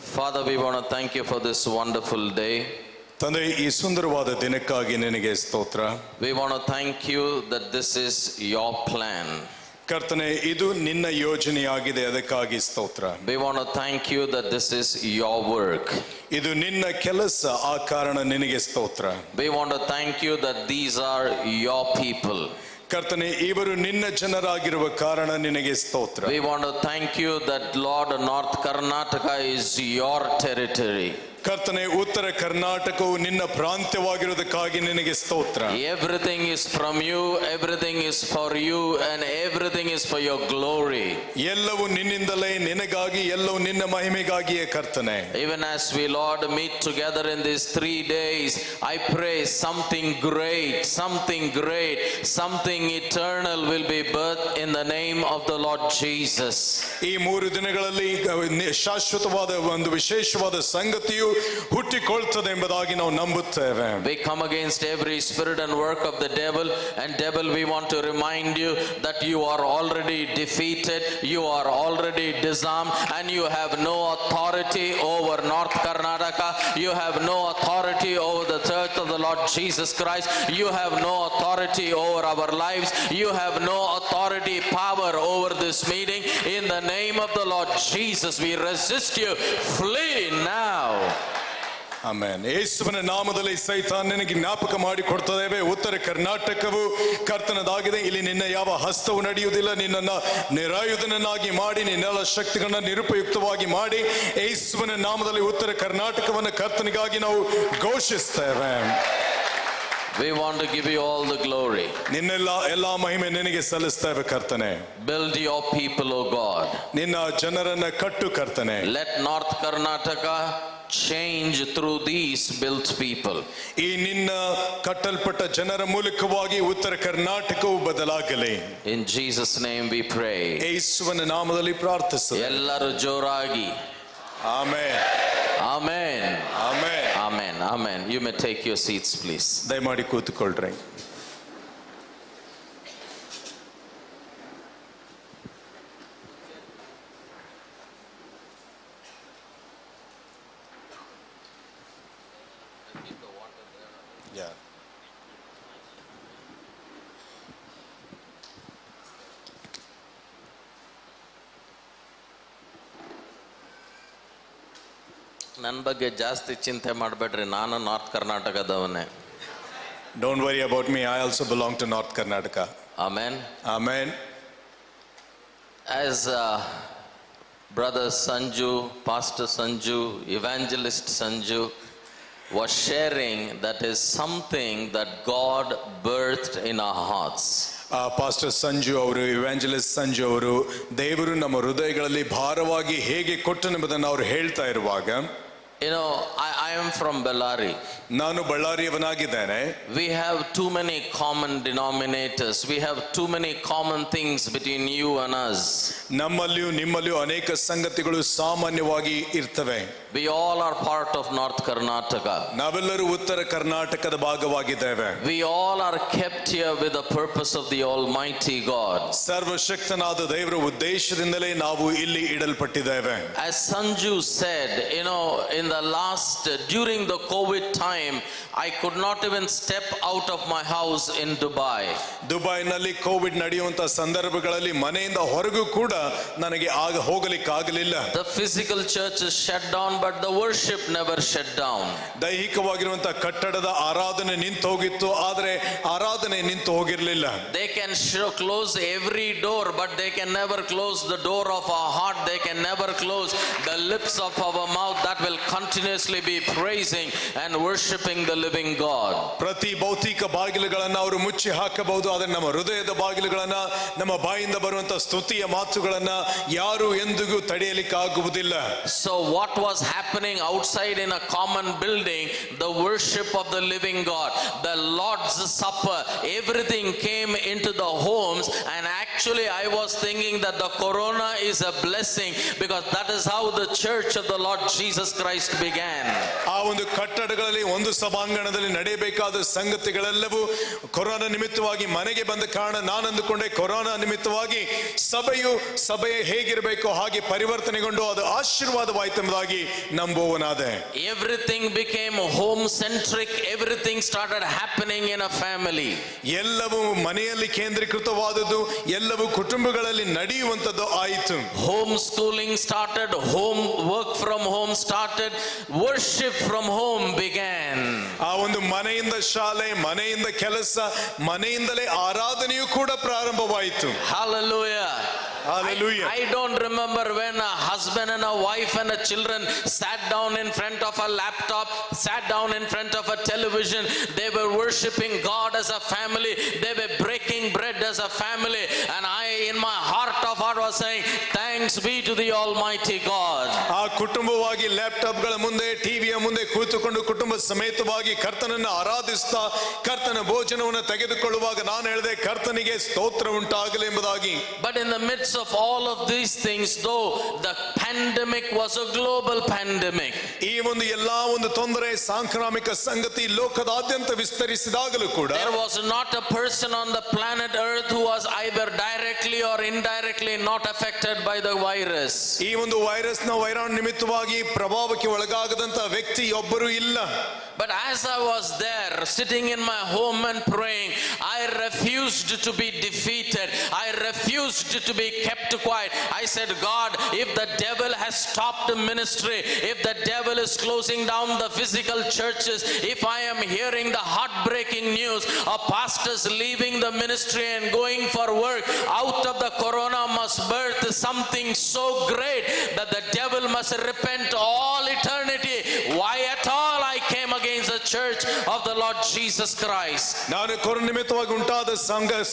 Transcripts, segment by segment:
Father, we want to thank you for this wonderful day. ತಂದೆ, ಈ ಸುಂದರವಾದ ದಿನಕ್ಕಾಗಿ ನಿನಗೆ ಸ್ತೋತ್ರ. We want to thank you that this is your plan. ಕರ್ತನೆ, ಇದು ನಿನ್ನ ಯೋಜನೆಯಾಗಿದೆ, ಅದಕ್ಕಾಗಿ ಸ್ತೋತ್ರ. We want to thank you that this is your work. ಇದು ನಿನ್ನ ಕೆಲಸ, ಆ ಕಾರಣ ನಿನಗೆ ಸ್ತೋತ್ರ. We want to thank you that these are your people. ಕರ್ತನೆ, ಇವರು ನಿನ್ನ ಜನರಾಗಿರುವ ಕಾರಣ ನಿನಗೆ ಸ್ತೋತ್ರ. We want to thank you that Lord, North Karnataka is your territory. ಕರ್ತನೆ, ಉತ್ತರ ಕರ್ನಾಟಕವು ನಿನ್ನ ಪ್ರಾಂತ್ಯವಾಗಿರುವುದಕ್ಕಾಗಿ ನಿನಗೆ ಸ್ತೋತ್ರ. Everything is from you, everything is for you, and everything is for your glory. ಎಲ್ಲವೂ ನಿನ್ನಿಂದಲೇ, ನಿನಗಾಗಿ, ಎಲ್ಲವೂ ನಿನ್ನ ಮಹಿಮೆಗಾಗಿಯೇ ಕರ್ತನೆ. Even as we, Lord, meet together in these 3 days, I pray something great, something eternal will be birthed in the name of the Lord Jesus. ಈ 3 ದಿನಗಳಲ್ಲಿ ಶಾಶ್ವತವಾದ ಒಂದು ವಿಶೇಷವಾದ ಸಂಗತಿಯು ಹುಟ್ಟಿಕೊಳ್ತದೆ ಎಂಬುದಾಗಿ ನಾವು ನಂಬುತ್ತೇವೆ. We come against every spirit and work of the devil, and devil, we want to remind you that you are already defeated, you are already disarmed, and you have no authority over North Karnataka, you have no authority over the church of the Lord Jesus Christ, you have no authority over our lives, you have no authority, power over this meeting. In the name of the Lord Jesus, we resist you. Flee now. Amen. ಯೇಸುವಿನ ನಾಮದಲ್ಲಿ ಸೈತಾನನಿಗೆ ಜ್ಞಾಪಕ ಮಾಡಿ ಕೊಡ್ತದೇವೆ, ಉತ್ತರ ಕರ್ನಾಟಕವು ಕರ್ತನದಾಗಿದೆ. ಇಲ್ಲಿ ನಿನ್ನ ಯಾವ ಹಸ್ತವು ನಡೆಯುವುದಿಲ್ಲ. ನಿನ್ನನ್ನು ನಿರಾಯುಧನನ್ನಾಗಿ ಮಾಡಿ, ನಿನ್ನೆಲ್ಲ ಶಕ್ತಿಗಳನ್ನ ನಿರುಪಯುಕ್ತವಾಗಿ ಮಾಡಿ, ಯೇಸುವಿನ ನಾಮದಲ್ಲಿ ಉತ್ತರ ಕರ್ನಾಟಕವನ್ನು ಕರ್ತನಿಗಾಗಿ ನಾವು ಘೋಷಿಸ್ತೇವೆ. We want to give you all the glory. ಎಲ್ಲಾ ಮಹಿಮೆ ನಿನಗೆ ಸಲ್ಲಿಸ್ತೇವೆ ಕರ್ತನೆ. Build your people, O God. ನಿನ್ನ ಜನರನ್ನ ಕಟ್ಟು ಕರ್ತನೆ. Let North Karnataka change through these built people. ಈ ನಿನ್ನ ಕಟ್ಟಲ್ಪಟ್ಟ ಜನರ ಮೂಲಕವಾಗಿ ಉತ್ತರ ಕರ್ನಾಟಕವು ಬದಲಾಗಲಿ. In Jesus' name we pray. ಯೇಸುವಿನ ನಾಮದಲ್ಲಿ ಪ್ರಾರ್ಥಿಸುತ್ತೇವೆ. ಎಲ್ಲರೂ ಜೋರಾಗಿ amen, amen, amen, amen, amen. You may take your seats, please. ದಯಮಾಡಿ ಕೂತುಕೊಳ್ಳ್ರಿ. ನನ್ನ ಬಗ್ಗೆ ಜಾಸ್ತಿ ಚಿಂತೆ ಮಾಡಬೇಡ್ರಿ, ನಾನು north ಕರ್ನಾಟಕದವನೇ. Don't worry about me, I also belong to North Karnataka. Amen. Amen. As Brother Sanju, Pastor Sanju, Evangelist Sanju was sharing, that is something that God birthed in our hearts. Pastor Sanju ಅವರು, evangelist Sanju ಅವರು, ದೇವರು ನಮ್ಮ ಹೃದಯಗಳಲ್ಲಿ ಭಾರವಾಗಿ ಹೇಗೆ ಕೊಟ್ಟನೆಂಬುದನ್ನು ಅವರು ಹೇಳ್ತಾ ಇರುವಾಗ, you know, I am from Bellary. ನಾನು ಬಳ್ಳಾರಿಯವನಾಗಿದ್ದೇನೆ. We have too many common denominators, we have too many common things between you and us. ನಮ್ಮಲ್ಲಿಯೂ ನಿಮ್ಮಲ್ಲಿಯೂ ಅನೇಕ ಸಂಗತಿಗಳು ಸಾಮಾನ್ಯವಾಗಿ ಇರ್ತವೆ. We all are part of North Karnataka. ನಾವೆಲ್ಲರೂ ಉತ್ತರ ಕರ್ನಾಟಕದ ಭಾಗವಾಗಿದ್ದೇವೆ. We all are kept here with the purpose of the Almighty God. ಸರ್ವಶಕ್ತನಾದ ದೇವರ ಉದ್ದೇಶದಿಂದಲೇ ನಾವು ಇಲ್ಲಿ ಇಡಲ್ಪಟ್ಟಿದ್ದೇವೆ. As Sanju said, you know, in the last, during the COVID time, I could not even step out of my house in Dubai. ದುಬೈನಲ್ಲಿ Covid ನಡೆಯುವಂತ ಸಂದರ್ಭಗಳಲ್ಲಿ ಮನೆಯಿಂದ ಹೊರಗೂ ಕೂಡ ನನಗೆ ಹೋಗಲಿಕ್ಕೆ ಆಗಲಿಲ್ಲ. The physical church is shut down, but the worship never shut down. ದೈಹಿಕವಾಗಿರುವಂತ ಕಟ್ಟಡದ ಆರಾಧನೆ ನಿಂತು ಹೋಗಿತ್ತು, ಆದರೆ ಆರಾಧನೆ ನಿಂತು ಹೋಗಿರಲಿಲ್ಲ. They can close every door, but they can never close the door of our heart. They can never close the lips of our mouth that will continuously be praising and worshiping the living God. ಪ್ರತಿ ಭೌತಿಕ ಬಾಗಿಲುಗಳನ್ನು ಅವರು ಮುಚ್ಚಿ ಹಾಕಬಹುದು, ಆದರೆ ನಮ್ಮ ಹೃದಯದ ಬಾಗಿಲುಗಳನ್ನ, ನಮ್ಮ ಬಾಯಿಂದ ಬರುವಂತ ಸ್ತುತಿಯ ಮಾತುಗಳನ್ನ ಯಾರು ಎಂದಿಗೂ ತಡೆಯಲಿಕ್ಕೆ ಆಗುವುದಿಲ್ಲ. So what was happening outside in a common building, the worship of the living God, the Lord's Supper, everything came into the homes, and Actually, I was thinking that the corona is a blessing because that is how the church of the Lord Jesus Christ began. ಆ ಒಂದು ಕಟ್ಟಡಗಳಲ್ಲಿ ಒಂದು ಸಭಾಂಗಣದಲ್ಲಿ ನಡೆಯಬೇಕಾದ ಸಂಗತಿಗಳೆಲ್ಲವೂ corona ನಿಮಿತ್ತವಾಗಿ ಮನೆಗೆ ಬಂದ ಕಾರಣ ನಾನು ಅಂದುಕೊಂಡೆ ಕೊರೋನಾ ನಿಮಿತ್ತವಾಗಿ ಸಭೆಯ ಹೇಗಿರಬೇಕು ಹಾಗೆ ಪರಿವರ್ತನೆಗೊಂಡು ಅದು ಆಶೀರ್ವಾದವಾಯಿತು ಎಂಬುದಾಗಿ ನಂಬುವನಾದೆ. Everything became home centric. Everything started happening in a family. ಎಲ್ಲವೂ ಮನೆಯಲ್ಲಿ ಕೇಂದ್ರೀಕೃತವಾದದ್ದು, ಎಲ್ಲವೂ ಕುಟುಂಬಗಳಲ್ಲಿ ನಡೆಯುವಂತದ್ದು ಆಯಿತು. Home schooling started, home work from home started, worship from home began. ಆ ಒಂದು ಮನೆಯಿಂದ ಶಾಲೆ, ಮನೆಯಿಂದ ಕೆಲಸ, ಮನೆಯಿಂದಲೇ ಆರಾಧನೆಯು ಕೂಡ ಪ್ರಾರಂಭವಾಯಿತು. Hallelujah. Hallelujah. I don't remember when a husband and a wife and a children sat down in front of a laptop, sat down in front of a television. They were worshiping God as a family. They were breaking bread as a family. And I, in my heart of heart, was saying, thanks be to the Almighty God. ಆ ಕುಟುಂಬವಾಗಿ ಲ್ಯಾಪ್ಟಾಪ್ಗಳ ಮುಂದೆ, ಟಿವಿಯ ಮುಂದೆ ಕೂತುಕೊಂಡು ಕುಟುಂಬ ಸಮೇತವಾಗಿ ಕರ್ತನನ್ನು ಆರಾಧಿಸ್ತಾ ಕರ್ತನ ಭೋಜನವನ್ನು ತೆಗೆದುಕೊಳ್ಳುವಾಗ ನಾನು ಹೇಳಿದೆ, ಕರ್ತನಿಗೆ ಸ್ತೋತ್ರ ಉಂಟಾಗಲಿ ಎಂಬುದಾಗಿ. But in the midst of all of these things, though the pandemic was a global pandemic, ಈ ಒಂದು ಎಲ್ಲಾ ಒಂದು ತೊಂದರೆ ಸಾಂಕ್ರಾಮಿಕ ಸಂಗತಿ ಲೋಕದಾದ್ಯಂತ ವಿಸ್ತರಿಸಿದಾಗಲೂ ಕೂಡ there was not a person on the planet Earth who was either directly or indirectly not affected by the virus. ಈ ಒಂದು ವೈರಸ್ನ ವೈರಾಣು ನಿಮಿತ್ತವಾಗಿ ಪ್ರಭಾವಕ್ಕೆ ಒಳಗಾಗದಂತ ವ್ಯಕ್ತಿ ಒಬ್ಬರು ಇಲ್ಲ. But as I was there sitting in my home and praying, I refused to be defeated. I refused to be kept quiet. I said, God, if the devil has stopped the ministry, if the devil is closing down the physical churches, if I am hearing the heartbreaking news of pastors leaving the ministry and going for work, out of the corona must birth something so great that the devil must repent all eternity. Why at all I came against the church of the Lord Jesus Christ? ನಾನು corona ನಿಮಿತ್ತವಾಗಿ ಉಂಟಾದ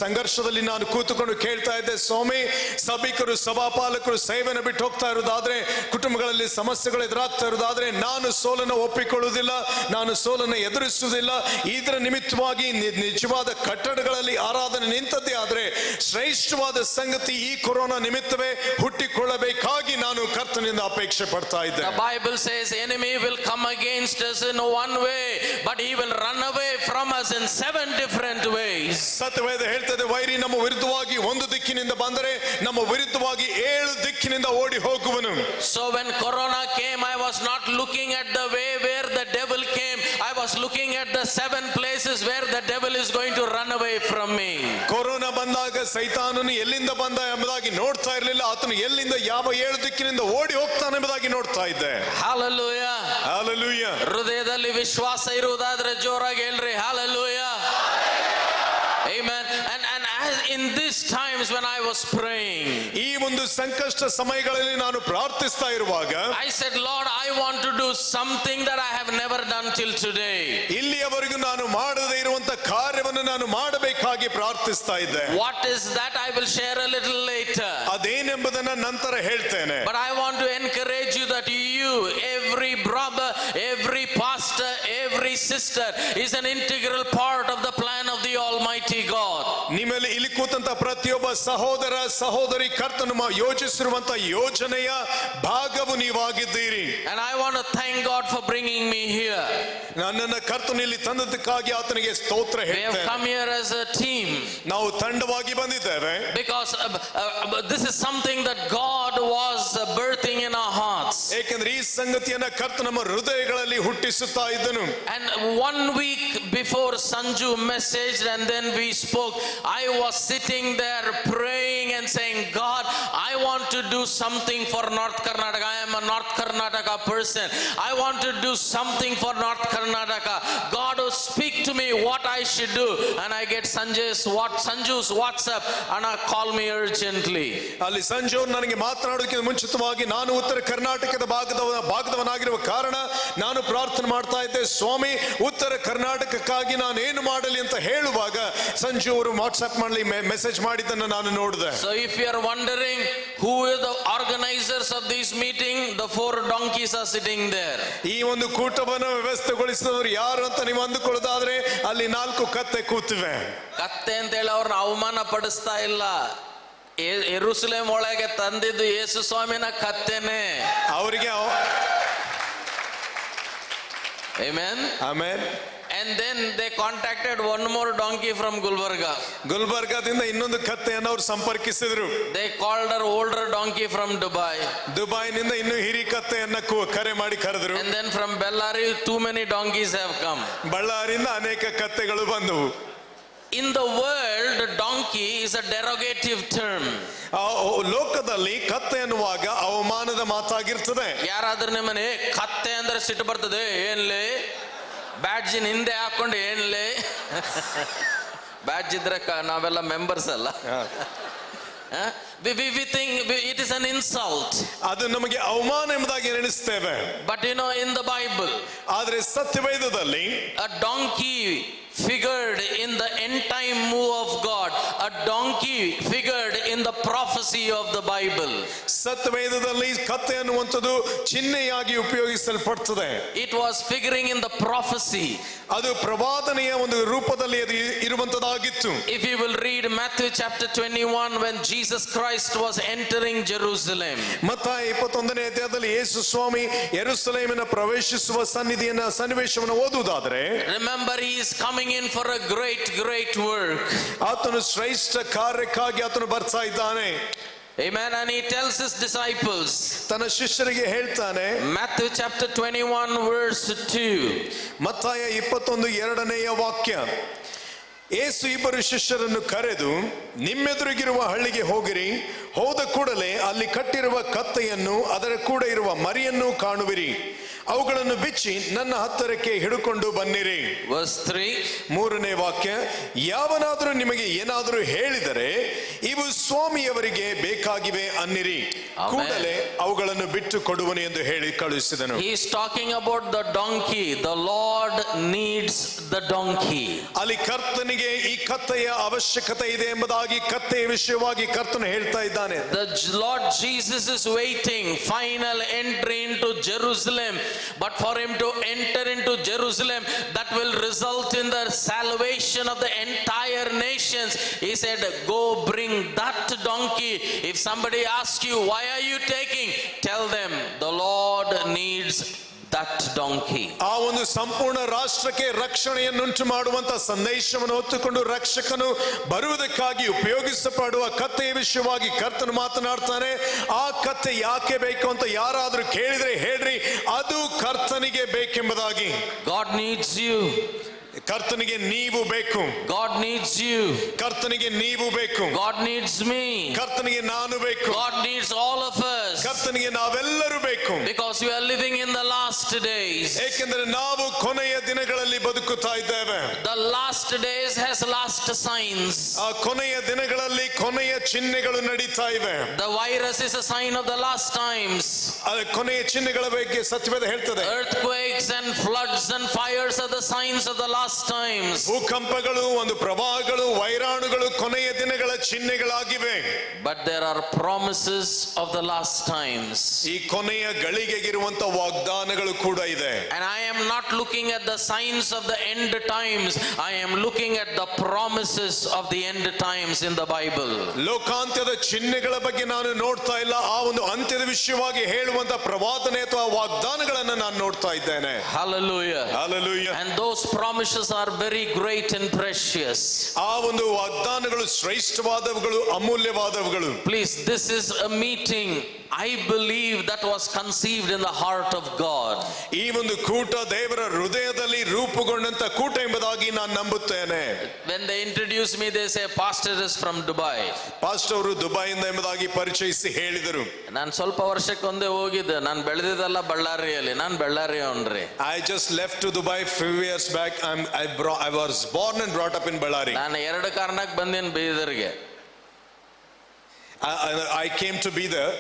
ಸಂಘರ್ಷದಲ್ಲಿ ನಾನು ಕೂತುಕೊಂಡು ಕೇಳ್ತಾ ಇದ್ದೆ, ಸ್ವಾಮಿ, ಸಭಿಕರು ಸಭಾಪಾಲಕರು ಸೇವೆಯನ್ನು ಬಿಟ್ಟು ಹೋಗ್ತಾ ಇರೋದಾದ್ರೆ, ಕುಟುಂಬಗಳಲ್ಲಿ ಸಮಸ್ಯೆಗಳು ಎದುರಾಗ್ತಾ ಇರೋದಾದ್ರೆ ನಾನು ಸೋಲನ್ನು ಒಪ್ಪಿಕೊಳ್ಳುವುದಿಲ್ಲ, ನಾನು ಸೋಲನ್ನು ಎದುರಿಸುವುದಿಲ್ಲ. ಇದರ ನಿಮಿತ್ತವಾಗಿ ನಿಜವಾದ ಕಟ್ಟಡಗಳಲ್ಲಿ ಆರಾಧನೆ ನಿಂತದ್ದೇ ಆದ್ರೆ ಶ್ರೇಷ್ಠವಾದ ಸಂಗತಿ ಈ ಕೊರೋನಾ ನಿಮಿತ್ತವೇ ಹುಟ್ಟಿಕೊಳ್ಳಬೇಕಾಗಿ ನಾನು ಕರ್ತನಿಂದ ಅಪೇಕ್ಷೆ ಪಡ್ತಾ ಇದ್ದೆ. The Bible says enemy will come against us in one way, but he will run away from us in 7 different ways. ಸತ್ಯವೇದ ಹೇಳ್ತದೆ, ವೈರಿ ನಮ್ಮ ವಿರುದ್ಧವಾಗಿ ಒಂದು ದಿಕ್ಕಿನಿಂದ ಬಂದರೆ ನಮ್ಮ ವಿರುದ್ಧವಾಗಿ 7 ದಿಕ್ಕಿನಿಂದ ಓಡಿ ಹೋಗುವನು. So when corona came, I was not looking at the way where the devil came. I was looking at the 7 places where the devil is going to run away from me. Corona ಬಂದಾಗ ಸೈತಾನನು ಎಲ್ಲಿಂದ ಬಂದ ಎಂಬುದಾಗಿ ನೋಡ್ತಾ ಇರಲಿಲ್ಲ, ಆತನು ಎಲ್ಲಿಂದ ಯಾವ 7 ದಿಕ್ಕಿನಿಂದ ಓಡಿ ಹೋಗ್ತಾನೆ ಎಂಬುದಾಗಿ ನೋಡ್ತಾ ಇದ್ದೆ. Hallelujah. Hallelujah. ಹೃದಯದಲ್ಲಿ ವಿಶ್ವಾಸ ಇರುವುದಾದ್ರೆ ಜೋರಾಗಿ ಹೇಳ್ರಿ hallelujah. Amen. And as in these times when I was praying, ಈ ಒಂದು ಸಂಕಷ್ಟ ಸಮಯಗಳಲ್ಲಿ ನಾನು ಪ್ರಾರ್ಥಿಸ್ತಾ ಇರುವಾಗ I said, Lord, I want to do something that I have never done till today. ಇಲ್ಲಿಯವರೆಗೂ ನಾನು ಮಾಡದೇ ಇರುವಂತ ಕಾರ್ಯವನ್ನು ನಾನು ಮಾಡಬೇಕಾಗಿ ಪ್ರಾರ್ಥಿಸ್ತಾ ಇದ್ದೆ. What is that? I will share a little later. ಅದೇನೆಂಬುದನ್ನ ನಂತರ ಹೇಳ್ತೇನೆ. But I want to encourage you that you, every brother, every pastor, every sister is an integral part of the plan of the Almighty God. ನಿಮ್ಮಲ್ಲಿ ಇಲ್ಲಿ ಕೂತಂತ ಪ್ರತಿಯೊಬ್ಬ ಸಹೋದರ ಸಹೋದರಿ ಕರ್ತನು ಯೋಜಿಸಿರುವಂತ ಯೋಜನೆಯ ಭಾಗವು ನೀವಾಗಿದ್ದೀರಿ. And I want to thank God for bringing me here. ನನ್ನನ್ನು ಕರ್ತನು ಇಲ್ಲಿ ತಂದದಕ್ಕಾಗಿ ಆತನಿಗೆ ಸ್ತೋತ್ರ We have ಹೇಳ್ತೇನೆ. come here as a team ನಾವು ತಂಡವಾಗಿ ಬಂದಿದ್ದೇವೆ. because this is something that God was birthing in our hearts. ಏಕೆಂದ್ರೆ ಈ ಸಂಗತಿಯನ್ನ ಕರ್ತನು ನಮ್ಮ ಹೃದಯಗಳಲ್ಲಿ ಹುಟ್ಟಿಸುತ್ತಾ ಇದ್ದನು. And 1 week before Sanju messaged and then we spoke, I was sitting there praying and saying, God, I want to do something for North Karnataka. I am a North Karnataka person. I want to do something for North Karnataka. God will speak to me what I should do. And I get Sanju's WhatsApp and call me urgently. ಅಲ್ಲಿ ಸಂಜು ನನಗೆ ಮಾತನಾಡೋದಕ್ಕೆ ಮುಂಚಿತವಾಗಿ ನಾನು ಉತ್ತರ ಕರ್ನಾಟಕದ ಭಾಗದವನಾಗಿರುವ ಕಾರಣ ನಾನು ಪ್ರಾರ್ಥನೆ ಮಾಡ್ತಾ ಇದ್ದೆ, ಸ್ವಾಮಿ, ಉತ್ತರ ಕರ್ನಾಟಕಕ್ಕಾಗಿ ನಾನು ಏನು ಮಾಡಲಿ ಅಂತ ಹೇಳುವಾಗ ಸಂಜು ಅವರು ವಾಟ್ಸ್ಆಪ್ ಮಾಡಲಿ ಮೆಸೇಜ್ ಮಾಡಿದ್ದನ್ನು ನಾನು ನೋಡಿದೆ. So if you are wondering who are the organizers of this meeting, the 4 donkeys are sitting there. ಈ ಒಂದು ಕೂಟವನ್ನು ವ್ಯವಸ್ಥೆಗೊಳಿಸಿದವರು ಯಾರು ಅಂತ ನೀವು ಅಂದುಕೊಳ್ಳೋದಾದ್ರೆ ಅಲ್ಲಿ 4 ಕತ್ತೆ ಕೂತಿವೆ. ಕತ್ತೆ ಅಂತ ಹೇಳಿ ಅವ್ರನ್ನ ಅವಮಾನ ಪಡಿಸ್ತಾ ಇಲ್ಲ. ಯೆರೂಸಲೇಮ್ ಒಳಗೆ ತಂದಿದ್ದು ಯೇಸು ಸ್ವಾಮಿನ ಕತ್ತೆನೆ. ಅವರಿಗೆ Amen. Amen. And then they contacted one more donkey from Gulbarga. ಗುಲ್ಬರ್ಗಾದಿಂದ ಇನ್ನೊಂದು ಕತ್ತೆಯನ್ನು ಅವರು ಸಂಪರ್ಕಿಸಿದ್ರು. They called an older donkey from Dubai. ದುಬೈನಿಂದ ಇನ್ನು ಹಿರಿ ಕತ್ತೆಯನ್ನ ಕರೆ ಮಾಡಿ ಕರೆದ್ರು. And then from Bellary too many donkeys have come. ಬಳ್ಳಾರಿಯಿಂದ ಅನೇಕ ಕತ್ತೆಗಳು ಬಂದವು. In the world, donkey is a derogative term. ಲೋಕದಲ್ಲಿ ಕತ್ತೆ ಅನ್ನುವಾಗ ಅವಮಾನದ ಮಾತಾಗಿರ್ತದೆ. ಯಾರಾದ್ರೂ ನಿಮ್ಮನೆ ಕತ್ತೆ ಅಂದ್ರೆ ಸಿಟ್ಟು ಬರ್ತದೆ, ಏನ್ಲೇ ಬ್ಯಾಡ್ಜಿನ ಹಿಂದೆ ಹಾಕೊಂಡು ಏನ್ಲೇ ಬ್ಯಾಡ್ಜ್ ಇದ್ರೆ ನಾವೆಲ್ಲ ಮೆಂಬರ್ಸ್ ಅಲ್ಲ. We think it is an insult. ಅದು ನಮಗೆ ಅವಮಾನ ಎಂಬುದಾಗಿ ಎಣಿಸ್ತೇವೆ. But you know, in the Bible, ಆದರೆ ಸತ್ಯವೇದದಲ್ಲಿ a donkey figured in the end time move of God. A donkey figured in the prophecy of the Bible. ಸತ್ಯವೇದದಲ್ಲಿ ಕತ್ತೆ ಅನ್ನುವಂಥದ್ದು ಚಿಹ್ನೆಯಾಗಿ ಉಪಯೋಗಿಸಲ್ಪಡುತ್ತದೆ. It was figuring in the prophecy. ಅದು ಪ್ರವಾದನೆಯ ಒಂದು ರೂಪದಲ್ಲಿ ಅದು ಇರುವಂತದ್ದಾಗಿತ್ತು. If you will read Matthew chapter 21, when Jesus Christ was entering Jerusalem. ಮತ್ತಾಯ 21ನೇ ಅಧ್ಯಾಯದಲ್ಲಿ ಯೇಸು ಸ್ವಾಮಿ ಯೆರೂಸಲೇಮಿನ ಪ್ರವೇಶಿಸುವ ಸನ್ನಿವೇಶವನ್ನು ಓದುವುದಾದರೆ, remember, he is coming in for a great work. ಆತನು ಶ್ರೇಷ್ಠ ಕಾರ್ಯಕ್ಕಾಗಿ ಆತನು ಬರ್ತಾ ಇದ್ದಾನೆ. Amen. And he tells his disciples, ತನ್ನ ಶಿಷ್ಯರಿಗೆ ಹೇಳ್ತಾನೆ, Matthew chapter 21 verse 2. ಮತ್ತಾಯ 21:2ನೇ ವಾಕ್ಯ, ಯೇಸು ಇಬ್ಬರು ಶಿಷ್ಯರನ್ನು ಕರೆದು ನಿಮ್ಮೆದುರಿಗಿರುವ ಹಳ್ಳಿಗೆ ಹೋಗಿರಿ, ಹೋದ ಕೂಡಲೇ ಅಲ್ಲಿ ಕಟ್ಟಿರುವ ಕತ್ತೆಯನ್ನು ಅದರ ಕೂಡ ಇರುವ ಮರಿಯನ್ನು ಕಾಣುವಿರಿ, ಅವುಗಳನ್ನು ಬಿಚ್ಚಿ ನನ್ನ ಹತ್ತಿರಕ್ಕೆ ಹಿಡುಕೊಂಡು ಬನ್ನಿರಿ. Verse 3. 3ನೇ ವಾಕ್ಯ, ಯಾವನಾದರೂ ನಿಮಗೆ ಏನಾದರೂ ಹೇಳಿದರೆ ಇವು ಸ್ವಾಮಿಯವರಿಗೆ ಬೇಕಾಗಿವೆ ಅನ್ನಿರಿ, ಕೂಡಲೇ ಅವುಗಳನ್ನು ಬಿಟ್ಟು ಕೊಡುವನು ಎಂದು ಹೇಳಿ ಕಳುಹಿಸಿದನು. He is talking about the donkey. The Lord needs the donkey. ಅಲ್ಲಿ ಕರ್ತನಿಗೆ ಈ ಕತ್ತೆಯ ಅವಶ್ಯಕತೆ ಇದೆ ಎಂಬುದಾಗಿ ಕತ್ತೆಯ ವಿಷಯವಾಗಿ ಕರ್ತನು ಹೇಳ್ತಾ ಇದ್ದಾನೆ. The Lord Jesus is waiting final entry into Jerusalem, but for him to enter into Jerusalem that will result in the salvation of the entire nations, he said, go bring that donkey. If somebody asks you, why are you taking, tell them the Lord needs that donkey. ಆ ಒಂದು ಸಂಪೂರ್ಣ ರಾಷ್ಟ್ರಕ್ಕೆ ರಕ್ಷಣೆಯನ್ನುಂಟು ಮಾಡುವಂತ ಸಂದೇಶವನ್ನು ಹೊತ್ತುಕೊಂಡು ರಕ್ಷಕನು ಬರುವುದಕ್ಕಾಗಿ ಉಪಯೋಗಿಸಲ್ಪಡುವ ಕತ್ತೆಯ ವಿಷಯವಾಗಿ ಕರ್ತನು ಮಾತನಾಡ್ತಾನೆ. ಆ ಕತ್ತೆ ಯಾಕೆ ಬೇಕು ಅಂತ ಯಾರಾದ್ರೂ ಕೇಳಿದ್ರೆ ಹೇಳ್ರಿ, ಅದು ಕರ್ತನಿಗೆ ಬೇಕೆಂಬುದಾಗಿ. God needs you. ಕರ್ತನಿಗೆ ನೀವು ಬೇಕು. God needs you. ಕರ್ತನಿಗೆ ನೀವು ಬೇಕು. God needs me. ಕರ್ತನಿಗೆ ನಾನು ಬೇಕು. God needs all of us. ಕರ್ತನಿಗೆ ನಾವೆಲ್ಲರೂ ಬೇಕು. Because we are living in the last days. ಏಕೆಂದರೆ ನಾವು ಕೊನೆಯ ದಿನಗಳಲ್ಲಿ ಬದುಕುತ್ತಾ ಇದ್ದೇವೆ. The last days has last signs. ಆ ಕೊನೆಯ ದಿನಗಳಲ್ಲಿ ಕೊನೆಯ ಚಿಹ್ನೆಗಳು ನಡೀತಾ ಇವೆ. The virus is a sign of the last times. ಕೊನೆಯ ಚಿಹ್ನೆಗಳ ಬಗ್ಗೆ ಸತ್ಯವೇದ ಹೇಳ್ತದೆ. Earthquakes and floods and fires are the signs of the last times. ಭೂಕಂಪಗಳು, ಒಂದು ಪ್ರವಾಹಗಳು, ವೈರಾಣುಗಳು ಕೊನೆಯ ದಿನಗಳ ಚಿಹ್ನೆಗಳಾಗಿವೆ. But there are promises of the last times. ಈ ಕೊನೆಯ ಗಳಿಗೆಗಿರುವಂತ ವಾಗ್ದಾನಗಳು ಕೂಡ ಇದೆ. And I am not looking at the signs of the end times. I am looking at the promises of the end times in the Bible. ಲೋಕಾಂತ್ಯದ ಚಿಹ್ನೆಗಳ ಬಗ್ಗೆ ನಾನು ನೋಡ್ತಾ ಇಲ್ಲ, ಆ ಒಂದು ಅಂತ್ಯದ ವಿಷಯವಾಗಿ ಹೇಳುವಂತ ಪ್ರವಾದನೆ ಅಥವಾ ವಾಗ್ದಾನಗಳನ್ನು ನಾನು ನೋಡ್ತಾ ಇದ್ದೇನೆ. Hallelujah. Hallelujah. And those promises are very great and precious. ಆ ಒಂದು ವಾಗ್ದಾನಗಳು ಶ್ರೇಷ್ಠವಾದವುಗಳು, ಅಮೂಲ್ಯವಾದವುಗಳು. Please, this is a meeting, I believe, that was conceived in the heart of God. ಈ ಒಂದು ಕೂಟ ದೇವರ ಹೃದಯದಲ್ಲಿ ರೂಪುಗೊಂಡಂತ ಕೂಟ ಎಂಬುದಾಗಿ ನಾನು ನಂಬುತ್ತೇನೆ. When they introduce me, they say pastor is from Dubai. Pastor ಅವರು ದುಬೈಯಿಂದ ಎಂಬುದಾಗಿ ಪರಿಚಯಿಸಿ ಹೇಳಿದರು. ನಾನು ಸ್ವಲ್ಪ ವರ್ಷಕ್ಕೊಂದೇ ಹೋಗಿದ್ದೆ. ನಾನು ಬೆಳೆದಿದ್ದಲ್ಲ ಬಳ್ಳಾರಿಯಲ್ಲಿ. ನಾನು ಬಳ್ಳಾರಿಯವನ್ರಿ. I just left to Dubai few years back. I was born and brought up in Ballari. ನಾನು 2 ಕಾರಣಕ್ಕೆ ಬಂದೇನು ಬೀದರ್ಗೆ. I came to be there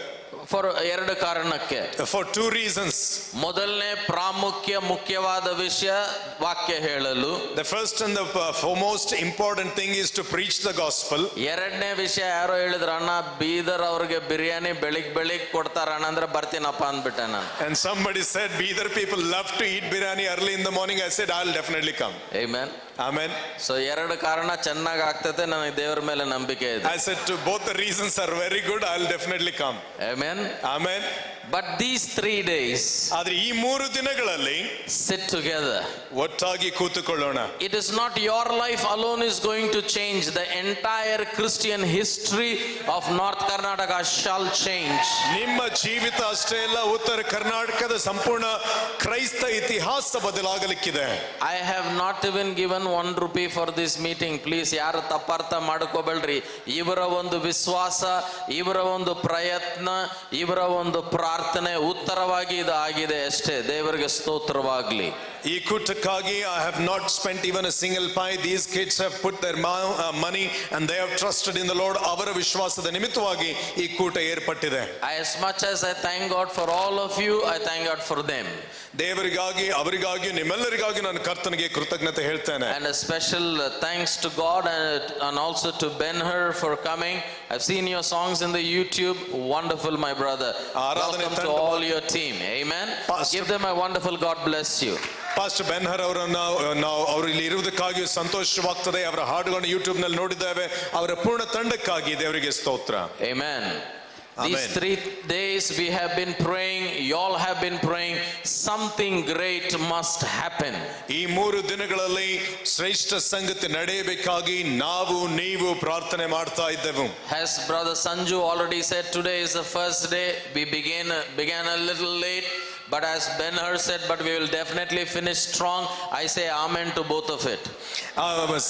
for 2 ಕಾರಣಕ್ಕೆ. for 2 reasons. ಮೊದಲನೇ ಮುಖ್ಯವಾದ ವಿಷಯ ವಾಕ್ಯ ಹೇಳಲು. The first and the foremost important thing is to preach the gospel. ಎರಡನೇ ವಿಷಯ ಯಾರೋ ಹೇಳಿದ್ರು, ಅಣ್ಣ ಬೀದರ್ ಅವ್ರಿಗೆ ಬಿರಿಯಾನಿ ಬೆಳಿಗ್ಗೆ ಕೊಡ್ತಾರಣ್ಣ ಅಂದ್ರೆ ಬರ್ತೀನಪ್ಪ ಅಂದ್ಬಿಟ್ಟೆ ನಾನು. And somebody said Bidar people love to eat biryani early in the morning. I said I'll definitely come. Amen. Amen. So ಎರಡು ಕಾರಣ ಚೆನ್ನಾಗಿ ಆಗ್ತೈತೆ, ನನಗೆ ದೇವರ ಮೇಲೆ ನಂಬಿಕೆ ಇದೆ. I said to both the reasons are very good. I'll definitely come. Amen. Amen. But these 3 days, ಆದ್ರೆ ಈ 3 ದಿನಗಳಲ್ಲಿ sit together. ಒಟ್ಟಾಗಿ ಕೂತುಕೊಳ್ಳೋಣ. It is not your life alone is going to change. The entire Christian history of North Karnataka shall change. ನಿಮ್ಮ ಜೀವಿತ ಅಷ್ಟೇ ಅಲ್ಲ, ಉತ್ತರ ಕರ್ನಾಟಕದ ಸಂಪೂರ್ಣ ಕ್ರೈಸ್ತ ಇತಿಹಾಸ ಬದಲಾಗಲಿಕ್ಕಿದೆ. I have not even given 1 rupee for this meeting. Please ಯಾರು ತಪ್ಪಾರ್ಥ ಮಾಡ್ಕೋಬೇಡ್ರಿ. ಇವರ ಒಂದು ವಿಶ್ವಾಸ, ಇವರ ಒಂದು ಪ್ರಯತ್ನ, ಇವರ ಒಂದು ಪ್ರಾರ್ಥನೆ ಉತ್ತರವಾಗಿ ಇದು ಆಗಿದೆ ಅಷ್ಟೇ. ದೇವರಿಗೆ ಸ್ತೋತ್ರವಾಗ್ಲಿ. ಈ ಕೂಟಕ್ಕಾಗಿ I have not spent even a single pie. These kids have put their money and they have trusted in the Lord. ಅವರ ವಿಶ್ವಾಸದ ನಿಮಿತ್ತವಾಗಿ ಈ ಕೂಟ ಏರ್ಪಟ್ಟಿದೆ. As much as I thank God for all of you, I thank God for them. ದೇವರಿಗಾಗಿ, ಅವರಿಗಾಗಿ, ನಿಮ್ಮೆಲ್ಲರಿಗಾಗಿ ನಾನು ಕರ್ತನಿಗೆ ಕೃತಜ್ಞತೆ ಹೇಳ್ತೇನೆ. And a special thanks to God and also to Ben-Hur for coming. I've seen your songs in the YouTube. Wonderful, my brother. Welcome to all your team. Amen. Give them a wonderful God bless you. Pastor Benhur ಅವರನ್ನ ನಾವು ಅವರು ಇಲ್ಲಿ ಇರುವುದಕ್ಕಾಗಿ ಸಂತೋಷವಾಗ್ತದೆ. ಅವರ ಹಾಡುಗಳನ್ನು YouTube ನಲ್ಲಿ ನೋಡಿದ್ದೇವೆ. ಅವರ ಪೂರ್ಣ ತಂಡಕ್ಕಾಗಿ ದೇವರಿಗೆ ಸ್ತೋತ್ರ. Amen. These 3 days we have been praying, you all have been praying, something great must happen. ಈ 3 ದಿನಗಳಲ್ಲಿ ಶ್ರೇಷ್ಠ ಸಂಗತಿ ನಡೆಯಬೇಕಾಗಿ ನಾವು ನೀವು ಪ್ರಾರ್ಥನೆ ಮಾಡ್ತಾ ಇದ್ದೆವು. As brother Sanju already said, today is the first day. We began a little late, but as Ben-Hur said, but we will definitely finish strong. I say amen to both of it.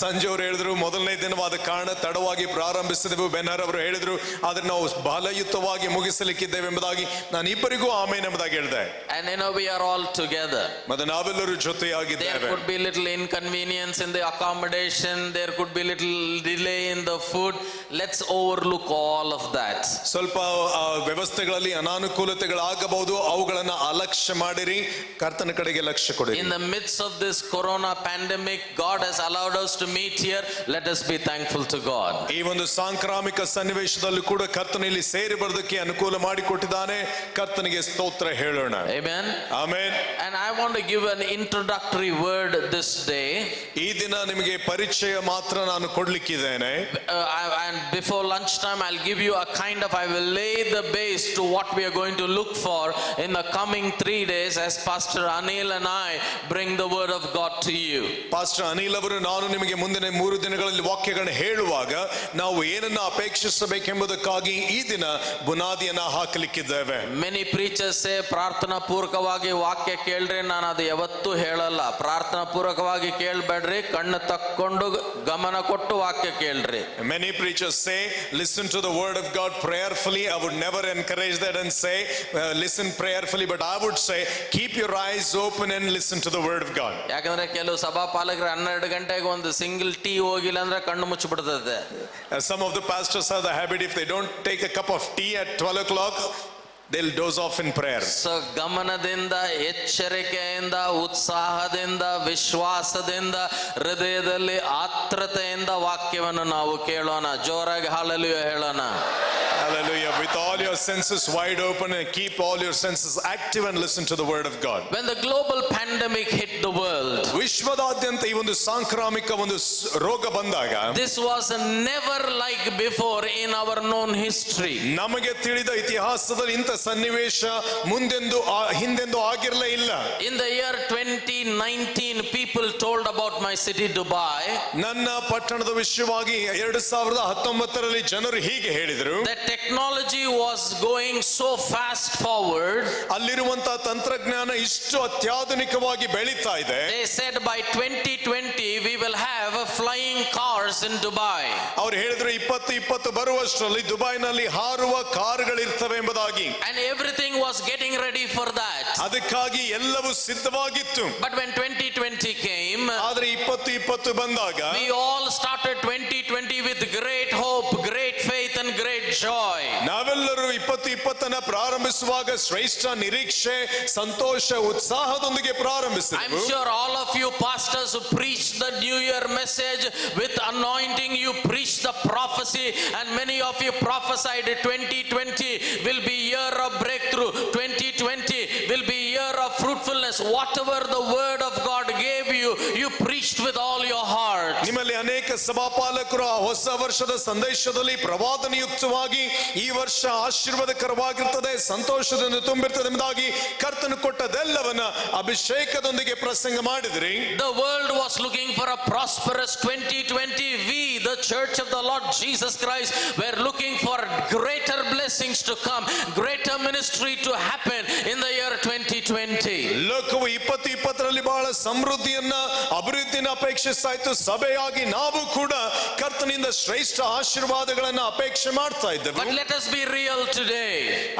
ಸಂಜೆ ಅವರು ಹೇಳಿದ್ರು ಮೊದಲನೇ ದಿನವಾದ ಕಾರಣ ತಡವಾಗಿ ಪ್ರಾರಂಭಿಸಿದೆವು. ಬೆನ್ಹರ್ ಅವರು ಹೇಳಿದ್ರು ಆದ್ರೆ ನಾವು ಬಲಯುತವಾಗಿ ಮುಗಿಸಲಿಕ್ಕಿದ್ದೇವೆ ಎಂಬುದಾಗಿ ನಾನು ಇಬ್ಬರಿಗೂ ಆಮೇನ್ ಎಂಬುದಾಗಿ ಹೇಳಿದೆ. And we are all together. ಮತ್ತೆ ನಾವೆಲ್ಲರೂ ಜೊತೆಯಾಗಿದ್ದೇವೆ. There could be little inconvenience in the accommodation, there could be little delay in the food. Let's overlook all of that. ಸ್ವಲ್ಪ ವ್ಯವಸ್ಥೆಗಳಲ್ಲಿ ಅನಾನುಕೂಲತೆಗಳಾಗಬಹುದು, ಅವುಗಳನ್ನು ಅಲಕ್ಷ್ಯ ಮಾಡಿರಿ, ಕರ್ತನ ಕಡೆಗೆ ಲಕ್ಷ್ಯ ಕೊಡಿ. In the midst of this corona pandemic, God has allowed us to meet here. Let us be thankful to God. ಈ ಒಂದು ಸಾಂಕ್ರಾಮಿಕ ಸನ್ನಿವೇಶದಲ್ಲೂ ಕೂಡ ಕರ್ತನಲ್ಲಿ ಸೇರಿ ಬರೋದಕ್ಕೆ ಅನುಕೂಲ ಮಾಡಿಕೊಟ್ಟಿದ್ದಾನೆ. ಕರ್ತನಿಗೆ ಸ್ತೋತ್ರ ಹೇಳೋಣ. Amen. Amen. And I want to give an introductory word this day. ಈ ದಿನ ನಿಮಗೆ ಪರಿಚಯ ಮಾತ್ರ ನಾನು ಕೊಡ್ಲಿಕ್ಕಿದ್ದೇನೆ. And before lunchtime I'll give you a kind of, I will lay the base to what we are going to look for in the coming 3 days as Pastor Anil and I bring the word of God to you. Pastor Anil ಅವರು ನಾನು ನಿಮಗೆ ಮುಂದಿನ 3 ದಿನಗಳಲ್ಲಿ ವಾಕ್ಯಗಳನ್ನು ಹೇಳುವಾಗ ನಾವು ಏನನ್ನ ಅಪೇಕ್ಷಿಸಬೇಕೆಂಬುದಕ್ಕಾಗಿ ಈ ದಿನ ಬುನಾದಿಯನ್ನ ಹಾಕಲಿಕ್ಕಿದ್ದೇವೆ. Many preachers say ಪ್ರಾರ್ಥನಾ ಪೂರ್ವಕವಾಗಿ ವಾಕ್ಯ ಕೇಳ್ರಿ. ನಾನು ಅದು ಯಾವತ್ತೂ ಹೇಳಲ್ಲ. ಪ್ರಾರ್ಥನಾ ಪೂರ್ವಕವಾಗಿ ಕೇಳಬೇಡ್ರಿ, ಕಣ್ಣು ತಕ್ಕೊಂಡು ಗಮನ ಕೊಟ್ಟು ವಾಕ್ಯ ಕೇಳ್ರಿ. Many preachers say listen to the word of God prayerfully. I would never encourage that and say listen prayerfully, but I would say keep your eyes open and listen to the word of God. ಯಾಕಂದ್ರೆ ಕೆಲವು ಸಭಾಪಾಲಕರು 12 ಗಂಟೆಗೆ ಒಂದು single tea ಹೋಗಿಲ್ಲ ಅಂದ್ರೆ ಕಣ್ಣು ಮುಚ್ಚಿಬಿಡ್ತದೆ. Some of the pastors have the habit, if they don't take a cup of tea at 12 o'clock, they'll doze off in prayer. So ಗಮನದಿಂದ, ಎಚ್ಚರಿಕೆಯಿಂದ, ಉತ್ಸಾಹದಿಂದ, ವಿಶ್ವಾಸದಿಂದ, ಹೃದಯದಲ್ಲಿ ಆತ್ರತೆಯಿಂದ ವಾಕ್ಯವನ್ನು ನಾವು ಕೇಳೋಣ. ಜೋರಾಗಿ ಹಲ್ಲೆಲೂಯಾ ಹೇಳೋಣ. Hallelujah. With all your senses wide open and keep all your senses active and listen to the word of God. When the global pandemic hit the world, ವಿಶ್ವದಾದ್ಯಂತ ಈ ಒಂದು ಸಾಂಕ್ರಾಮಿಕ ಒಂದು ರೋಗ ಬಂದಾಗ, this was never like before in our known history. ನಮಗೆ ತಿಳಿದ ಇತಿಹಾಸದಲ್ಲಿ ಇಂಥ ಸನ್ನಿವೇಶ ಹಿಂದೆಂದೂ ಆಗಿರಲೇ ಇಲ್ಲ. In the year 2019, people told about my city Dubai. ನನ್ನ ಪಟ್ಟಣದ ವಿಷಯವಾಗಿ 2019ರಲ್ಲಿ ಜನರು ಹೀಗೆ ಹೇಳಿದರು. That technology was going so fast forward. ಅಲ್ಲಿರುವಂತಹ ತಂತ್ರಜ್ಞಾನ ಇಷ್ಟು ಅತ್ಯಾಧುನಿಕವಾಗಿ ಬೆಳೀತಾ ಇದೆ. They said by 2020 we will have flying cars in Dubai. ಅವರು ಹೇಳಿದ್ರು 2020 ಬರುವಷ್ಟರಲ್ಲಿ ದುಬೈನಲ್ಲಿ ಹಾರುವ ಕಾರುಗಳಿರ್ತವೆ ಎಂಬುದಾಗಿ. And everything was getting ready for that. ಅದಕ್ಕಾಗಿ ಎಲ್ಲವೂ ಸಿದ್ಧವಾಗಿತ್ತು. But when 2020 came, ಆದರೆ 2020 ಬಂದಾಗ we all started 2020 with great hope, great faith and great joy. ನಾವೆಲ್ಲರೂ 2020ನ ಪ್ರಾರಂಭಿಸುವಾಗ ಶ್ರೇಷ್ಠ ನಿರೀಕ್ಷೆ, ಸಂತೋಷ, ಉತ್ಸಾಹದೊಂದಿಗೆ ಪ್ರಾರಂಭಿಸಿದೆವು. I'm sure all of you pastors who preached the New Year message with anointing, you preached the prophecy, and many of you prophesied 2020 will be year of breakthrough, 2020 will be year of fruitfulness. Whatever the word of God gave you, you preached with all your heart. ಸಭಾಪಾಲಕರು ಆ ಹೊಸ ವರ್ಷದ ಸಂದೇಶದಲ್ಲಿ ಪ್ರವಾದನಯುಕ್ತವಾಗಿ ಈ ವರ್ಷ ಆಶೀರ್ವಾದಕರವಾಗಿರ್ತದೆ, ಸಂತೋಷದಿಂದ ತುಂಬಿರ್ತದೆ ಎಂಬುದಾಗಿ ಕರ್ತನು ಕೊಟ್ಟದೆಲ್ಲವನ್ನ ಅಭಿಷೇಕದೊಂದಿಗೆ ಪ್ರಸಂಗ ಮಾಡಿದ್ರಿ. The world was looking for a prosperous 2020. We, the church of the Lord Jesus Christ, were looking for greater blessings to come, greater ministry to happen in the year 2020. ಲೋಕವು 2020ರಲ್ಲಿ ಬಹಳ ಸಮೃದ್ಧಿಯನ್ನ ಅಭಿವೃದ್ಧಿನ ಅಪೇಕ್ಷಿಸ್ತಾ ಇತ್ತು. ಸಭೆಯಾಗಿ ನಾವು ಕೂಡ ಕರ್ತನಿಂದ ಶ್ರೇಷ್ಠ ಆಶೀರ್ವಾದಗಳನ್ನ ಅಪೇಕ್ಷೆ ಮಾಡ್ತಾ ಇದ್ದೇವೆ. But let us be real today.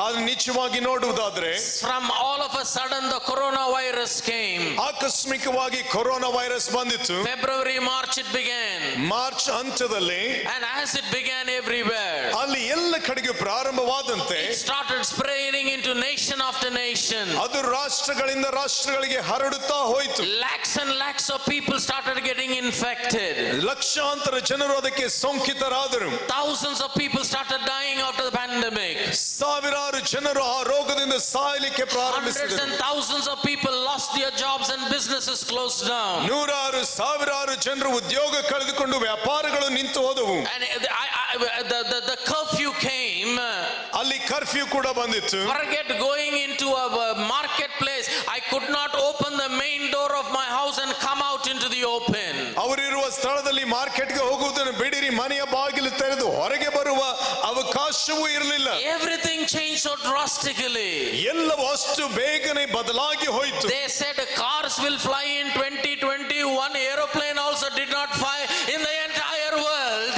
ಆದ್ರೆ ನಿಜವಾಗಿ ನೋಡುವುದಾದ್ರೆ From all of a sudden the coronavirus came. ಆಕಸ್ಮಿಕವಾಗಿ ಕೊರೋನಾ ವೈರಸ್ ಬಂದಿತ್ತು. February, March it began. March ಅಂತ್ಯದಲ್ಲಿ And as it began everywhere, ಅಲ್ಲಿ ಎಲ್ಲ ಕಡೆಗೂ ಪ್ರಾರಂಭವಾದಂತೆ it started spreading into nation after nation. ಅದು ರಾಷ್ಟ್ರಗಳಿಂದ ರಾಷ್ಟ್ರಗಳಿಗೆ ಹರಡುತ್ತಾ ಹೋಯಿತು. Lakhs and lakhs of people started getting infected. ಲಕ್ಷಾಂತರ ಜನರು ಅದಕ್ಕೆ ಸೋಂಕಿತರಾದರು. Thousands of people started dying after the pandemic. ಸಾವಿರಾರು ಜನರು ಆ ರೋಗದಿಂದ ಸಾಯಲಿಕ್ಕೆ Hundreds ಪ್ರಾರಂಭಿಸಿದರು. and thousands of people lost their jobs and businesses closed down. ನೂರಾರು ಸಾವಿರಾರು ಜನರು ಉದ್ಯೋಗ ಕಳೆದುಕೊಂಡು ವ್ಯಾಪಾರಗಳು ನಿಂತು ಹೋದವು. And the curfew came. ಅಲ್ಲಿ ಕರ್ಫ್ಯೂ ಕೂಡ ಬಂದಿತ್ತು. Forget going into a marketplace. I could not open the main door of my house and come out into the open. ಅವರಿರುವ ಸ್ಥಳದಲ್ಲಿ ಮಾರ್ಕೆಟ್ಗೆ ಹೋಗುವುದನ್ನು ಬಿಡಿರಿ, ಮನೆಯ ಬಾಗಿಲು ತೆರೆದು ಹೊರಗೆ ಬರುವ ಅವಕಾಶವೂ ಇರಲಿಲ್ಲ. Everything changed so drastically. ಎಲ್ಲವೂ ಅಷ್ಟು ಬೇಗನೆ ಬದಲಾಗಿ ಹೋಯಿತು. They said cars will fly in 2020. One aeroplane also did not fly in the entire world.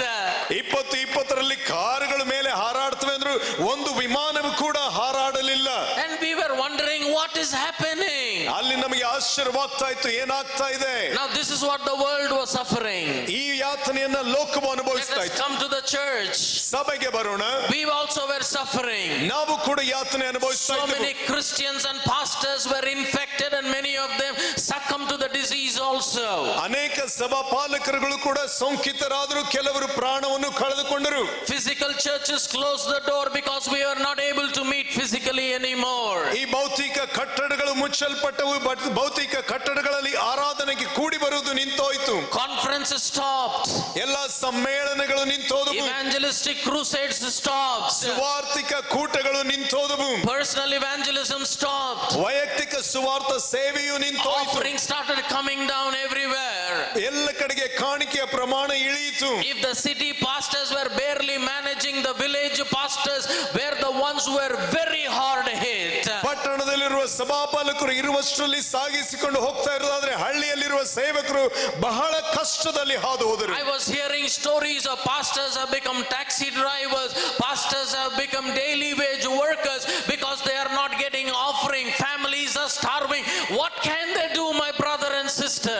2020ರಲ್ಲಿ ಕಾರುಗಳ ಮೇಲೆ ಹಾರಾಡ್ತವೆ ಅಂದ್ರು ಒಂದು ವಿಮಾನವು ಕೂಡ ಹಾರಾಡಲಿಲ್ಲ. And we were wondering what is happening. ಅಲ್ಲಿ ನಮಗೆ ಆಶ್ಚರ್ಯವಾಗ್ತಾ ಇತ್ತು, ಏನಾಗ್ತಾ ಇದೆ. Now this is what the world was suffering. ಈ ಯಾತನೆಯನ್ನ ಲೋಕವು Let ಅನುಭವಿಸ್ತಾ us ಇತ್ತು. come to the church. ಸಭೆಗೆ ಬರೋಣ. We also were suffering. ನಾವು ಕೂಡ ಯಾತನೆ ಅನುಭವಿಸ್ತಾ So ಇದ್ದೇವೆ. many Christians and pastors were infected and many of them succumbed to the disease also. ಅನೇಕ ಸಭಾ ಪಾಲಕರುಗಳು ಕೂಡ ಸೋಂಕಿತರಾದರು, ಕೆಲವರು ಪ್ರಾಣವನ್ನು ಕಳೆದುಕೊಂಡರು. Physical churches closed the door because we were not able to meet physically anymore. ಈ ಭೌತಿಕ ಕಟ್ಟಡಗಳು ಮುಚ್ಚಲ್ಪಟ್ಟವು. ಭೌತಿಕ ಕಟ್ಟಡಗಳಲ್ಲಿ ಆರಾಧನೆಗೆ ಕೂಡಿ ಬರುವುದು ನಿಂತೋಯ್ತು. Conferences stopped. ಎಲ್ಲ ಸಮ್ಮೇಳನಗಳು ನಿಂತೋದವು. Evangelistic crusades stopped. ಸುವಾರ್ತಿಕ ಕೂಟಗಳು ನಿಂತೋದವು. Personal evangelism stopped. ವೈಯಕ್ತಿಕ ಸುವಾರ್ಥ ಸೇವೆಯು ನಿಂತೋಯ್ತು. Offerings started coming down everywhere. ಎಲ್ಲ ಕಡೆಗೆ ಕಾಣಿಕೆಯ ಪ್ರಮಾಣ ಇಳಿಯಿತು. If the city pastors were barely managing, the village pastors were the ones who were very hard hit. ಪಟ್ಟಣದಲ್ಲಿರುವ ಸಭಾಪಾಲಕರು ಇರುವಷ್ಟರಲ್ಲಿ ಸಾಗಿಸಿಕೊಂಡು ಹೋಗ್ತಾ ಇರೋದಾದ್ರೆ ಹಳ್ಳಿಯಲ್ಲಿರುವ ಸೇವಕರು ಬಹಳ ಕಷ್ಟದಲ್ಲಿ ಹಾದು ಹೋದರು. I was hearing stories of pastors have become taxi drivers, pastors have become daily wage workers because they are not getting offering. Families are starving. What can they do, my brother and sister?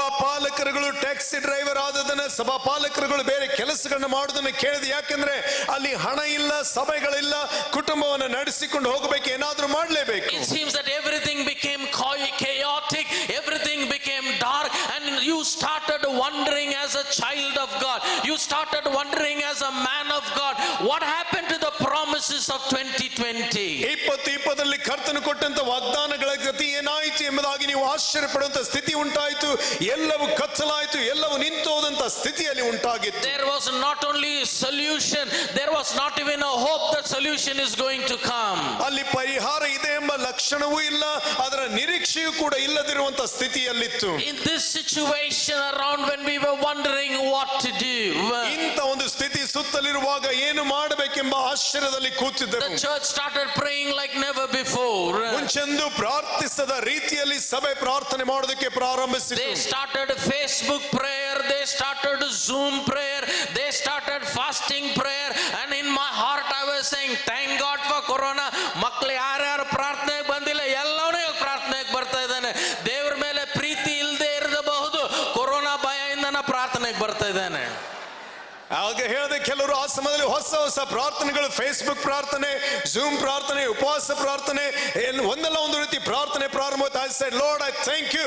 ಸಭಾಪಾಲಕರುಗಳು taxi driver ಆದದನ್ನ ಸಭಾಪಾಲಕರುಗಳು ಬೇರೆ ಕೆಲಸಗಳನ್ನ ಮಾಡೋದನ್ನ ಕೇಳಿದೆ. ಯಾಕಂದ್ರೆ ಅಲ್ಲಿ ಹಣ ಇಲ್ಲ, ಸಭೆಗಳಿಲ್ಲ, ಕುಟುಂಬವನ್ನು ನಡೆಸಿಕೊಂಡು ಹೋಗಬೇಕು, ಏನಾದ್ರೂ ಮಾಡಲೇಬೇಕು. It seems that everything became chaotic, everything became dark, and you started wondering as a child of God, you started wondering as a man of God, what happened to the promises of 2020? 2020ರಲ್ಲಿ ಕರ್ತನು ಕೊಟ್ಟಂತ ವಾಗ್ದಾನಗಳ ಗತಿ ಏನಾಯಿತು ಎಂಬುದಾಗಿ ನೀವು ಆಶ್ಚರ್ಯ ಪಡುವಂತ ಸ್ಥಿತಿ ಉಂಟಾಯಿತು. ಎಲ್ಲವೂ ಕತ್ತಲಾಯಿತು, ಎಲ್ಲವೂ ನಿಂತೋದಂತ ಸ್ಥಿತಿಯಲ್ಲಿ ಉಂಟಾಗಿತ್ತು. There was not only solution, there was not even a hope that solution is going to come. ಅಲ್ಲಿ ಪರಿಹಾರ ಇದೆ ಎಂಬ ಲಕ್ಷಣವೂ ಇಲ್ಲ, ಅದರ ನಿರೀಕ್ಷೆಯೂ ಕೂಡ ಇಲ್ಲದಿರುವಂತ ಸ್ಥಿತಿಯಲ್ಲಿತ್ತು. In this situation around, when we were wondering what to do, ಇಂಥ ಒಂದು ಸ್ಥಿತಿ ಸುತ್ತಲಿರುವಾಗ ಏನು ಮಾಡಬೇಕೆಂಬ ಆಶ್ಚರ್ಯದಲ್ಲಿ ಕೂತಿದ್ದರು. the church started praying like never before. ಮುಂಚೆಂದು ಪ್ರಾರ್ಥಿಸದ ರೀತಿಯಲ್ಲಿ ಸಭೆ ಪ್ರಾರ್ಥನೆ ಮಾಡೋದಕ್ಕೆ ಪ್ರಾರಂಭಿಸಿತು. They started Facebook prayer, they started Zoom prayer, they started fasting prayer, and in my heart I was saying, thank God for corona. ಮಕ್ಕಳು ಯಾರ್ಯಾರು ಪ್ರಾರ್ಥನೆಗೆ ಬಂದಿಲ್ಲ ಎಲ್ಲವೂ ಪ್ರಾರ್ಥನೆಗೆ ಬರ್ತಾ ಇದ್ದಾನೆ. ದೇವರ ಮೇಲೆ ಪ್ರೀತಿ ಇಲ್ಲದೆ ಇರಬಹುದು, ಕೊರೋನಾ ಭಯದಿಂದ ಪ್ರಾರ್ಥನೆಗೆ ಬರ್ತಾ ಇದ್ದಾನೆ. ಆಗ ಹೇಳಿದೆ, ಕೆಲವರು ಆ ಸಮಯದಲ್ಲಿ ಹೊಸ ಹೊಸ ಪ್ರಾರ್ಥನೆಗಳು, ಫೇಸ್ಬುಕ್ ಪ್ರಾರ್ಥನೆ, ಝೂಮ್ ಪ್ರಾರ್ಥನೆ, ಉಪವಾಸ ಪ್ರಾರ್ಥನೆ, ಒಂದಲ್ಲ ಒಂದು ರೀತಿ ಪ್ರಾರ್ಥನೆ ಪ್ರಾರಂಭ. I said, Lord, I thank you.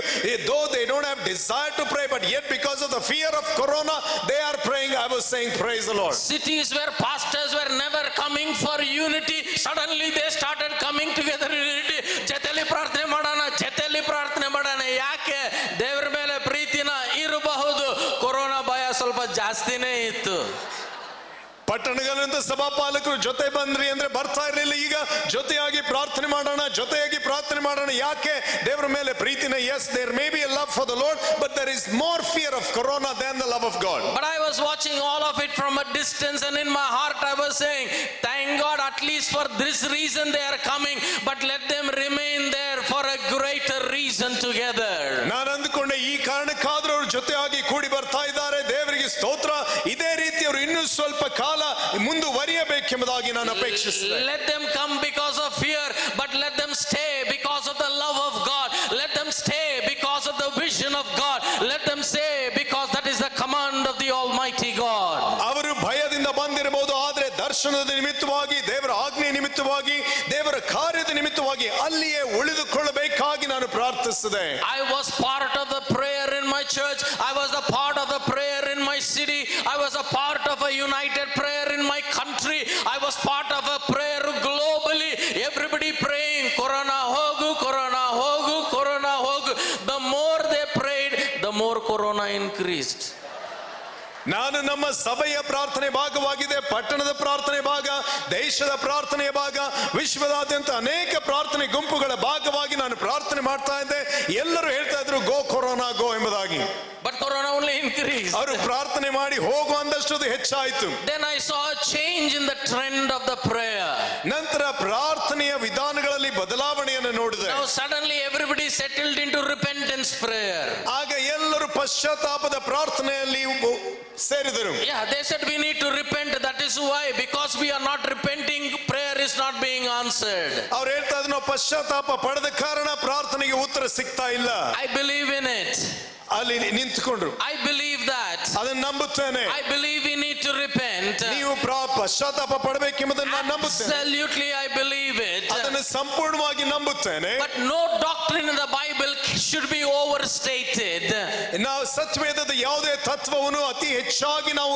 Though they don't have desire to pray, but yet because of the fear of corona, they are praying. I was saying, praise the Lord. Cities where pastors were never coming for unity, suddenly they started coming together in unity. ಜೊತೆಲಿ ಪ್ರಾರ್ಥನೆ ಮಾಡೋಣ, ಜೊತೆಲಿ ಪ್ರಾರ್ಥನೆ ಮಾಡೋಣ. ಯಾಕೆ? ದೇವರ ಮೇಲೆ ಪ್ರೀತಿನ ಇರಬಹುದು, ಕೊರೋನಾ ಭಯ ಸ್ವಲ್ಪ ಪಟ್ಟಣಗಳಂತ ಸಭಾಪಾಲಕರು ಜೊತೆ ಬಂದ್ರಿ ಅಂದ್ರೆ ಬರ್ತಾ ಇರಲಿಲ್ಲ. ಈಗ ಜೊತೆಯಾಗಿ ಪ್ರಾರ್ಥನೆ ಮಾಡೋಣ. ಯಾಕೆ? ದೇವರ ಮೇಲೆ ಪ್ರೀತಿನ. Yes, there may be a love for the Lord, but there is more fear of corona than the love of God. But I was watching all of it from a distance, and in my heart I was saying, thank God, at least for this reason they are coming, but let them remain there for a greater reason together. ನಾನು ಅಂದುಕೊಂಡೆ, ಈ ಕಾರಣಕ್ಕಾದ್ರೂ ಅವರು ಜೊತೆಯಾಗಿ ಕೂಡಿ ಬರ್ತಾ ಇದ್ದಾರೆ. ದೇವರಿಗೆ ಸ್ತೋತ್ರ. ಇದೇ ರೀತಿ ಅವರು ಇನ್ನೂ ಸ್ವಲ್ಪ ಕಾಲ ಮುಂದುವರಿಯಬೇಕೆಂಬುದಾಗಿ ನಾನು ಅಪೇಕ್ಷಿಸಿದೆ. Let them come because of fear, but let them stay because of the love of God. Let them stay because of the vision of God. Let them stay because that is the command of the Almighty God. ಅವರು ಭಯದಿಂದ ಬಂದಿರಬಹುದು, ಆದರೆ ದರ್ಶನದ ನಿಮಿತ್ತವಾಗಿ, ದೇವರ ಆಜ್ಞೆ ನಿಮಿತ್ತವಾಗಿ, ದೇವರ ಕಾರ್ಯದ ನಿಮಿತ್ತವಾಗಿ ಅಲ್ಲಿಯೇ ಉಳಿದುಕೊಳ್ಳಬೇಕಾಗಿ ನಾನು ಪ್ರಾರ್ಥಿಸಿದೆ. I was part of the prayer in my church. I was a part of the prayer in my city. I was a part of a united prayer in my country. I was part of a prayer globally. Everybody praying, Corona hogu, Corona hogu, Corona hogu. The more they prayed, the more Corona increased. ನಾನು ನಮ್ಮ ಸಭೆಯ ಪ್ರಾರ್ಥನೆ ಭಾಗವಾಗಿದೆ, ಪಟ್ಟಣದ ಪ್ರಾರ್ಥನೆ ಭಾಗ, ದೇಶದ ಪ್ರಾರ್ಥನೆಯ ಭಾಗ, ವಿಶ್ವದಾದ್ಯಂತ ಅನೇಕ ಪ್ರಾರ್ಥನೆ ಗುಂಪುಗಳ ಭಾಗವಾಗಿ ನಾನು ಪ್ರಾರ್ಥನೆ ಮಾಡ್ತಾ ಇದ್ದೆ. ಎಲ್ಲರೂ ಹೇಳ್ತಾ ಇದ್ರು, ಗೋ ಕೊರೋನಾ ಗೋ ಎಂಬುದಾಗಿ. But Corona only increased. ಅವರು ಪ್ರಾರ್ಥನೆ ಮಾಡಿ ಹೋಗು ಅಂದಷ್ಟು ಅದು ಹೆಚ್ಚಾಯಿತು. Then I saw a change in the trend of the prayer. ನಂತರ ಪ್ರಾರ್ಥನೆಯ ವಿಧಾನಗಳಲ್ಲಿ ಬದಲಾವಣೆಯನ್ನು ನೋಡಿದೆ. Now suddenly everybody settled into repentance prayer. ಆಗ ಎಲ್ಲರೂ ಪಶ್ಚಾತ್ತಾಪದ ಪ್ರಾರ್ಥನೆಯಲ್ಲಿ ಸೇರಿದರು. Yeah, they said we need to repent. That is why, because we are not repenting, prayer is not being answered. ಅವ್ರು ಹೇಳ್ತಾ ಇದ್ರು, ನಾವು ಪಶ್ಚಾತ್ತಾಪ ಪಡೆದ ಕಾರಣ ಪ್ರಾರ್ಥನೆಗೆ ಉತ್ತರ ಸಿಗ್ತಾ ಇಲ್ಲ. I believe in it. ಅಲ್ಲಿ ನಿಂತುಕೊಂಡ್ರು. I believe that. ಅದನ್ನು ನಂಬುತ್ತೇನೆ. I believe we need to repent. ನೀವು ಪಶ್ಚಾತ್ತಾಪ ಪಡಬೇಕೆಂಬುದನ್ನು ನಾನು ನಂಬುತ್ತೇನೆ. Absolutely, I believe it. ಅದನ್ನು ಸಂಪೂರ್ಣವಾಗಿ ನಂಬುತ್ತೇನೆ. But no doctrine in the Bible should be overstated. ನಾವು ಸತ್ಯವೇದದ ಯಾವುದೇ ತತ್ವವನ್ನು ಅತಿ ಹೆಚ್ಚಾಗಿ ನಾವು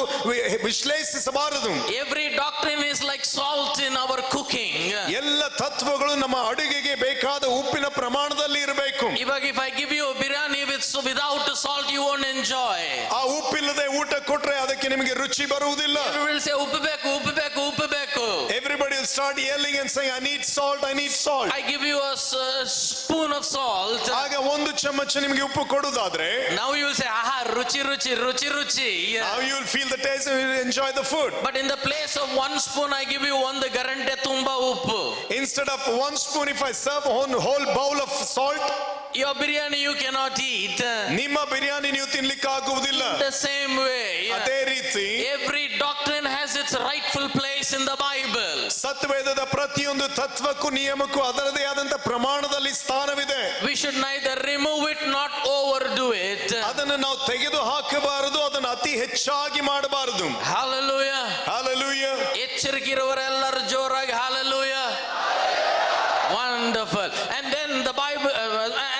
ವಿಶ್ಲೇಷಿಸಬಾರದು. Every doctrine is like salt in our cooking. ಎಲ್ಲ ತತ್ವಗಳು ನಮ್ಮ ಅಡುಗೆಗೆ ಬೇಕಾದ ಉಪ್ಪಿನ ಪ್ರಮಾಣದಲ್ಲಿ ಇರಬೇಕು. Even if I give you a biryani without salt, you won't enjoy. ಆ ಉಪ್ಪಿಲ್ಲದೆ ಊಟ ಕೊಟ್ರೆ ಅದಕ್ಕೆ ನಿಮಗೆ ರುಚಿ ಬರುವುದಿಲ್ಲ. Everyone will say ಉಪ್ಪು ಬೇಕು, ಉಪ್ಪು ಬೇಕು, ಉಪ್ಪು ಬೇಕು. Everybody will start yelling and saying, I need salt, I need salt. I give you a spoon of salt. ಆಗ ಒಂದು ಚಮಚ ನಿಮಗೆ ಉಪ್ಪು ಕೊಡುವುದಾದ್ರೆ, now you will say, aha, ruchi ruchi ruchi ruchi. Now you will feel the taste and you will enjoy the food. But in the place of one spoon, I give you one garante tumba uppu. Instead of one spoon, if I serve one whole bowl of salt, your biryani you cannot eat. ನಿಮ್ಮ ಬಿರಿಯಾನಿ ನೀವು ತಿನ್ನಲಿಕ್ಕೆ ಆಗುವುದಿಲ್ಲ. The same way, ಅದೇ ರೀತಿ every doctrine has its rightful place in the Bible. ಸತ್ಯವೇದದ ಪ್ರತಿಯೊಂದು ತತ್ವಕ್ಕೂ ನಿಯಮಕ್ಕೂ ಅದರದೇ ಆದಂತ ಪ್ರಮಾಣದಲ್ಲಿ ಸ್ಥಾನವಿದೆ. We should neither remove it not overdo it. ಅದನ್ನು ನಾವು ತೆಗೆದು ಹಾಕಬಾರದು, ಅದನ್ನು ಅತಿ ಹೆಚ್ಚಾಗಿ ಮಾಡಬಾರದು. Hallelujah. Hallelujah. ಎಚ್ಚರಿಕೆಯಿರುವವರೆಲ್ಲರೂ ಜೋರಾಗಿ hallelujah. Wonderful. And then the Bible,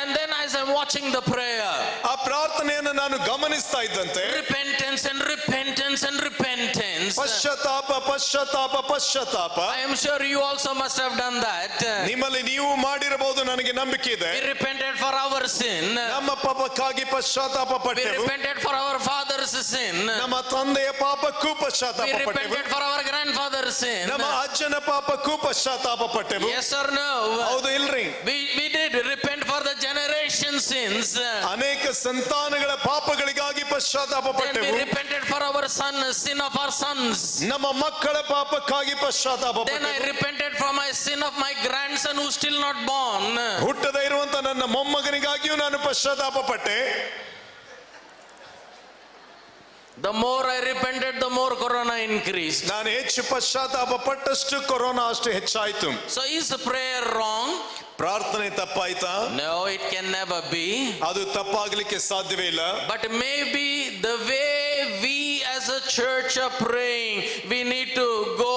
and then as I'm watching the prayer, ಆ ಪ್ರಾರ್ಥನೆಯನ್ನು ನಾನು ಗಮನಿಸ್ತಾ ಇದ್ದಂತೆ, repentance and repentance and repentance. ಪಶ್ಚಾತ್ತಾಪ ಪಶ್ಚಾತ್ತಾಪ ಪಶ್ಚಾತ್ತಾಪ. I am sure you also must have done that. ನಿಮ್ಮಲ್ಲಿ ನೀವು ಮಾಡಿರಬಹುದು, ನನಗೆ ನಂಬಿಕೆ ಇದೆ. We repented for our sin. ನಮ್ಮ ಪಾಪಕ್ಕಾಗಿ ಪಶ್ಚಾತ್ತಾಪ We ಪಟ್ಟೆವು. repented for our father's sin. ನಮ್ಮ ತಂದೆಯ ಪಾಪಕ್ಕೂ We ಪಶ್ಚಾತ್ತಾಪ ಪಟ್ಟೆವು. repented for our grandfather's sin. ನಮ್ಮ ಅಜ್ಜನ ಪಾಪಕ್ಕೂ ಪಶ್ಚಾತ್ತಾಪ ಪಟ್ಟೆವು. Yes or no? ಹೌದು ಇಲ್ರಿ? We did repent for the generation sins. ಅನೇಕ ಸಂತಾನಗಳ ಪಾಪಗಳಿಗಾಗಿ ಪಶ್ಚಾತ್ತಾಪ Then we ಪಟ್ಟೆವು. repented for our sin of our sons. ನಮ್ಮ ಮಕ್ಕಳ ಪಾಪಕ್ಕಾಗಿ ಪಶ್ಚಾತ್ತಾಪ Then I ಪಟ್ಟೆವು. repented for my sin of my grandson who's still not born. ಹುಟ್ಟದೇ ಇರುವಂತ ನನ್ನ ಮೊಮ್ಮಗನಿಗಾಗಿಯೂ ನಾನು ಪಶ್ಚಾತ್ತಾಪ ಪಟ್ಟೆ. The more I repented, the more corona increased. ನಾನು ಹೆಚ್ಚು ಪಶ್ಚಾತ್ತಾಪ ಪಟ್ಟಷ್ಟು ಕೊರೋನಾ ಅಷ್ಟು ಹೆಚ್ಚಾಯಿತು. So is prayer wrong? ಪ್ರಾರ್ಥನೆ ತಪ್ಪಾಯ್ತಾ? No, it can never be. ಅದು ತಪ್ಪಾಗಲಿಕ್ಕೆ ಸಾಧ್ಯವೇ ಇಲ್ಲ. But maybe the way we as a church are praying, we need to go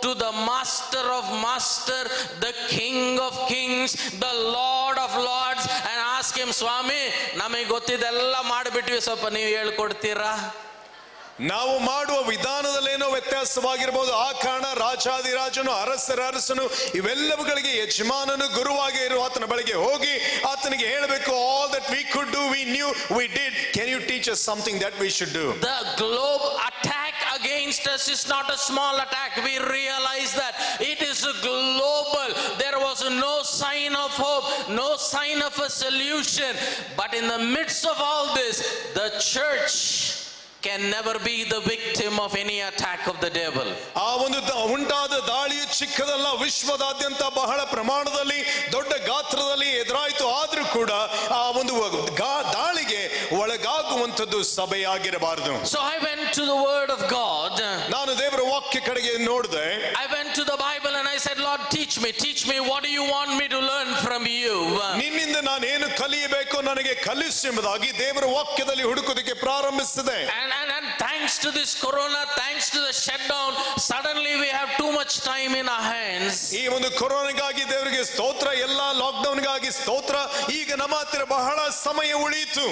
to the master of master, the king of kings, the lord of lords, and ask him, Swami, ನಮಗೆ ಗೊತ್ತಿದ್ದೆಲ್ಲ ಮಾಡಿಬಿಟ್ವಿ, ಸ್ವಲ್ಪ ನೀವು ಹೇಳ್ಕೊಡ್ತೀರಾ? ನಾವು ಮಾಡುವ ವಿಧಾನದಲ್ಲೇನೋ ವ್ಯತ್ಯಾಸವಾಗಿರಬಹುದು. ಆ ಕಾರಣ ರಾಜಾದಿರಾಜನು ಅರಸನು ಇವೆಲ್ಲವುಗಳಿಗೆ ಯಜಮಾನನು ಗುರುವಾಗಿ ಇರುವ ಆತನ ಬಳಿಗೆ ಹೋಗಿ ಆತನಿಗೆ ಹೇಳಬೇಕು, all that we could do we knew we did, can you teach us something that we should do? The globe attack against against us is not a small attack. We realize that it is global. There was no sign of hope, no sign of a solution. But in the midst of all this, the church can never be the victim of any attack of the devil. ಆ ಒಂದು ಉಂಟಾದ ದಾಳಿಯು ಚಿಕ್ಕದಲ್ಲ, ವಿಶ್ವದಾದ್ಯಂತ ಬಹಳ ಪ್ರಮಾಣದಲ್ಲಿ ದೊಡ್ಡ ಗಾತ್ರದಲ್ಲಿ ಎದುರಾಯಿತು. ಆದ್ರೂ ಕೂಡ ಆ ಒಂದು ದಾಳಿಗೆ ಒಳಗಾಗುವಂತದ್ದು ಸಭೆಯಾಗಿರಬಾರದು. So I went to the word of God. ನಾನು ದೇವರ ವಾಕ್ಯ ಕಡೆಗೆ ನೋಡಿದೆ. I went to the Bible and I said, Lord, teach me, what do you want me to learn from you? ನಿನ್ನಿಂದ ನಾನು ಏನು ಕಲಿಯಬೇಕು ನನಗೆ ಕಲಿಸು ಎಂಬುದಾಗಿ ದೇವರ ವಾಕ್ಯದಲ್ಲಿ ಹುಡುಕೋದಕ್ಕೆ ಪ್ರಾರಂಭಿಸಿದೆ. And thanks to this corona, thanks to the shutdown, suddenly we have too much time in our hands. ಈ ಒಂದು ಕೊರೋನಾಗಾಗಿ ದೇವರಿಗೆ ಸ್ತೋತ್ರ, ಎಲ್ಲ ಲಾಕ್ಡೌನ್ ಗಾಗಿ ಸ್ತೋತ್ರ. ಈಗ ನಮ್ಮ ಹತ್ತಿರ ಬಹಳ ಸಮಯ ಉಳಿಯಿತು.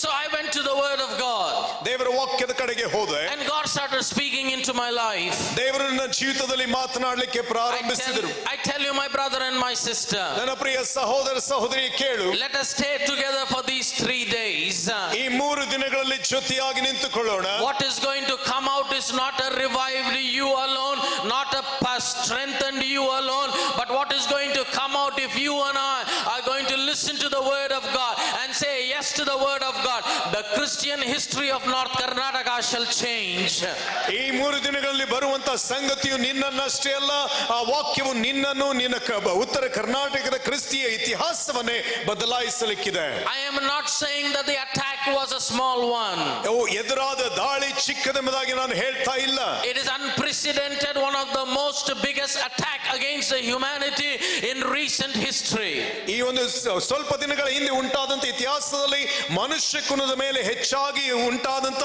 So I went to the word of God. ದೇವರ ವಾಕ್ಯದ ಕಡೆಗೆ ಹೋದೆ. And God started speaking into my life. ದೇವರು ನನ್ನ ಜೀವಿತದಲ್ಲಿ ಮಾತನಾಡಲಿಕ್ಕೆ ಪ್ರಾರಂಭಿಸಿದರು. I tell you, my brother and my sister, ನನ್ನ ಪ್ರಿಯ ಸಹೋದರ ಸಹೋದರಿ ಕೇಳು. let us stay together for these 3 days. ಈ 3 ದಿನಗಳಲ್ಲಿ ಜೊತೆಯಾಗಿ ನಿಂತುಕೊಳ್ಳೋಣ. What is going to come out is not a revived you alone, not a strengthened you alone, but what is going to come out if you and I are going to listen to the word of God and say yes to the word of God, the Christian history of North Karnataka shall change. ಈ 3 ದಿನಗಳಲ್ಲಿ ಬರುವಂತ ಸಂಗತಿಯು ನಿನ್ನನ್ನಷ್ಟೇ ಅಲ್ಲ, ಆ ವಾಕ್ಯವು ನಿನ್ನನ್ನು ನಿನ್ನ ಉತ್ತರ ಕರ್ನಾಟಕದ ಕ್ರಿಸ್ತಿಯ ಇತಿಹಾಸವನ್ನೇ ಬದಲಾಯಿಸಲಿಕ್ಕಿದೆ. I am not saying that the attack was a small one. ಎದುರಾದ ದಾಳಿ ಚಿಕ್ಕದೆಂಬುದಾಗಿ ನಾನು ಹೇಳ್ತಾ ಇಲ್ಲ. It is unprecedented, one of the most biggest attack against the humanity in recent history. ಈ ಒಂದು ಸ್ವಲ್ಪ ದಿನಗಳ ಹಿಂದೆ ಉಂಟಾದಂತ ಇತಿಹಾಸದಲ್ಲಿ ಮನುಷ್ಯ ಕುಲದ ಮೇಲೆ ಹೆಚ್ಚಾಗಿ ಉಂಟಾದಂತ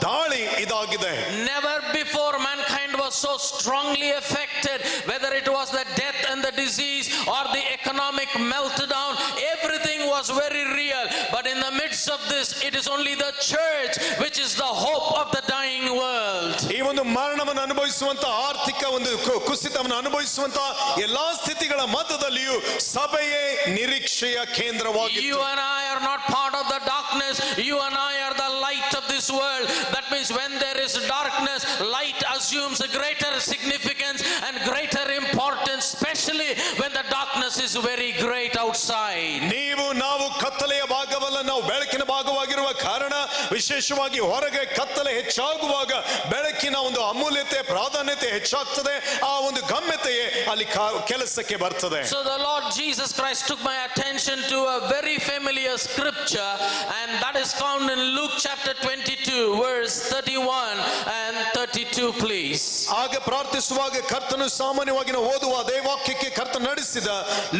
ದಾಳಿ ಇದಾಗಿದೆ. Never before mankind was so strongly affected, whether it was the death and the disease or the economic meltdown. Everything was very real, but in the midst of this, it is only the church which is the hope of the dying world. ಈ ಒಂದು ಮರಣವನ್ನು ಅನುಭವಿಸುವಂತ ಆರ್ಥಿಕ ಒಂದು ಕುಸಿತವನ್ನು ಅನುಭವಿಸುವಂತ ಎಲ್ಲಾ ಸ್ಥಿತಿಗಳ ಮಧ್ಯದಲ್ಲಿಯೂ ಸಭೆಯೇ ನಿರೀಕ್ಷೆಯ ಕೇಂದ್ರವಾಗಿದೆ. You and I are not part of the darkness. You and I are the light of this world. That means when there is darkness, light assumes a greater significance and greater importance, especially when the darkness is very great outside. ನೀವು ನಾವು ಕತ್ತಲೆಯ ಭಾಗವಲ್ಲ, ನಾವು ಬೆಳಕಿನ ಭಾಗವಾಗಿರುವ ಕಾರಣ ವಿಶೇಷವಾಗಿ ಹೊರಗೆ ಕತ್ತಲೆ ಹೆಚ್ಚಾಗುವಾಗ ಬೆಳಕಿನ ಒಂದು ಅಮೂಲ್ಯತೆ ಪ್ರಾಧಾನ್ಯತೆ ಹೆಚ್ಚಾಗ್ತದೆ. ಆ ಒಂದು ಗಮ್ಯತೆಯೇ ಅಲ್ಲಿ ಕೆಲಸಕ್ಕೆ ಬರ್ತದೆ. So the Lord Jesus Christ took my attention to a very familiar scripture, and that is found in Luke chapter 22 verse 31 and 32, please. ಆಗ ಪ್ರಾರ್ಥಿಸುವಾಗ ಕರ್ತನು ಸಾಮಾನ್ಯವಾಗಿ ನಾವು ಓದುವ ಅದೇ ವಾಕ್ಯಕ್ಕೆ ಕರ್ತ ನಡೆಸಿದ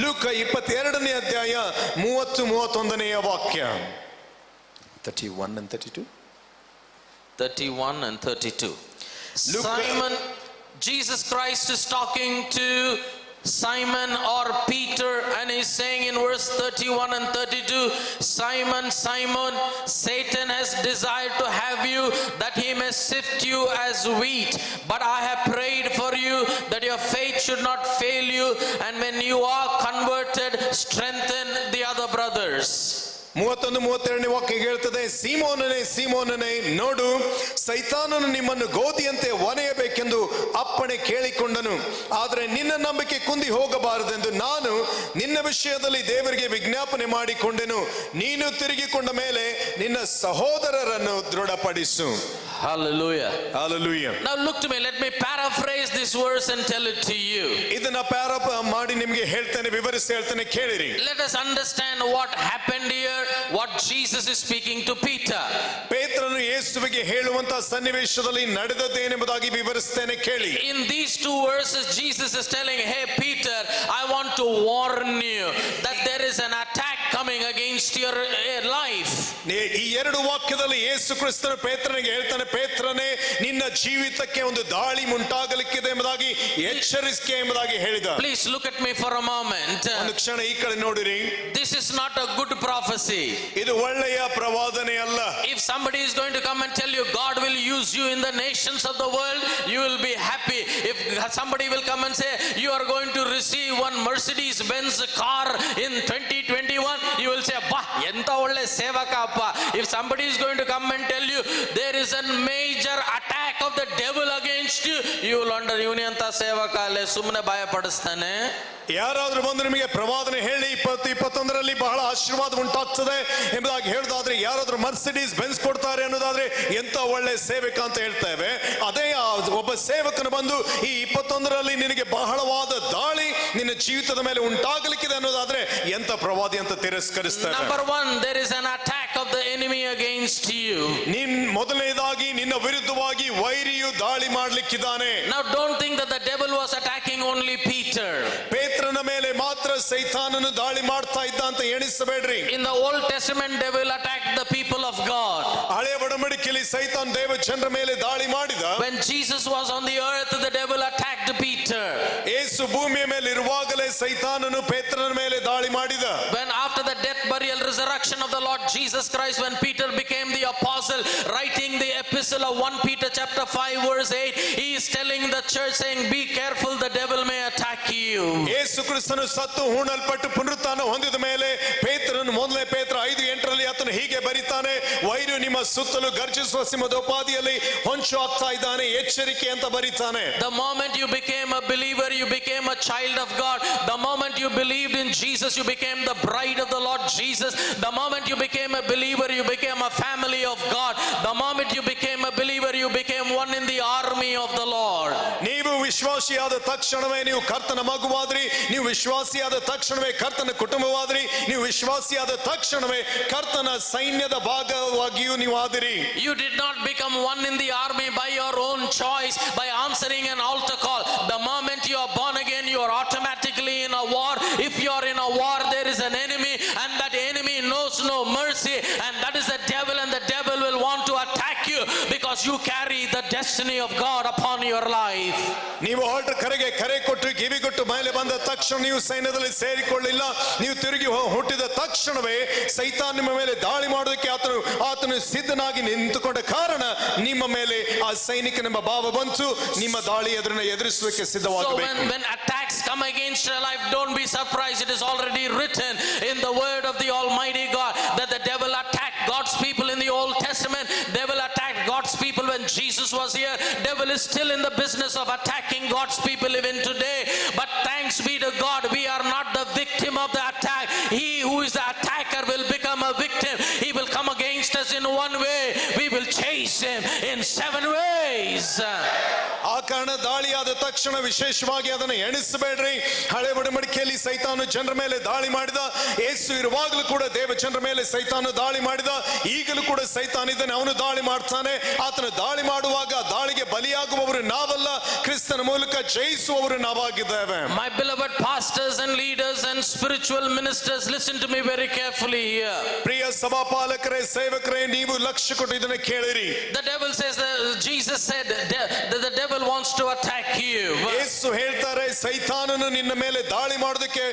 ಲೂಕ 22ನೇ ಅಧ್ಯಾಯ 30-31ನೇ ವಾಕ್ಯ. 31 and 32. 31 and 32. Luke- Simon, Jesus Christ is talking to Simon or Peter, and he's saying in verse 31 and 32, Simon, Simon, Satan has desired to have you that he may sift you as wheat, but I have prayed for you that your faith should not fail you, and when you are converted, strengthen the other brothers. 31-32ನೇ ವಾಕ್ಯ ಹೇಳ್ತದೆ, ಸೀಮೋನನೇ ಸೀಮೋನನೇ, ನೋಡು, ಸೈತಾನನು ನಿಮ್ಮನ್ನು ಗೋಧಿಯಂತೆ ಒನೆಯಬೇಕೆಂದು ಅಪ್ಪಣೆ ಕೇಳಿಕೊಂಡನು. ಆದರೆ ನಿನ್ನ ನಂಬಿಕೆ ಕುಂದಿ ಹೋಗಬಾರದೆಂದು ನಾನು ನಿನ್ನ ವಿಷಯದಲ್ಲಿ ದೇವರಿಗೆ ವಿಜ್ಞಾಪನೆ ಮಾಡಿಕೊಂಡೆನು. ನೀನು ತಿರುಗಿಕೊಂಡ ಮೇಲೆ ನಿನ್ನ ಸಹೋದರರನ್ನು ದೃಢಪಡಿಸು. Hallelujah. Hallelujah. Now look to me, let me paraphrase this verse and tell it to you. ಇದನ್ನ ಪ್ಯಾರಪ್ ಮಾಡಿ ನಿಮಗೆ ಹೇಳ್ತೇನೆ, ವಿವರಿಸಿ ಹೇಳ್ತೇನೆ, ಕೇಳಿರಿ. Let us understand what happened here, what Jesus is speaking to Peter. ಪೇತ್ರನು ಯೇಸುವಿಗೆ ಹೇಳುವಂತ ಸನ್ನಿವೇಶದಲ್ಲಿ ನಡೆದದ್ದೇನೆಂಬುದಾಗಿ ವಿವರಿಸ್ತೇನೆ, ಕೇಳಿ. In these 2 verses, Jesus is telling, hey Peter, I want to warn you that there is an attack coming against your life. ಈ 2 ವಾಕ್ಯದಲ್ಲಿ ಯೇಸು ಕ್ರಿಸ್ತನು ಪೇತ್ರನಿಗೆ ಹೇಳ್ತಾನೆ, ಪೇತ್ರನೇ, ನಿನ್ನ ಜೀವಿತಕ್ಕೆ ಒಂದು ದಾಳಿ ಉಂಟಾಗಲಿಕ್ಕಿದೆ ಎಂಬುದಾಗಿ ಎಚ್ಚರಿಕೆ ಎಂಬುದಾಗಿ ಹೇಳಿದ. Please look at me for a moment. ಒಂದು ಕ್ಷಣ ಈ ಕಡೆ ನೋಡಿರಿ. This is not a good prophecy. ಇದು ಒಳ್ಳೆಯ ಪ್ರವಾದನೆ ಅಲ್ಲ. If somebody is going to come and tell you God will use you in the nations of the world, you will be happy. If somebody will come and say you are going to receive one Mercedes Benz car in 2021, you will say, bah, enta olle sevaka appa. If somebody is going to come and tell you there is a major attack of the devil against you, you will wonder ಇವನೇ ಅಂತ ಸೇವಕ ಅಲ್ಲೇ ಸುಮ್ಮನೆ ಭಯ ಪಡಿಸ್ತಾನೆ. ಯಾರಾದ್ರೂ ಬಂದು ನಿಮಗೆ ಪ್ರವಾದನೆ ಹೇಳಿ 2021ರಲ್ಲಿ ಬಹಳ ಆಶೀರ್ವಾದ ಉಂಟಾಗ್ತದೆ ಎಂಬುದಾಗಿ ಹೇಳೋದಾದ್ರೆ, ಯಾರಾದ್ರೂ ಮರ್ಸಿಡೀಸ್ ಬೆನ್ಸ್ ಕೊಡ್ತಾರೆ ಅನ್ನೋದಾದ್ರೆ ಎಂತ ಒಳ್ಳೆ ಸೇವಕ ಅಂತ ಹೇಳ್ತೇವೆ. ಅದೇ ಒಬ್ಬ ಸೇವಕನು ಬಂದು ಈ 21ರಲ್ಲಿ ನಿನಗೆ ಬಹಳವಾದ ದಾಳಿ ನಿನ್ನ ಜೀವಿತದ ಮೇಲೆ ಉಂಟಾಗಲಿಕ್ಕಿದೆ ಅನ್ನೋದಾದ್ರೆ ಎಂತ ಪ್ರವಾದಿ ಅಂತ ತಿರಸ್ಕರಿಸ್ತೇವೆ. Number 1, there is an attack of the enemy against you. ಮೊದಲನೇದಾಗಿ ನಿನ್ನ ವಿರುದ್ಧವಾಗಿ ವೈರಿಯು ದಾಳಿ ಮಾಡ್ಲಿಕ್ಕಿದ್ದಾನೆ. Now don't think that the devil was attacking only Peter. ಪೇತ್ರನ ಮೇಲೆ ಮಾತ್ರ ಸೈತಾನನು ದಾಳಿ ಮಾಡ್ತಾ ಇದ್ದ ಅಂತ ಎಣಿಸಬೇಡ್ರಿ. In the Old Testament, devil attacked the people of God. ಹಳೆಯ ಒಡಂಬಡಿಕೆಯಲ್ಲಿ ಸೈತಾನ್ ದೇವ ಜನರ ಮೇಲೆ ದಾಳಿ ಮಾಡಿದ. When Jesus was on the earth, the devil attacked Peter. ಯೇಸು ಭೂಮಿಯ ಮೇಲೆ ಇರುವಾಗಲೇ ಸೈತಾನನು ಪೇತ್ರನ ಮೇಲೆ ದಾಳಿ ಮಾಡಿದ. When after the death, burial, resurrection of the Lord Jesus Christ, when Peter became the apostle, writing the epistle of 1 Peter chapter 5 verse 8, he is telling the church saying, be careful, the devil may attack you. ಯೇಸು ಕ್ರಿಸ್ತನು ಸತ್ತು ಹೂಣಲ್ಪಟ್ಟು ಪುನರುತ್ಥಾನ ಹೊಂದಿದ ಮೇಲೆ ಪೇತ್ರನು ಮೊದಲನೇ ಪೇತ್ರ 5:8 ಆತನು ಹೀಗೆ ಬರೀತಾನೆ, ವೈರು ನಿಮ್ಮ ಸುತ್ತಲೂ ಗರ್ಜಿಸುವ ಸಿಂಹದೋಪಾದಿಯಲ್ಲಿ ಹೊಂಚು ಆಗ್ತಾ ಇದ್ದಾನೆ, ಎಚ್ಚರಿಕೆ ಅಂತ ಬರೀತಾನೆ. The moment you became a believer, you became a child of God. The moment you believed in Jesus, you became the bride of the Lord Jesus. The moment you became a believer, you became a family of God. The moment you became a believer, you became one in the army of the Lord. ನೀವು ವಿಶ್ವಾಸಿಯಾದ ತಕ್ಷಣವೇ ನೀವು ಕರ್ತನ ಮಗುವಾದ್ರಿ, ನೀವು ವಿಶ್ವಾಸಿಯಾದ ತಕ್ಷಣವೇ ಕರ್ತನ ಕುಟುಂಬವಾದ್ರಿ, ನೀವು ವಿಶ್ವಾಸಿಯಾದ ತಕ್ಷಣವೇ ಕರ್ತನ ಸೈನ್ಯದ ಭಾಗವಾಗಿಯೂ ನೀವು ಆದಿರಿ. You did not become one in the army by your own choice, by answering an altar call. The moment you are born again, you are automatically in a war. If you are in a war, there is an enemy, and that enemy knows no mercy, and that is the devil, and the devil will want to attack you because you carry the destiny of God upon your life. ನೀವು ಹೊರಟ ಕರೆಗೆ ಕರೆ ಕೊಟ್ಟು ಕಿವಿಗೊಟ್ಟು ಮೇಲೆ ಬಂದ ತಕ್ಷಣ ನೀವು ಸೈನ್ಯದಲ್ಲಿ ಸೇರಿಕೊಳ್ಳಿಲ್ಲ. ನೀವು ತಿರುಗಿ ಹುಟ್ಟಿದ ತಕ್ಷಣವೇ ಸೈತಾನ್ ನಿಮ್ಮ ಮೇಲೆ ದಾಳಿ ಮಾಡೋದಕ್ಕೆ ಆತನು ಸಿದ್ಧನಾಗಿ ನಿಂತುಕೊಂಡ ಕಾರಣ ನಿಮ್ಮ ಮೇಲೆ ಆ ಸೈನಿಕನೆಂಬ ಭಾವ ಬಂತು. ನಿಮ್ಮ ದಾಳಿ ಎದುರಿಸುವುದಕ್ಕೆ ಸಿದ್ಧವಾಗಬೇಕು. So when attacks come against your life, don't be surprised. It is already written in the word of the Almighty God that the devil attacked God's people in the Old Testament. Devil attacked God's people when Jesus was here. Devil is still in the business of attacking God's people even today. But thanks be to God, we are not the victim of the attack. He who is the attacker will become a victim. He will come against us in one way. We will chase him in 7 ways. ಆ ಕಾರಣ ದಾಳಿಯಾದ ತಕ್ಷಣ ವಿಶೇಷವಾಗಿ ಅದನ್ನು ಎಣಿಸಬೇಡ್ರಿ. ಹಳೆ ಒಡಂಬಡಿಕೆಯಲ್ಲಿ ಸೈತಾನು ಜನರ ಮೇಲೆ ದಾಳಿ ಮಾಡಿದ. ಯೇಸು ಇರುವಾಗಲೂ ಕೂಡ ದೇವ ಜನರ ಮೇಲೆ ಸೈತಾನು ದಾಳಿ ಮಾಡಿದ. ಈಗಲೂ ಕೂಡ ಸೈತಾನ ಇದ್ದಾನೆ, ಅವನು ದಾಳಿ ಮಾಡ್ತಾನೆ. ಆತನು ದಾಳಿ ಮಾಡುವಾಗ ದಾಳಿಗೆ ಬಲಿಯಾಗುವವರು ನಾವಲ್ಲ, ಕ್ರಿಸ್ತನ ಮೂಲಕ ಜಯಿಸುವವರು ನಾವಾಗಿದ್ದೇವೆ. My beloved pastors and leaders and spiritual ministers, listen to me very carefully here. ಪ್ರಿಯ ಸಭಾಪಾಲಕರೇ, ಸೇವಕರೇ, ನೀವು ಲಕ್ಷ್ಯ ಕೊಟ್ಟು ಇದನ್ನು ಕೇಳಿರಿ. The devil says that Jesus said that the devil wants to attack you. ಯೇಸು ಹೇಳ್ತಾರೆ, ಸೈತಾನನು ನಿನ್ನ ಮೇಲೆ ದಾಳಿ ಮಾಡೋದಕ್ಕೆ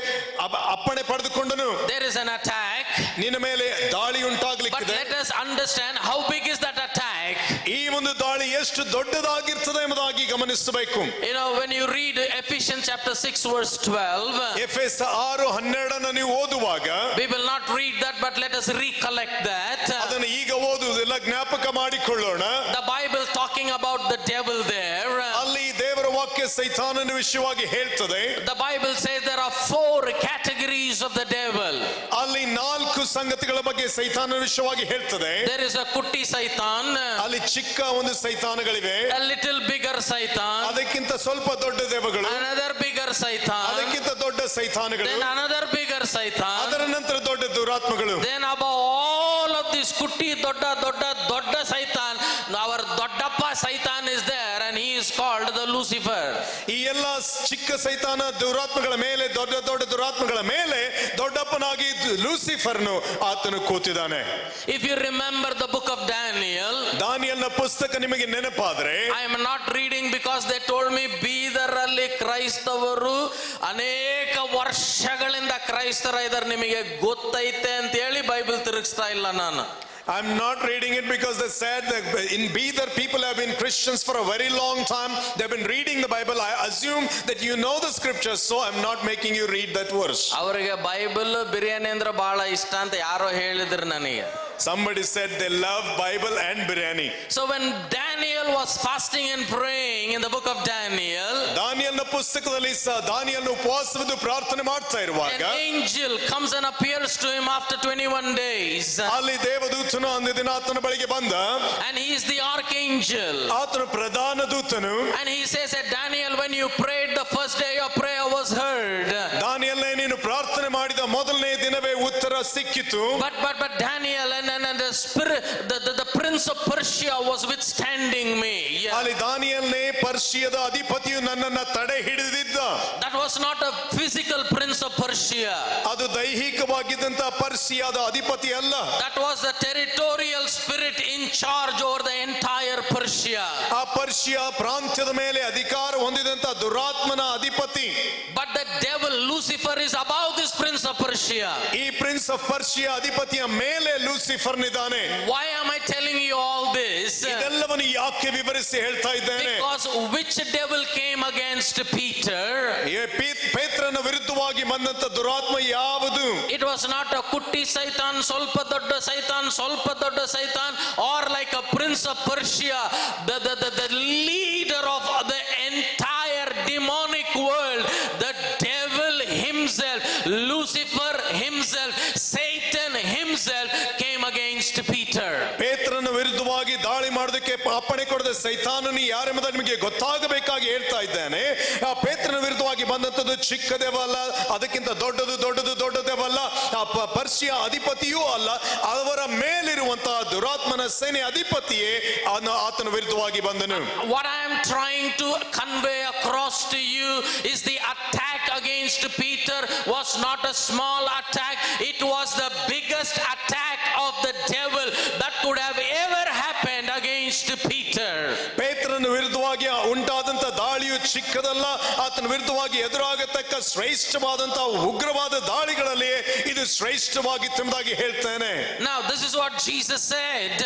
ಅಪ್ಪಣೆ ಪಡೆದುಕೊಂಡನು. There is an attack. ನಿನ್ನ ಮೇಲೆ ದಾಳಿ But ಉಂಟಾಗಲಿಕ್ಕಿದೆ. let us understand how big is that attack. ಈ ಒಂದು ದಾಳಿ ಎಷ್ಟು ದೊಡ್ಡದಾಗಿರ್ತದೆ ಎಂಬುದಾಗಿ ಗಮನಿಸಬೇಕು. You know, when you read Ephesians chapter 6 verse 12, ಎಫೆಸ 6:12 ನೀವು ಓದುವಾಗ we will not read that, but let us recollect that. ಅದನ್ನು ಈಗ ಓದುವುದಿಲ್ಲ, ಜ್ಞಾಪಕ ಮಾಡಿಕೊಳ್ಳೋಣ. The Bible talking about the devil there. ಅಲ್ಲಿ ದೇವರ ವಾಕ್ಯ ಸೈತಾನನ ವಿಷಯವಾಗಿ ಹೇಳ್ತದೆ. The Bible says there are 4 categories of the devil. ಅಲ್ಲಿ 4 ಸಂಗತಿಗಳ ಬಗ್ಗೆ ಸೈತಾನನ ವಿಷಯವಾಗಿ ಹೇಳ್ತದೆ. There is a kutti Satan, ಅಲ್ಲಿ ಚಿಕ್ಕ ಒಂದು ಸೈತಾನಗಳಿವೆ, a little bigger Satan, ಅದಕ್ಕಿಂತ ಸ್ವಲ್ಪ ದೊಡ್ಡ ದೇವಗಳು, another bigger Satan, ಅದಕ್ಕಿಂತ ದೊಡ್ಡ ಸೈತಾನಗಳು, then another bigger Satan, ಅದರ ನಂತರ ದೊಡ್ಡ ದುರಾತ್ಮಗಳು. then above all of this kutti dodda Satan, our doddappa Satan is there, and he is called the Lucifer. ಈ ಎಲ್ಲ ಚಿಕ್ಕ ಸೈತಾನ ದುರಾತ್ಮಗಳ ಮೇಲೆ, ದೊಡ್ಡ ದೊಡ್ಡ ದುರಾತ್ಮಗಳ ಮೇಲೆ ದೊಡ್ಡಪ್ಪನಾಗಿ ಲೂಸಿಫರ್ನು ಆತನು ಕೂತಿದ್ದಾನೆ. If you remember the book of Daniel, ದಾನಿಯಲ್ನ ಪುಸ್ತಕ ನಿಮಗೆ ನೆನಪಾದ್ರೆ, I am not reading because they told me ಬೀದರಲ್ಲಿ ಕ್ರೈಸ್ತವರು ಅನೇಕ ವರ್ಷಗಳಿಂದ ಕ್ರೈಸ್ತರ ಇದ್ದಾರೆ, ನಿಮಗೆ ಗೊತ್ತೈತೆ ಅಂತ ಹೇಳಿ ಬೈಬಲ್ ತಿರುಗಿಸ್ತಾ ಇಲ್ಲ ನಾನು. I'm not reading it because they said that in Bidar people have been Christians for a very long time. They've been reading the Bible. I assume that you know the scriptures, so I'm not making you read that verse. ಅವರಿಗೆ Bible biryani ಅಂದ್ರೆ ಬಹಳ ಇಷ್ಟ ಅಂತ ಯಾರೋ ಹೇಳಿದ್ರು ನನಗೆ. Somebody said they love Bible and biryani. So when Daniel was fasting and praying in the book of Daniel, ದಾನಿಯಲ್ನ ಪುಸ್ತಕದಲ್ಲಿ ದಾನಿಯಲ್ನ ಉಪವಾಸವಿದ್ದು ಪ್ರಾರ್ಥನೆ ಮಾಡ್ತಾ ಇರುವಾಗ an angel comes and appears to him after 21 days. ಅಲ್ಲಿ ದೇವದೂತನು ಒಂದು ದಿನ ಆತನ ಬಳಿಗೆ ಬಂದ. And he is the archangel. ಆತನು ಪ್ರಧಾನ ದೂತನು. And he says that Daniel, when you prayed the first day, your prayer was heard. ದಾನಿಯಲ್ನೇ ನೀನು ಪ್ರಾರ್ಥನೆ ಮಾಡಿದ ಮೊದಲನೇ ದಿನವೇ ಉತ್ತರ ಸಿಕ್ಕಿತು. But Daniel and the spirit, the prince of Persia was withstanding me. ಅಲ್ಲಿ ದಾನಿಯಲ್ನೇ ಪರ್ಷಿಯದ ಅಧಿಪತಿಯು ನನ್ನನ್ನ ತಡೆ ಹಿಡಿದಿದ್ದ. That was not a physical prince of Persia. ಅದು ದೈಹಿಕವಾಗಿದ್ದಂತ ಪರ್ಷಿಯಾದ ಅಧಿಪತಿ ಅಲ್ಲ. That was the territorial spirit in charge over the entire Persia. ಆ ಪರ್ಷಿಯಾ ಪ್ರಾಂತ್ಯದ ಮೇಲೆ ಅಧಿಕಾರ ಹೊಂದಿದಂತ ದುರಾತ್ಮನ ಅಧಿಪತಿ. But the devil Lucifer is above this prince of Persia. ಈ ಪ್ರಿನ್ಸ್ ಆಫ್ ಪರ್ಷಿಯಾ ಅಧಿಪತಿಯ ಮೇಲೆ Lucifer ನಿದ್ದಾನೆ. Why am I telling you all this? ಇದೆಲ್ಲವನ್ನು ಯಾಕೆ ವಿವರಿಸಿ ಹೇಳ್ತಾ ಇದ್ದೇನೆ? Because which devil came against Peter? ಪೇತ್ರನ ವಿರುದ್ಧವಾಗಿ ಬಂದಂತ ದುರಾತ್ಮ ಯಾವುದು? It was not a kutti saitan, solpa dodda saitan, or like a prince of Persia, the leader of the entire demonic world, the devil himself, Lucifer himself, Satan himself came against Peter. ಪೇತ್ರನ ವಿರುದ್ಧವಾಗಿ ದಾಳಿ ಮಾಡೋದಕ್ಕೆ ಅಪ್ಪಣೆ ಕೊಡದ ಸೈತಾನನು ಯಾರೆಂಬುದು ನಿಮಗೆ ಗೊತ್ತಾಗಬೇಕಾಗಿ ಹೇಳ್ತಾ ಇದ್ದೇನೆ. ಆ ಪೇತ್ರನ ವಿರುದ್ಧವಾಗಿ ಬಂದಂತದ್ದು ಚಿಕ್ಕದೇವಲ್ಲ, ಅದಕ್ಕಿಂತ ದೊಡ್ಡದೇವಲ್ಲ, ಆ ಪರ್ಷಿಯಾ ಅಧಿಪತಿಯೂ ಅಲ್ಲ, ಅವರ ಮೇಲಿರುವಂತಹ ದುರಾತ್ಮನ ಸೇನೆ ಅಧಿಪತಿಯೇ ಆತನ ವಿರುದ್ಧವಾಗಿ ಬಂದನು. What I am trying to convey across to you is the attack against Peter was not a small attack. It was the biggest attack of the devil that could have ever happened against Peter. ಪೇತ್ರನ ವಿರುದ್ಧವಾಗಿ ಉಂಟಾದಂತ ದಾಳಿಯು ಚಿಕ್ಕದಲ್ಲ, ಆತನ ವಿರುದ್ಧವಾಗಿ ಎದುರಾಗತಕ್ಕ ಶ್ರೇಷ್ಠವಾದಂತಹ ಉಗ್ರವಾದ ದಾಳಿಗಳಲ್ಲಿ ಇದು ಶ್ರೇಷ್ಠವಾಗಿತ್ತು ಎಂಬುದಾಗಿ ಹೇಳ್ತೇನೆ. Now this is what Jesus said.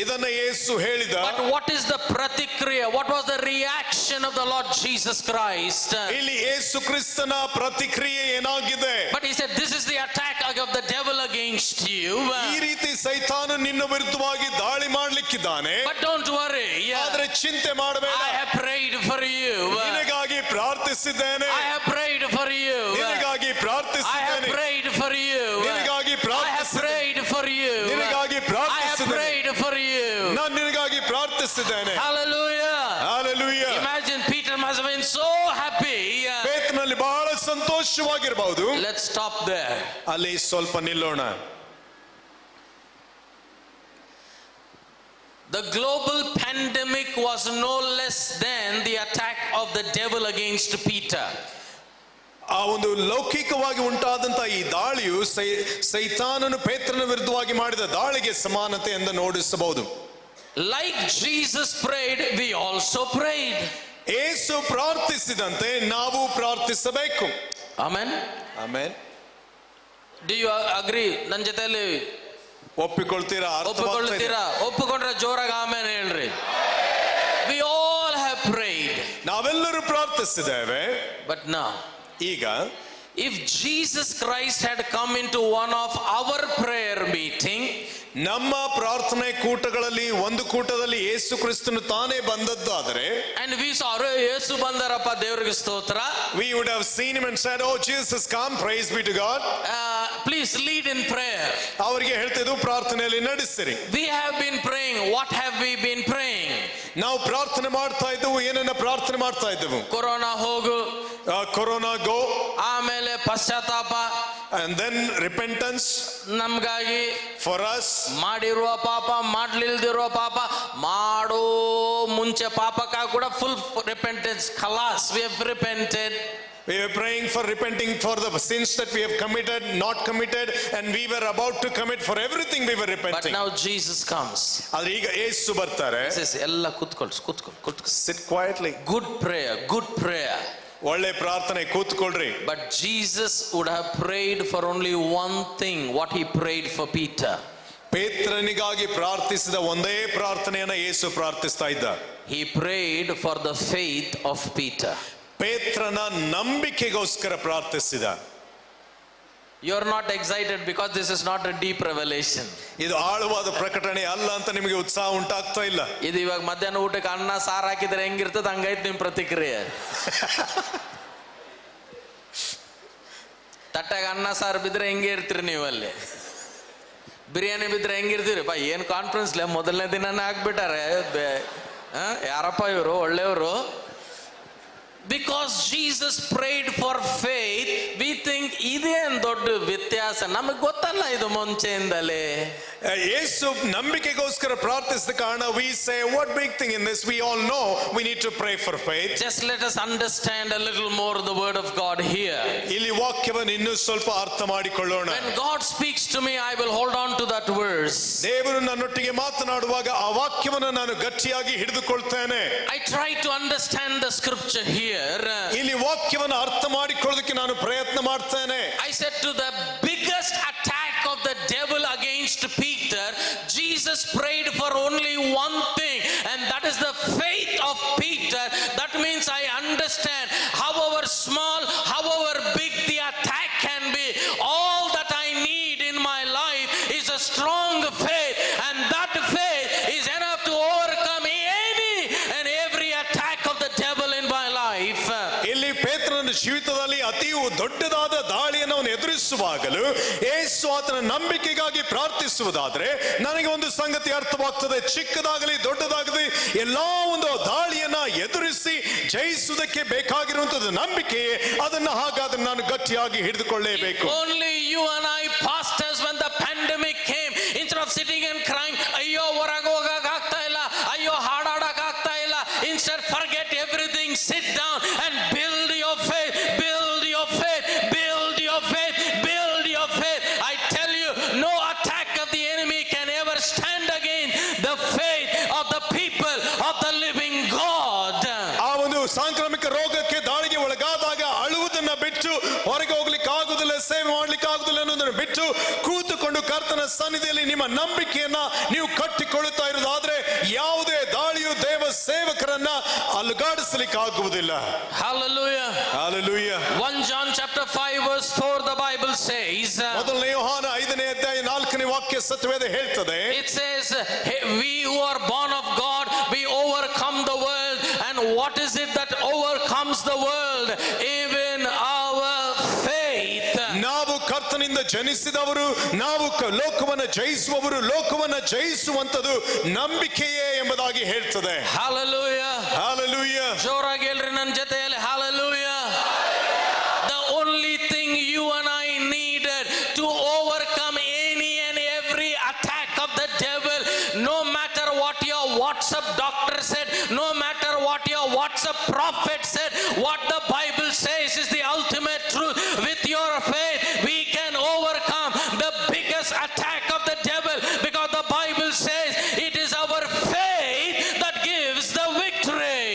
ಇದನ್ನ ಯೇಸು ಹೇಳಿದ. But what is the pratikriya? What was the reaction of the Lord Jesus Christ? ಇಲ್ಲಿ ಯೇಸು ಕ್ರಿಸ್ತನ ಪ್ರತಿಕ್ರಿಯೆ ಏನಾಗಿದೆ? But he said this is the attack of the devil against you. ಈ ರೀತಿ ಸೈತಾನ ನಿನ್ನ ವಿರುದ್ಧವಾಗಿ ದಾಳಿ ಮಾಡ್ಲಿಕ್ಕಿದ್ದಾನೆ. But don't worry. ಆದ್ರೆ ಚಿಂತೆ ಮಾಡಬೇಡ. I have prayed for you. ನಿನಗಾಗಿ ಪ್ರಾರ್ಥಿಸಿದ್ದೇನೆ. I have prayed for you. ನಿನಗಾಗಿ I have ಪ್ರಾರ್ಥಿಸಿದ್ದೇನೆ. prayed for you. ನಿನಗಾಗಿ I have ಪ್ರಾರ್ಥಿಸಿದ್ದೇನೆ. prayed for you. ನಿನಗಾಗಿ I have ಪ್ರಾರ್ಥಿಸಿದ್ದೇನೆ. prayed for you. ನಾನು ನಿನಗಾಗಿ ಪ್ರಾರ್ಥಿಸಿದ್ದೇನೆ. Hallelujah. Hallelujah. Imagine Peter must have been so happy. ಪೇತ್ರನಲ್ಲಿ ಬಹಳ ಸಂತೋಷವಾಗಿರಬಹುದು. Let's stop there. ಅಲ್ಲಿ ಸ್ವಲ್ಪ ನಿಲ್ಲೋಣ. The global pandemic was no less than the attack of the devil against Peter. ಆ ಒಂದು ಲೌಕಿಕವಾಗಿ ಉಂಟಾದಂತಹ ಈ ದಾಳಿಯು ಸೈತಾನನು ಪೇತ್ರನ ವಿರುದ್ಧವಾಗಿ ಮಾಡಿದ ದಾಳಿಗೆ ಸಮಾನತೆ ಎಂದು ನೋಡಿಸಬಹುದು. Like Jesus prayed, we also prayed. ಯೇಸು ಪ್ರಾರ್ಥಿಸಿದಂತೆ ನಾವು ಪ್ರಾರ್ಥಿಸಬೇಕು. Amen. Amen. Do you agree? ನನ್ನ ಜೊತೆಯಲ್ಲಿ ಒಪ್ಪಿಕೊಳ್ತೀರಾ? ಒಪ್ಪಿಕೊಂಡ್ರೆ ಜೋರಾಗಿ ಆಮೇಲೆ ಹೇಳ್ರಿ. We all have prayed. ನಾವೆಲ್ಲರೂ ಪ್ರಾರ್ಥಿಸಿದ್ದೇವೆ. But now, ಈಗ if Jesus Christ had come into one of our prayer meeting, ನಮ್ಮ ಪ್ರಾರ್ಥನೆ ಕೂಟಗಳಲ್ಲಿ ಒಂದು ಕೂಟದಲ್ಲಿ ಯೇಸು ಕ್ರಿಸ್ತನು ತಾನೇ ಬಂದದ್ದಾದರೆ, and we saw ಯೇಸು ಬಂದರಪ್ಪ ದೇವರಿಗೆ ಸ್ತೋತ್ರ, we would have seen him and said, oh Jesus come, praise be to God. Please lead in prayer. ಅವರಿಗೆ ಹೇಳ್ತಿದ್ದು ಪ್ರಾರ್ಥನೆಯಲ್ಲಿ ನಡೆಸಿರಿ. We have been praying. What have we been praying? ನಾವು ಪ್ರಾರ್ಥನೆ ಮಾಡ್ತಾ ಇದ್ದೆವು. ಏನನ್ನ ಪ್ರಾರ್ಥನೆ ಮಾಡ್ತಾ ಇದ್ದೆವು? ಕೊರೋನಾ ಹೋಗು, ಕೊರೋನಾ ಗೋ, ಆಮೇಲೆ ಪಶ್ಚಾತ್ತಾಪ, and then repentance ನಮಗಾಗಿ, for us, ಮಾಡಿರುವ ಪಾಪ, ಮಾಡ್ಲಿಲ್ದಿರುವ ಪಾಪ, ಮಾಡೋ ಮುಂಚೆ ಪಾಪಕ್ಕ ಕೂಡ full repentance, ಖಲಾಸ್, we have repented. We were praying for repenting for the sins that we have committed, not committed, and we were about to commit. For everything we were repenting. But now Jesus comes. ಆದ್ರೆ ಈಗ ಯೇಸು ಬರ್ತಾರೆ. ಎಲ್ಲ ಕೂತ್ಕೊಳ್ಳಿ. Sit quietly. Good prayer. ಒಳ್ಳೆ ಪ್ರಾರ್ಥನೆ, ಕೂತ್ಕೊಳ್ರಿ. But Jesus would have prayed for only one thing, what he prayed for Peter. ಪೇತ್ರನಿಗಾಗಿ ಪ್ರಾರ್ಥಿಸಿದ ಒಂದೇ ಪ್ರಾರ್ಥನೆಯನ್ನ ಯೇಸು ಪ್ರಾರ್ಥಿಸ್ತಾ ಇದ್ದ. He prayed for the faith of Peter. ಪೇತ್ರನ ನಂಬಿಕೆಗೋಸ್ಕರ ಪ್ರಾರ್ಥಿಸಿದ. You are not excited because this is not a deep revelation. ಇದು ಆಳವಾದ ಪ್ರಕಟಣೆ ಅಲ್ಲ ಅಂತ ನಿಮಗೆ ಉತ್ಸಾಹ ಉಂಟಾಗ್ತಾ ಇಲ್ಲ. ಇದು ಇವಾಗ ಮಧ್ಯಾಹ್ನ ಊಟಕ್ಕೆ ಅನ್ನ ಸಾರು ಹಾಕಿದ್ರೆ ಹೆಂಗಿರ್ತದೆ ಹಂಗೈತೆ ನಿಮ್ ಪ್ರತಿಕ್ರಿಯೆ. ತಟ್ಟಾಗ ಅನ್ನ ಸಾರು ಬಿದ್ರೆ ಹೆಂಗೆ ಇರ್ತೀರಿ ನೀವು ಅಲ್ಲಿ? ಬಿರಿಯಾನಿ ಬಿದ್ರೆ ಹೆಂಗಿರ್ತೀರಿ? ಬಾ ಏನ್ ಕಾನ್ಫರೆನ್ಸ್ ಮೊದಲನೇ ದಿನನೇ ಹಾಕ್ಬಿಟ್ಟಾರೆ. ಯಾರಪ್ಪ ಇವರು ಒಳ್ಳೆಯವರು? Because Jesus prayed for faith, we think ಇದೇನ್ ದೊಡ್ಡ ವ್ಯತ್ಯಾಸ, ನಮಗೆ ಗೊತ್ತಲ್ಲ ಇದು ಮುಂಚೆಯಿಂದಲೇ. ಯೇಸು ನಂಬಿಕೆಗೋಸ್ಕರ ಪ್ರಾರ್ಥಿಸಿದ ಕಾರಣ we say what big thing in this, we all know we need to pray for faith. Just let us understand a little more the word of God here. ಇಲ್ಲಿ ವಾಕ್ಯವನ್ನು ಇನ್ನೂ ಸ್ವಲ್ಪ ಅರ್ಥ ಮಾಡಿಕೊಳ್ಳೋಣ. When God speaks to me, I will hold on to that verse. ದೇವರು ನನ್ನೊಟ್ಟಿಗೆ ಮಾತನಾಡುವಾಗ ಆ ವಾಕ್ಯವನ್ನು ನಾನು ಗಟ್ಟಿಯಾಗಿ ಹಿಡಿದುಕೊಳ್ತೇನೆ. I try to understand the scripture here. ಇಲ್ಲಿ ವಾಕ್ಯವನ್ನು ಅರ್ಥ ಮಾಡಿಕೊಳ್ಳೋದಕ್ಕೆ ನಾನು ಪ್ರಯತ್ನ ಮಾಡ್ತೇನೆ. I said to the biggest attack of the devil against Peter, Jesus prayed for only one thing, and that is the faith of Peter. That means I understand, however small, however big the attack can be, all that I need in my life is a strong faith, and that faith is enough to overcome any and every attack of the devil in my life. ಇಲ್ಲಿ ಪೇತ್ರನ ಜೀವಿತದಲ್ಲಿ ಅತಿ ದೊಡ್ಡದಾದ ದಾಳಿಯನ್ನು ಅವನು ಎದುರಿಸುವಾಗಲೂ ಯೇಸು ಆತನ ನಂಬಿಕೆಗಾಗಿ ಪ್ರಾರ್ಥಿಸುವುದಾದ್ರೆ ನನಗೆ ಒಂದು ಸಂಗತಿ ಅರ್ಥವಾಗ್ತದೆ, ಚಿಕ್ಕದಾಗಲಿ ದೊಡ್ಡದಾಗಲಿ ಎಲ್ಲಾ ಒಂದು ದಾಳಿಯನ್ನ ಎದುರಿಸಿ ಜಯಿಸುವುದಕ್ಕೆ ಬೇಕಾಗಿರುವಂತದ್ದು ನಂಬಿಕೆಯೇ. ಅದನ್ನ ಹಾಗಾದ್ರೆ ನಾನು ಗಟ್ಟಿಯಾಗಿ ಹಿಡಿದುಕೊಳ್ಳೇಬೇಕು. Only you and I pastors, when the pandemic came, instead of sitting and crying, ಅಯ್ಯೋ ಹೊರಗೆ ಹೋಗಕ್ ಆಗ್ತಾ ಇಲ್ಲ, ಅಯ್ಯೋ ಹಾಡಾಡಕ್ ಆಗ್ತಾ ಇಲ್ಲ, instead forget everything, sit down and build your faith, build your faith, build your faith, build your faith. I tell you, no attack of the enemy can ever stand against the faith of the people of the living God. ಆ ಒಂದು ಸಾಂಕ್ರಾಮಿಕ ರೋಗಕ್ಕೆ ದಾಳಿಗೆ ಒಳಗಾದಾಗ ಅಳುವುದನ್ನ ಬಿಟ್ಟು, ಹೊರಗೆ ಹೋಗ್ಲಿಕ್ಕೆ ಆಗುದಿಲ್ಲ, ಸೇವೆ ಮಾಡ್ಲಿಕ್ಕೆ ಆಗುದಿಲ್ಲ ಅನ್ನೋದನ್ನ ಬಿಟ್ಟು ಕೂತುಕೊಂಡು ಕರ್ತನ ಸನ್ನಿಧಿಯಲ್ಲಿ ನಿಮ್ಮ ನಂಬಿಕೆಯನ್ನ ನೀವು ಕಟ್ಟಿಕೊಳ್ಳುತ್ತಾ ಇರೋದಾದ್ರೆ ಯಾವುದೇ ದಾಳಿಯು ದೇವ ಸೇವಕರನ್ನ ಅಲುಗಾಡಿಸಲಿಕ್ಕೆ ಆಗುವುದಿಲ್ಲ. Hallelujah. Hallelujah. 1 John chapter 5 verse 4, the Bible says, ಮೊದಲನೇ ಯೋಹಾನ 5ನೇ ಅಧ್ಯಾಯ 4ನೇ ವಾಕ್ಯ ಸತ್ಯವೇದ ಹೇಳ್ತದೆ, it says, "Hey, we who are born of God, we overcome the world." And what is it that overcomes the world? Even our faith. ನಾವು ಕರ್ತನಿಂದ ಜನಿಸಿದವರು, ನಾವು ಲೋಕವನ್ನ ಜಯಿಸುವವರು, ಲೋಕವನ್ನ ಜಯಿಸುವಂತದ್ದು ನಂಬಿಕೆಯೇ ಎಂಬುದಾಗಿ ಹೇಳ್ತದೆ. Hallelujah. Hallelujah. ಜೋರಾಗಿ ಹೇಳ್ರಿ ನನ್ನ ಜೊತೆಯಲ್ಲಿ, hallelujah. The only thing you and I needed to overcome any and every attack of the devil, no matter what your WhatsApp doctor said, no matter what your WhatsApp prophet said, what the Bible says is the ultimate truth. With your faith, we can overcome the biggest attack of the devil, because the Bible says it is our faith that gives the victory.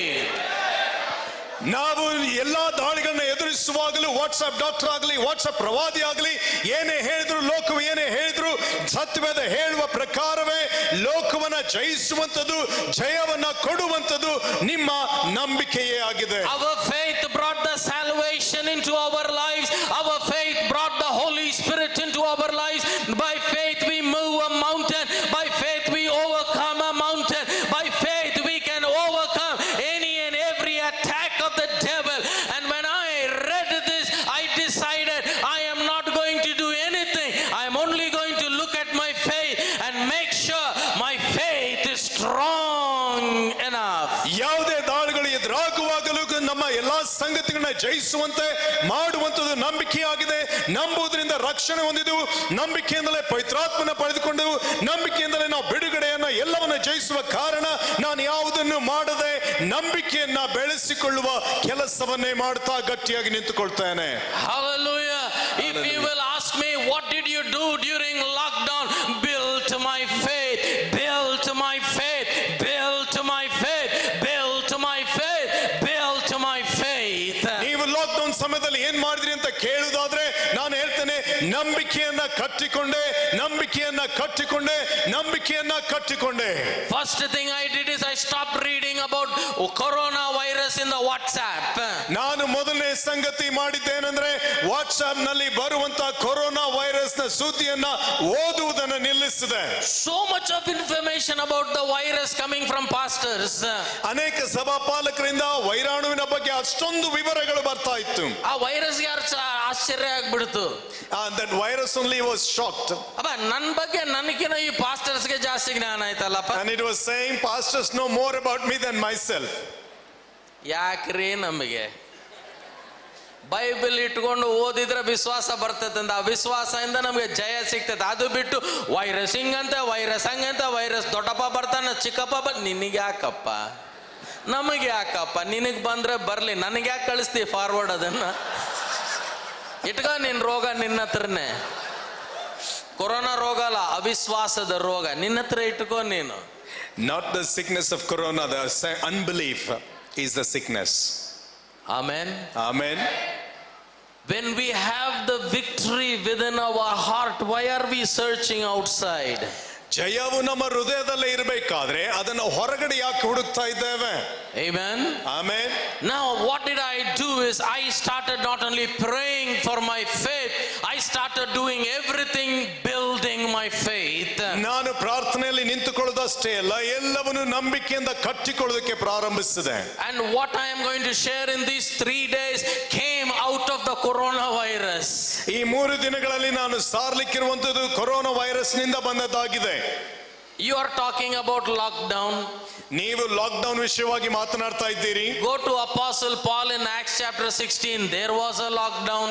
ನಾವು ಎಲ್ಲಾ ದಾಳಿಗಳನ್ನ ಎದುರಿಸುವಾಗಲೂ WhatsApp doctor ಆಗಲಿ, WhatsApp ಪ್ರವಾದಿ ಆಗಲಿ, ಏನೇ ಹೇಳಿದ್ರು, ಲೋಕವು ಏನೇ ಹೇಳಿದ್ರು, ಸತ್ಯವೇದ ಹೇಳುವ ಪ್ರಕಾರವೇ ಲೋಕವನ್ನ ಜಯಿಸುವಂತದ್ದು, ಜಯವನ್ನ ಕೊಡುವಂತದ್ದು ನಿಮ್ಮ ನಂಬಿಕೆಯೇ ಆಗಿದೆ. Our faith brought the salvation into our lives. Our faith brought the Holy Spirit into our lives. By faith we move a mountain. By faith we overcome a mountain. By faith we can overcome any and every attack of the devil. And when I read this, I decided I am not going to do anything. I am only going to look at my faith and make sure my faith is strong enough. ಯಾವುದೇ ದಾಳಿಗಳು ಎದುರಾಗುವಾಗಲೂ ನಮ್ಮ ಎಲ್ಲಾ ಸಂಗತಿಗಳನ್ನ ಜಯಿಸುವಂತೆ ಮಾಡುವಂತದ್ದು ನಂಬಿಕೆಯಾಗಿದೆ. ನಂಬುವುದರಿಂದ ರಕ್ಷಣೆ ಹೊಂದಿದೆವು, ನಂಬಿಕೆಯಿಂದಲೇ ಪವಿತ್ರಾತ್ಮನ ಪಡೆದುಕೊಂಡೆವು, ನಂಬಿಕೆಯಿಂದಲೇ ನಾವು ಬಿಡುಗಡೆಯನ್ನ ಎಲ್ಲವನ್ನ ಜಯಿಸುವ ಕಾರಣ ನಾನು ಯಾವುದನ್ನು ಮಾಡದೆ ನಂಬಿಕೆಯನ್ನ ಬೆಳೆಸಿಕೊಳ್ಳುವ ಕೆಲಸವನ್ನೇ ಮಾಡ್ತಾ ಗಟ್ಟಿಯಾಗಿ ನಿಂತುಕೊಳ್ತೇನೆ. Hallelujah. If you will ask me, what did you do during lockdown? Built my faith, built my faith, built my faith, built my faith, built my faith. ನೀವು ಲಾಕ್ಡೌನ್ ಸಮಯದಲ್ಲಿ ಏನ್ ಮಾಡಿದ್ರಿ ಅಂತ ಕೇಳುವುದಾದ್ರೆ ನಾನು ಹೇಳ್ತೇನೆ, ನಂಬಿಕೆಯನ್ನ ಕಟ್ಟಿಕೊಂಡೆ, ನಂಬಿಕೆಯನ್ನ ಕಟ್ಟಿಕೊಂಡೆ, ನಂಬಿಕೆಯನ್ನ ಕಟ್ಟಿಕೊಂಡೆ. First thing I did is I stopped reading about coronavirus in the WhatsApp. ನಾನು ಮೊದಲನೇ ಸಂಗತಿ ಮಾಡಿದ್ದೇನೆಂದ್ರೆ ವಾಟ್ಸ್ಆಪ್ ನಲ್ಲಿ ಬರುವಂತ ಕೊರೋನಾ ವೈರಸ್ ನ ಸುದ್ದಿಯನ್ನ ಓದುವುದನ್ನು ನಿಲ್ಲಿಸಿದೆ. So much of information about the virus coming from pastors. ಅನೇಕ ಸಭಾಪಾಲಕರಿಂದ ವೈರಾಣುವಿನ ಬಗ್ಗೆ ಅಷ್ಟೊಂದು ವಿವರಗಳು ಬರ್ತಾ ಇತ್ತು. ಆ ವೈರಸ್ಗೆ ಆಶ್ಚರ್ಯ ಆಗ್ಬಿಡ್ತು. That virus only was shocked. ಅಬ್ಬ ನನ್ನ ಬಗ್ಗೆ ನನಗಿನ ಈ ಪಾಸ್ಟರ್ಸ್ಗೆ ಜಾಸ್ತಿ ಜ್ಞಾನ ಆಯ್ತಲ್ಲಪ್ಪ. And it was saying pastors know more about me than myself. ಯಾಕ್ರಿ ನಮಗೆ ಬೈಬಲ್ ಇಟ್ಕೊಂಡು ಓದಿದ್ರೆ ವಿಶ್ವಾಸ ಬರ್ತದೆ ಅಂತ, ಆ ವಿಶ್ವಾಸದಿಂದ ನಮಗೆ ಜಯ ಸಿಗ್ತದೆ. ಅದು ಬಿಟ್ಟು ವೈರಸ್ ಹಿಂಗಂತೆ, ವೈರಸ್ ಹಂಗಂತೆ, ವೈರಸ್ ದೊಡ್ಡಪ್ಪ ಬರ್ತಾನೆ, ಚಿಕ್ಕಪ್ಪ ನಿನಗೆ ಯಾಕಪ್ಪ, ನಮಗೆ ಯಾಕಪ್ಪ, ನಿನಗೆ ಬಂದ್ರೆ ಬರ್ಲಿ, ನನಗೆ ಯಾಕೆ ಕಳಿಸ್ತೀವಿ ಫಾರ್ವರ್ಡ್ ಅದನ್ನ, ಇಟ್ಕ ನಿನ್ನ ರೋಗ ನಿನ್ನ ಹತ್ರನೇ. ಕೊರೋನಾ ರೋಗ ಅಲ್ಲ, ಅವಿಶ್ವಾಸದ ರೋಗ ನಿನ್ನ ಹತ್ರ ಇಟ್ಕೋ ನೀನು. Not the sickness of corona, the unbelief is the sickness. Amen. Amen. When we have the victory within our heart, why are we searching outside? ಜಯವು ನಮ್ಮ ಹೃದಯದಲ್ಲೇ ಇರಬೇಕಾದ್ರೆ ಅದನ್ನು ಹೊರಗಡೆ ಯಾಕೆ ಹುಡುಕ್ತಾ ಇದ್ದೇವೆ? Amen. Amen. Now what did I do is I started not only praying for my faith, I started doing everything building my faith. ನಾನು ಪ್ರಾರ್ಥನೆಯಲ್ಲಿ ನಿಂತುಕೊಳ್ಳೋದಷ್ಟೇ ಅಲ್ಲ, ಎಲ್ಲವನ್ನು ನಂಬಿಕೆಯಿಂದ ಕಟ್ಟಿಕೊಳ್ಳೋದಕ್ಕೆ ಪ್ರಾರಂಭಿಸಿದೆ. And what I am going to share in these 3 days came out of the coronavirus. ಈ 3 ದಿನಗಳಲ್ಲಿ ನಾನು ಸಾರ್ಲಿಕ್ಕಿರುವಂತದ್ದು corona virus ನಿಂದ ಬಂದದ್ದಾಗಿದೆ. You are talking about lockdown. ನೀವು ಲಾಕ್ಡೌನ್ ವಿಷಯವಾಗಿ ಮಾತನಾಡ್ತಾ ಇದ್ದೀರಿ. Go to Apostle Paul in Acts chapter 16. There was a lockdown.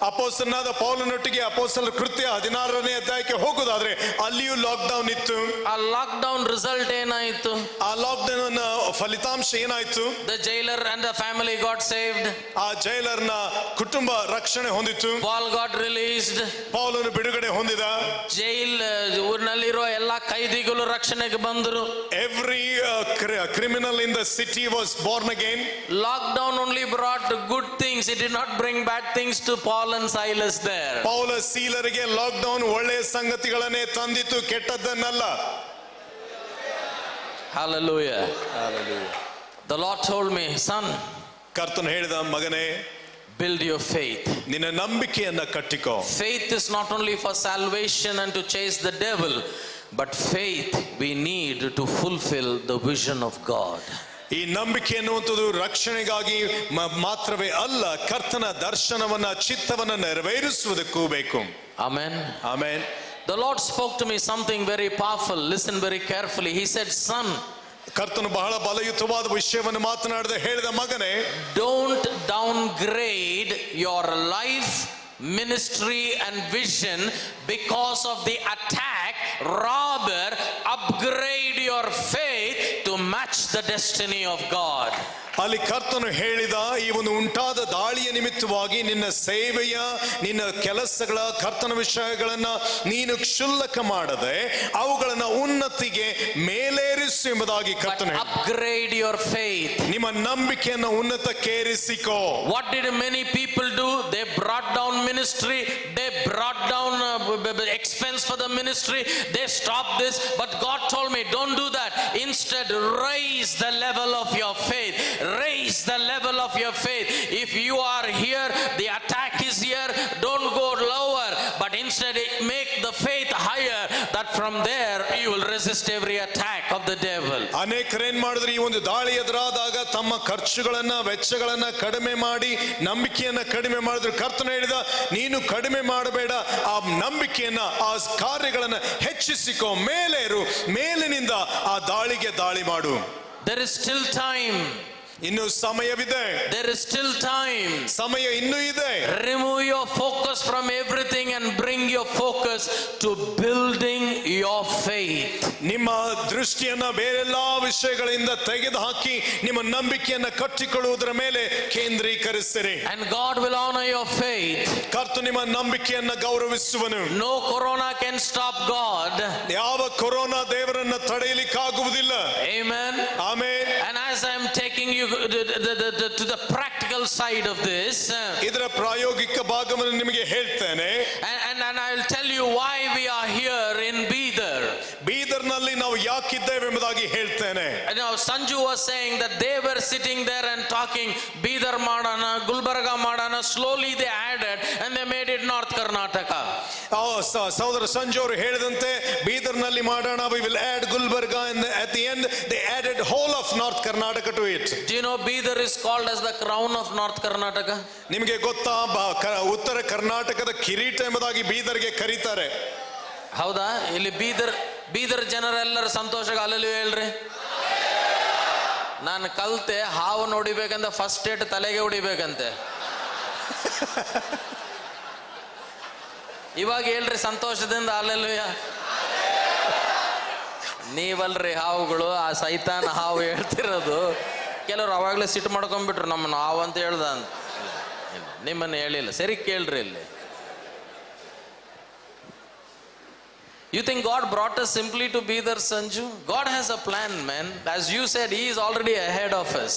ಅಪೊಸ್ತಲನಾದ ಪೌಲನೊಟ್ಟಿಗೆ ಅಪೊಸ್ತಲರ ಕೃತ್ಯ 16ನೇ ಅಧ್ಯಾಯಕ್ಕೆ ಹೋಗೋದಾದ್ರೆ ಅಲ್ಲಿಯೂ ಲಾಕ್ಡೌನ್ ಇತ್ತು. ಆ ಲಾಕ್ಡೌನ್ ರಿಸಲ್ಟ್ ಏನಾಯಿತು? ಆ ಲಾಕ್ಡೌನ್ ಫಲಿತಾಂಶ ಏನಾಯ್ತು? The jailer and the family got saved. ಆ ಜೈಲರ್ನ ಕುಟುಂಬ ರಕ್ಷಣೆ ಹೊಂದಿತು. Paul got released. ಪೌಲನು ಬಿಡುಗಡೆ ಹೊಂದಿದ. ಜೈಲ್ ಊರಿನಲ್ಲಿರೋ ಎಲ್ಲಾ ಕೈದಿಗಳು ರಕ್ಷಣೆಗೆ ಬಂದರು. Every criminal in the city was born again. Lockdown only brought good things. It did not bring bad things to Paul and Silas there. ಪೌಲ ಸೀಲರಿಗೆ ಲಾಕ್ಡೌನ್ ಒಳ್ಳೆಯ ಸಂಗತಿಗಳನ್ನೇ ತಂದಿತು, ಕೆಟ್ಟದ್ದನ್ನಲ್ಲ. Hallelujah. The Lord told me, son, ಕರ್ತನು ಹೇಳಿದ, ಮಗನೇ, build your faith. ನಿನ್ನ ನಂಬಿಕೆಯನ್ನ ಕಟ್ಟಿಕೋ. Faith is not only for salvation and to chase the devil, but faith we need to fulfill the vision of God. ಈ ನಂಬಿಕೆ ಎನ್ನುವಂಥದ್ದು ರಕ್ಷಣೆಗಾಗಿ ಮಾತ್ರವೇ ಅಲ್ಲ, ಕರ್ತನ ದರ್ಶನವನ್ನ ಚಿತ್ತವನ್ನ ನೆರವೇರಿಸುವುದಕ್ಕೂ ಬೇಕು. Amen. Amen. The Lord spoke to me something very powerful. Listen very carefully. He said, son, ಕರ್ತನು ಬಹಳ ಬಲಯುತವಾದ ವಿಷಯವನ್ನು ಮಾತನಾಡದೆ ಹೇಳಿದ, ಮಗನೇ, don't downgrade your life, ministry and vision because of the attack. Rather, upgrade your faith to match the destiny of God. ಅಲ್ಲಿ ಕರ್ತನು ಹೇಳಿದ, ಈ ಒಂದು ಉಂಟಾದ ದಾಳಿಯ ನಿಮಿತ್ತವಾಗಿ ನಿನ್ನ ಸೇವೆಯ, ನಿನ್ನ ಕೆಲಸಗಳ, ಕರ್ತನ ವಿಷಯಗಳನ್ನ ನೀನು ಕ್ಷುಲ್ಲಕ ಮಾಡದೆ ಅವುಗಳನ್ನ ಉನ್ನತಿಗೆ ಮೇಲೇರಿಸು ಎಂಬುದಾಗಿ ಕರ್ತನು. Upgrade your faith. ನಿಮ್ಮ ನಂಬಿಕೆಯನ್ನು ಉನ್ನತಕ್ಕೇರಿಸಿಕೋ. What did many people do? They brought down ministry. They brought down expense for the ministry. They stopped this. But God told me, don't do that. Instead, raise the level of your faith. Raise the level of your faith. If you are here, the attack is here, don't go lower, but instead make the faith higher, that from there you will resist every attack of the devil. ಅನೇಕರು ಏನ್ ಮಾಡಿದ್ರು, ಈ ಒಂದು ದಾಳಿ ಎದುರಾದಾಗ ತಮ್ಮ ಖರ್ಚುಗಳನ್ನ, ವೆಚ್ಚಗಳನ್ನ ಕಡಿಮೆ ಮಾಡಿ ನಂಬಿಕೆಯನ್ನ ಕಡಿಮೆ ಮಾಡಿದ್ರು. ಕರ್ತನು ಹೇಳಿದ, ನೀನು ಕಡಿಮೆ ಮಾಡಬೇಡ, ಆ ನಂಬಿಕೆಯನ್ನ, ಆ ಕಾರ್ಯಗಳನ್ನ ಹೆಚ್ಚಿಸಿಕೋ, ಮೇಲೇರು, ಮೇಲಿನಿಂದ ಆ ದಾಳಿಗೆ ದಾಳಿ ಮಾಡು. There is still time. ಇನ್ನು ಸಮಯವಿದೆ. There is still time. ಸಮಯ ಇನ್ನೂ ಇದೆ. Remove your focus from everything and bring your focus to building your faith. ನಿಮ್ಮ ದೃಷ್ಟಿಯನ್ನ ಬೇರೆಲ್ಲಾ ವಿಷಯಗಳಿಂದ ತೆಗೆದುಹಾಕಿ ನಿಮ್ಮ ನಂಬಿಕೆಯನ್ನ ಕಟ್ಟಿಕೊಳ್ಳುವುದರ ಮೇಲೆ ಕೇಂದ್ರೀಕರಿಸಿರಿ. And God will honor your faith. ಕರ್ತನು ನಿಮ್ಮ ನಂಬಿಕೆಯನ್ನ ಗೌರವಿಸುವನು. No corona can stop God. ಯಾವ ಕೊರೋನಾ ದೇವರನ್ನ ತಡೆಯಲಿಕ್ಕಾಗುವುದಿಲ್ಲ. Amen. Amen. And as I am taking you to the practical side of this. ಇದರ ಪ್ರಾಯೋಗಿಕ ಭಾಗವನ್ನು ನಿಮಗೆ ಹೇಳ್ತೇನೆ. And I will tell you why we are here in Bidar. ಬೀದರ್ನಲ್ಲಿ ನಾವು ಯಾಕಿದ್ದೇವೆ ಎಂಬುದಾಗಿ ಹೇಳ್ತೇನೆ. Now Sanju was saying that they were sitting there and talking Bidar Madana, Gulbarga Madana. Slowly they added and they made it North Karnataka. ಸಹೋದರ ಸಂಜು ಅವರು ಹೇಳಿದಂತೆ ಬೀದರ್ನಲ್ಲಿ ಮಾಡೋಣ, we will add Gulbarga, and at the end they added whole of North Karnataka to it. Do you know Bidar is called as the crown of North Karnataka? ನಿಮಗೆ ಗೊತ್ತಾ ಉತ್ತರ ಕರ್ನಾಟಕದ ಕಿರೀಟ ಎಂಬುದಾಗಿ ಬೀದರ್ಗೆ ಕರೀತಾರೆ. ಹೌದಾ? ಇಲ್ಲಿ ಬೀದರ್ ಜನರೆಲ್ಲರ ಸಂತೋಷಕ್ಕೆ ಅಲ್ಲಲ್ಲಿ ಹೇಳ್ರಿ. ನಾನು ಕಲ್ತೆ ಹಾವು ನೋಡಿಬೇಕಂತ ಫಸ್ಟ್ ಏಟ್ ತಲೆಗೆ ಹೊಡಿಬೇಕಂತೆ. ಇವಾಗ ಹೇಳ್ರಿ ಸಂತೋಷದಿಂದ ಅಲ್ಲೆಲ್ಲೂಯ. ನೀವಲ್ರಿ ಹಾವುಗಳು, ಆ ಸೈತಾನ ಹಾವು ಹೇಳ್ತಿರೋದು. ಕೆಲವರು ಅವಾಗಲೇ ಸಿಟ್ಟು ಮಾಡ್ಕೊಂಡ್ಬಿಟ್ರು, ನಮ್ಮನ್ನು ಹಾವು ಅಂತ ಹೇಳ್ದ ಅಂತ. ನಿಮ್ಮನ್ನು ಹೇಳಿಲ್ಲ, ಸರಿ ಕೇಳ್ರಿ. ಇಲ್ಲಿ you think God brought us simply to be there, Sanju? God has a plan, man. As you said, he is already ahead of us.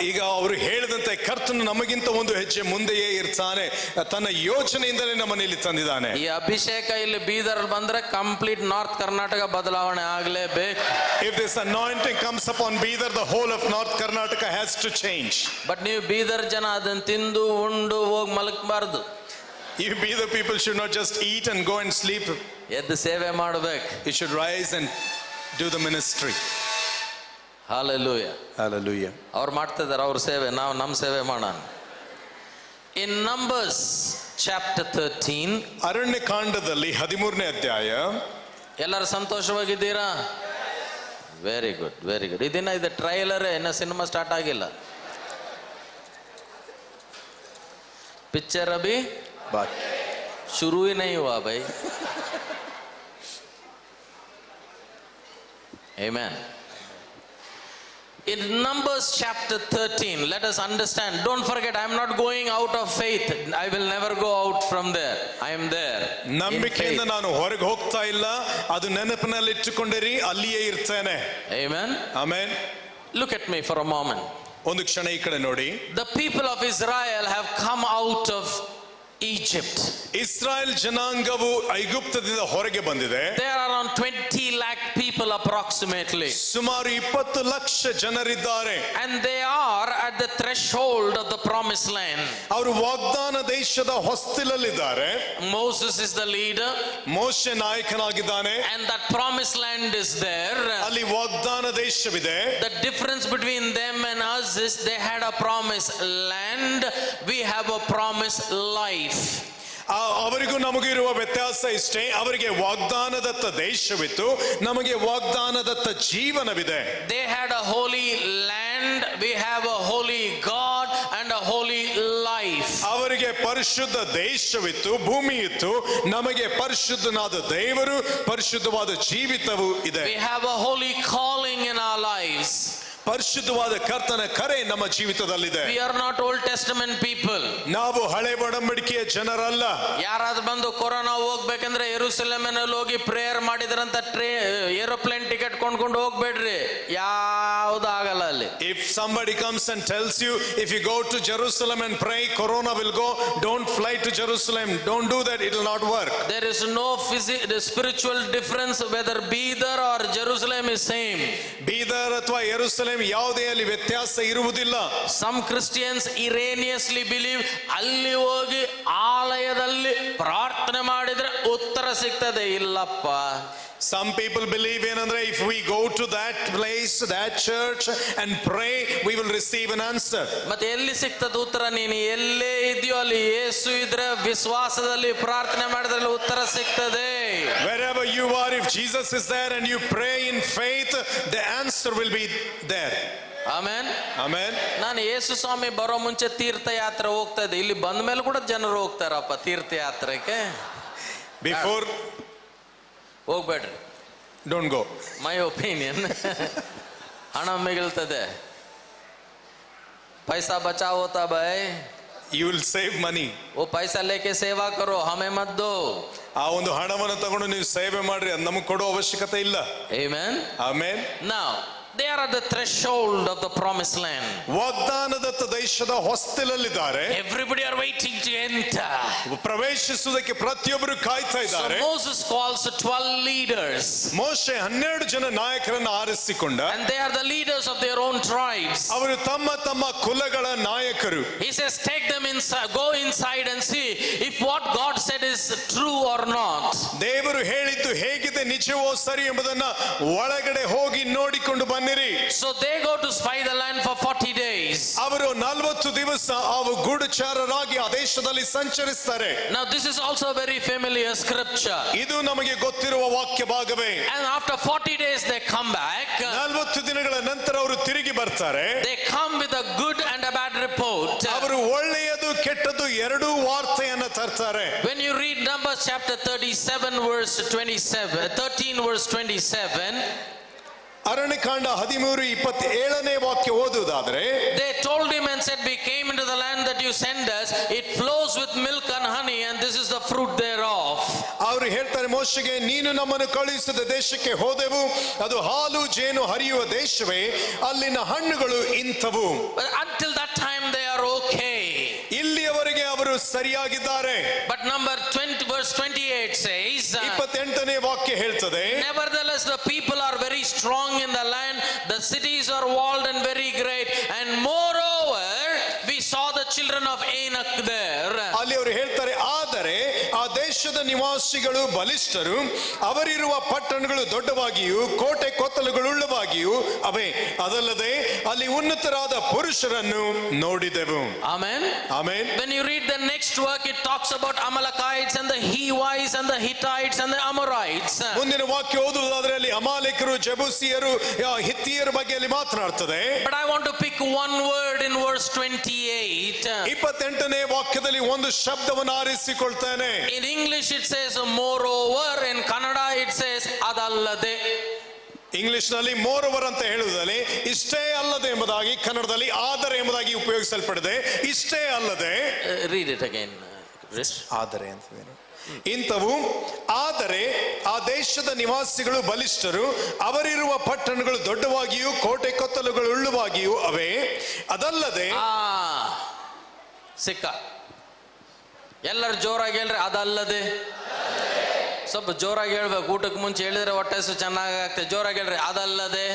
ಈಗ ಅವರು ಹೇಳಿದಂತೆ ಕರ್ತನು ನಮಗಿಂತ ಒಂದು ಹೆಜ್ಜೆ ಮುಂದೆಯೇ ಇರ್ತಾನೆ. ತನ್ನ ಯೋಚನೆಯಿಂದಲೇ ನಮ್ಮನ್ನು ಇಲ್ಲಿ ತಂದಿದ್ದಾನೆ. ಈ ಅಭಿಷೇಕ ಇಲ್ಲಿ ಬೀದರ್ ಬಂದ್ರೆ ಕಂಪ್ಲೀಟ್ ನಾರ್ತ್ ಕರ್ನಾಟಕ ಬದಲಾವಣೆ ಆಗಲೇಬೇಕು. If this anointing comes upon Bidar, the whole of North Karnataka has to change. But ನೀವು ಬೀದರ್ ಜನ ಅದನ್ನ ತಿಂದು ಉಂಡು ಹೋಗಿ ಮಲಗಬಾರ್ದು. You Bidar people should not just eat and go and sleep. ಎದ್ದು ಸೇವೆ ಮಾಡಬೇಕು. You should rise and do the ministry. Hallelujah. Hallelujah. ಅವ್ರು ಮಾಡ್ತಿದ್ದಾರೆ ಅವ್ರ ಸೇವೆ, ನಾವು ನಮ್ಮ ಸೇವೆ ಮಾಡೋಣ. In Numbers chapter 13, ಅರಣ್ಯಕಾಂಡದಲ್ಲಿ 13ನೇ ಅಧ್ಯಾಯ. ಎಲ್ಲರೂ ಸಂತೋಷವಾಗಿದ್ದೀರಾ? Very good, very good. ಇದನ್ನ ಇದು ಟ್ರೈಲರ್, ಇನ್ನು ಸಿನಿಮಾ ಸ್ಟಾರ್ಟ್ ಆಗಿಲ್ಲ. पिक्चर अभी शुरू ही नहीं हुआ भाई. Amen. In Numbers chapter 13, let us understand. Don't forget, I am not going out of faith. I will never go out from there. I am there. ನಂಬಿಕೆಯಿಂದ ನಾನು ಹೊರಗೆ ಹೋಗ್ತಾ ಇಲ್ಲ, ಅದು ನೆನಪಿನಲ್ಲಿ ಇಟ್ಟುಕೊಂಡಿರಿ, ಅಲ್ಲಿಯೇ ಇರ್ತೇನೆ. Amen. Amen. Look at me for a moment. ಒಂದು ಕ್ಷಣ ಈ ಕಡೆ ನೋಡಿ. The people of Israel have come out of Egypt. Israel ಜನಾಂಗವು ಐಗುಪ್ತದಿಂದ ಹೊರಗೆ ಬಂದಿದೆ. There are around 20 lakh people approximately. ಸುಮಾರು 20 ಲಕ್ಷ ಜನರಿದ್ದಾರೆ. And they are at the threshold of the promised land. ಅವರು ವಾಗ್ದಾನ ದೇಶದ ಹೊಸ್ತಿಲಲ್ಲಿದ್ದಾರೆ. Moses is the leader. ಮೋಶೆ ನಾಯಕನಾಗಿದ್ದಾನೆ. And that promised land is there. ಅಲ್ಲಿ ವಾಗ್ದಾನ ದೇಶವಿದೆ. The difference between them and us is they had a promised land, we have a promised life. ಅವರಿಗೂ ನಮಗೂ ಇರುವ ವ್ಯತ್ಯಾಸ ಇಷ್ಟೇ, ಅವರಿಗೆ ವಾಗ್ದಾನದತ್ತ ದೇಶವಿತ್ತು, ನಮಗೆ ವಾಗ್ದಾನದತ್ತ ಜೀವನವಿದೆ. They had a holy land, we have a holy God and a holy life. ಅವರಿಗೆ ಪರಿಶುದ್ಧ ದೇಶವಿತ್ತು, ಭೂಮಿ ಇತ್ತು, ನಮಗೆ ಪರಿಶುದ್ಧನಾದ ದೇವರು, ಪರಿಶುದ್ಧವಾದ ಜೀವಿತವೂ ಇದೆ. We have a holy calling in our lives. ಪರಿಶುದ್ಧವಾದ ಕರ್ತನ ಕರೆ ನಮ್ಮ ಜೀವಿತದಲ್ಲಿದೆ. We are not Old Testament people. ನಾವು ಹಳೆ ಒಡಂಬಡಿಕೆಯ ಜನರಲ್ಲ. ಯಾರಾದ್ರೂ ಬಂದು ಕೊರೋನಾ ಹೋಗ್ಬೇಕಂದ್ರೆ ಯೆರೂಸಲೇಮಿನಲ್ಲಿ ಹೋಗಿ ಪ್ರೇಯರ್ ಮಾಡಿದ್ರಂತ ಏರೋಪ್ಲೇನ್ ಟಿಕೆಟ್ ಕೊಂಡ್ಕೊಂಡು ಹೋಗ್ಬೇಡ್ರಿ, ಯಾವುದು ಆಗಲ್ಲ ಅಲ್ಲಿ. If somebody comes and tells you if you go to Jerusalem and pray corona will go, don't fly to Jerusalem, don't do that, it will not work. There is no spiritual difference whether Bidar or Jerusalem is same. Bidar ಅಥವಾ ಯೆರೂಸಲೇಮ್ ಯಾವುದೇ ಅಲ್ಲಿ ವ್ಯತ್ಯಾಸ ಇರುವುದಿಲ್ಲ. Some Christians erroneously believe ಅಲ್ಲಿ ಹೋಗಿ ಆಲಯದಲ್ಲಿ ಪ್ರಾರ್ಥನೆ ಮಾಡಿದ್ರೆ ಉತ್ತರ ಸಿಗ್ತದೆ. ಇಲ್ಲಪ್ಪ. Some people believe ಏನಂದ್ರೆ if we go to that place, that church and pray, we will receive an answer. ಮತ್ತೆ ಎಲ್ಲಿ ಸಿಗ್ತದೆ ಉತ್ತರ? ನೀನು ಎಲ್ಲೇ ಇದೆಯೋ ಅಲ್ಲಿ ಯೇಸು ಇದ್ರೆ ವಿಶ್ವಾಸದಲ್ಲಿ ಪ್ರಾರ್ಥನೆ ಮಾಡಿದ್ರೆ ಉತ್ತರ ಸಿಗ್ತದೆ. Wherever you are, if Jesus is there and you pray in faith, the answer will be there. Amen. Amen. ನಾನು ಯೇಸು ಸ್ವಾಮಿ ಬರೋ ಮುಂಚೆ ತೀರ್ಥಯಾತ್ರೆ ಹೋಗ್ತಾ ಇದ್ದೆ. ಇಲ್ಲಿ ಬಂದ ಮೇಲೆ ಕೂಡ ಜನರು ಹೋಗ್ತಾರಪ್ಪ ತೀರ್ಥಯಾತ್ರೆಗೆ. Before ಹೋಗ್ಬೇಡ್ರಿ. don't go. My opinion. ಹಣ ಮಿಗಲ್ತದೆ. पैसा बचा होता भाई. You will save money. वो पैसा लेके सेवा करो, हमें मत दो. ಆ ಒಂದು ಹಣವನ್ನು ತಗೊಂಡು ನೀವು ಸೇವೆ ಮಾಡ್ರಿ, ಅದು ನಮಗೆ ಕೊಡೋ ಅವಶ್ಯಕತೆ ಇಲ್ಲ. Amen. Amen. Now They are at the threshold of the promised land. ವಾಗ್ದಾನದತ್ತ ದೇಶದ ಹೊಸ್ತಿಲಲ್ಲಿದ್ದಾರೆ. Everybody are waiting to enter. ಪ್ರವೇಶಿಸುವುದಕ್ಕೆ ಪ್ರತಿಯೊಬ್ಬರು ಕಾಯ್ತಾ So ಇದ್ದಾರೆ. Moses calls 12 leaders. ಮೋಶೆ 12 ಜನ ನಾಯಕರನ್ನು ಆರಿಸಿಕೊಂಡ. And they are the leaders of their own tribes. ಅವರು ತಮ್ಮ ತಮ್ಮ ಕುಲಗಳ ನಾಯಕರು. He says, take them inside, go inside and see if what God said is true or not. ದೇವರು ಹೇಳಿದ್ದು ಹೇಗಿದೆ, ನಿಜವೋ ಸರಿ ಎಂಬುದನ್ನ ಒಳಗಡೆ ಹೋಗಿ ನೋಡಿಕೊಂಡು ಬನ್ನಿರಿ. So they go to spy the land for 40 days. ಅವರು 40 ದಿವಸ ಅವು ಗೂಢಚಾರರಾಗಿ ಆ ದೇಶದಲ್ಲಿ ಸಂಚರಿಸ್ತಾರೆ. Now this is also a very familiar scripture. ಇದು ನಮಗೆ ಗೊತ್ತಿರುವ ವಾಕ್ಯ ಭಾಗವೇ. And after 40 days they come back. 40 ದಿನಗಳ ನಂತರ ಅವರು ತಿರುಗಿ ಬರ್ತಾರೆ. They come with a good and a bad report. ಅವರು ಒಳ್ಳೆಯದು ಕೆಟ್ಟದ್ದು ಎರಡೂ ವಾರ್ತೆಯನ್ನು ತರ್ತಾರೆ. When you read Numbers chapter 37 verse 27, 13 verse 27, Aranya Kanda 13:27ನೇ ವಾಕ್ಯ ಓದುವುದಾದರೆ, they told him and said, we came into the land that you send us, it flows with milk and honey, and this is the fruit thereof. ಅವರು ಹೇಳ್ತಾರೆ ಮೋಶೆಗೆ, ನೀನು ನಮ್ಮನ್ನು ಕಳುಹಿಸಿದ ದೇಶಕ್ಕೆ ಹೋದೆವು, ಅದು ಹಾಲು ಜೇನು ಹರಿಯುವ ದೇಶವೇ, ಅಲ್ಲಿನ ಹಣ್ಣುಗಳು ಇಂಥವು. But until that time they are okay. ಇಲ್ಲಿಯವರೆಗೆ ಅವರು ಸರಿಯಾಗಿದ್ದಾರೆ. But number 20 verse 28 says, 28ನೇ ವಾಕ್ಯ ಹೇಳ್ತದೆ, nevertheless the people are very strong in the land, the cities are walled and very great, and moreover we saw the children of Anak there. ಅಲ್ಲಿ ಅವರು ಹೇಳ್ತಾರೆ, ಆದರೆ ಆ ದೇಶದ ನಿವಾಸಿಗಳು ಬಲಿಷ್ಠರು, ಅವರಿರುವ ಪಟ್ಟಣಗಳು ದೊಡ್ಡವಾಗಿಯೂ ಕೋಟೆ ಕೊತ್ತಲುಗಳುಳ್ಳವಾಗಿಯೂ ಅವೇ, ಅದಲ್ಲದೆ ಅಲ್ಲಿ ಉನ್ನತರಾದ ಪುರುಷರನ್ನು ನೋಡಿದೆವು. Amen. Amen. When you read the next work, it talks about Amalekites and the Hivites and the Hittites and the Amorites. ಮುಂದಿನ ವಾಕ್ಯ ಓದುವುದಾದ್ರೆ ಅಲ್ಲಿ ಅಮಾಲೇಕರು, ಜೆಬೂಸಿಯರು, ಹಿತ್ತಿಯರ ಬಗ್ಗೆ ಅಲ್ಲಿ ಮಾತನಾಡ್ತದೆ. But I want to pick one word in verse 28. 28ನೇ ವಾಕ್ಯದಲ್ಲಿ ಒಂದು ಶಬ್ದವನ್ನು ಆರಿಸಿಕೊಳ್ತಾನೆ. In English it says moreover, in Kannada it says adallade. English ನಲ್ಲಿ more over ಅಂತ ಹೇಳುವುದಲ್ಲಿ ಇಷ್ಟೇ ಅಲ್ಲದೆ ಎಂಬುದಾಗಿ, ಕನ್ನಡದಲ್ಲಿ ಆದರೆ ಎಂಬುದಾಗಿ ಉಪಯೋಗಿಸಲ್ಪಡಿದೆ. ಇಷ್ಟೇ ಅಲ್ಲದೆ, Read it again. ಆದರೆ ಅಂತ ಇಂಥವು, ಆದರೆ ಆ ದೇಶದ ನಿವಾಸಿಗಳು ಬಲಿಷ್ಠರು, ಅವರಿರುವ ಪಟ್ಟಣಗಳು ದೊಡ್ಡವಾಗಿಯೂ ಕೋಟೆ ಕೊತ್ತಲುಗಳು ಉಳ್ಳುವಾಗಿಯೂ ಅವೇ, ಅದಲ್ಲದೆ. ಸಿಕ್ಕ ಎಲ್ಲರೂ ಜೋರಾಗಿ ಹೇಳ್ರಿ, ಅದಲ್ಲದೆ. ಸ್ವಲ್ಪ ಜೋರಾಗಿ ಹೇಳ್ಬೇಕು, ಊಟಕ್ಕೆ ಮುಂಚೆ ಹೇಳಿದ್ರೆ ಹೊಟ್ಟೆ ಹಸು ಚೆನ್ನಾಗಿ ಆಗ್ತದೆ. ಜೋರಾಗಿ ಹೇಳ್ರಿ, ಅದಲ್ಲದೆ.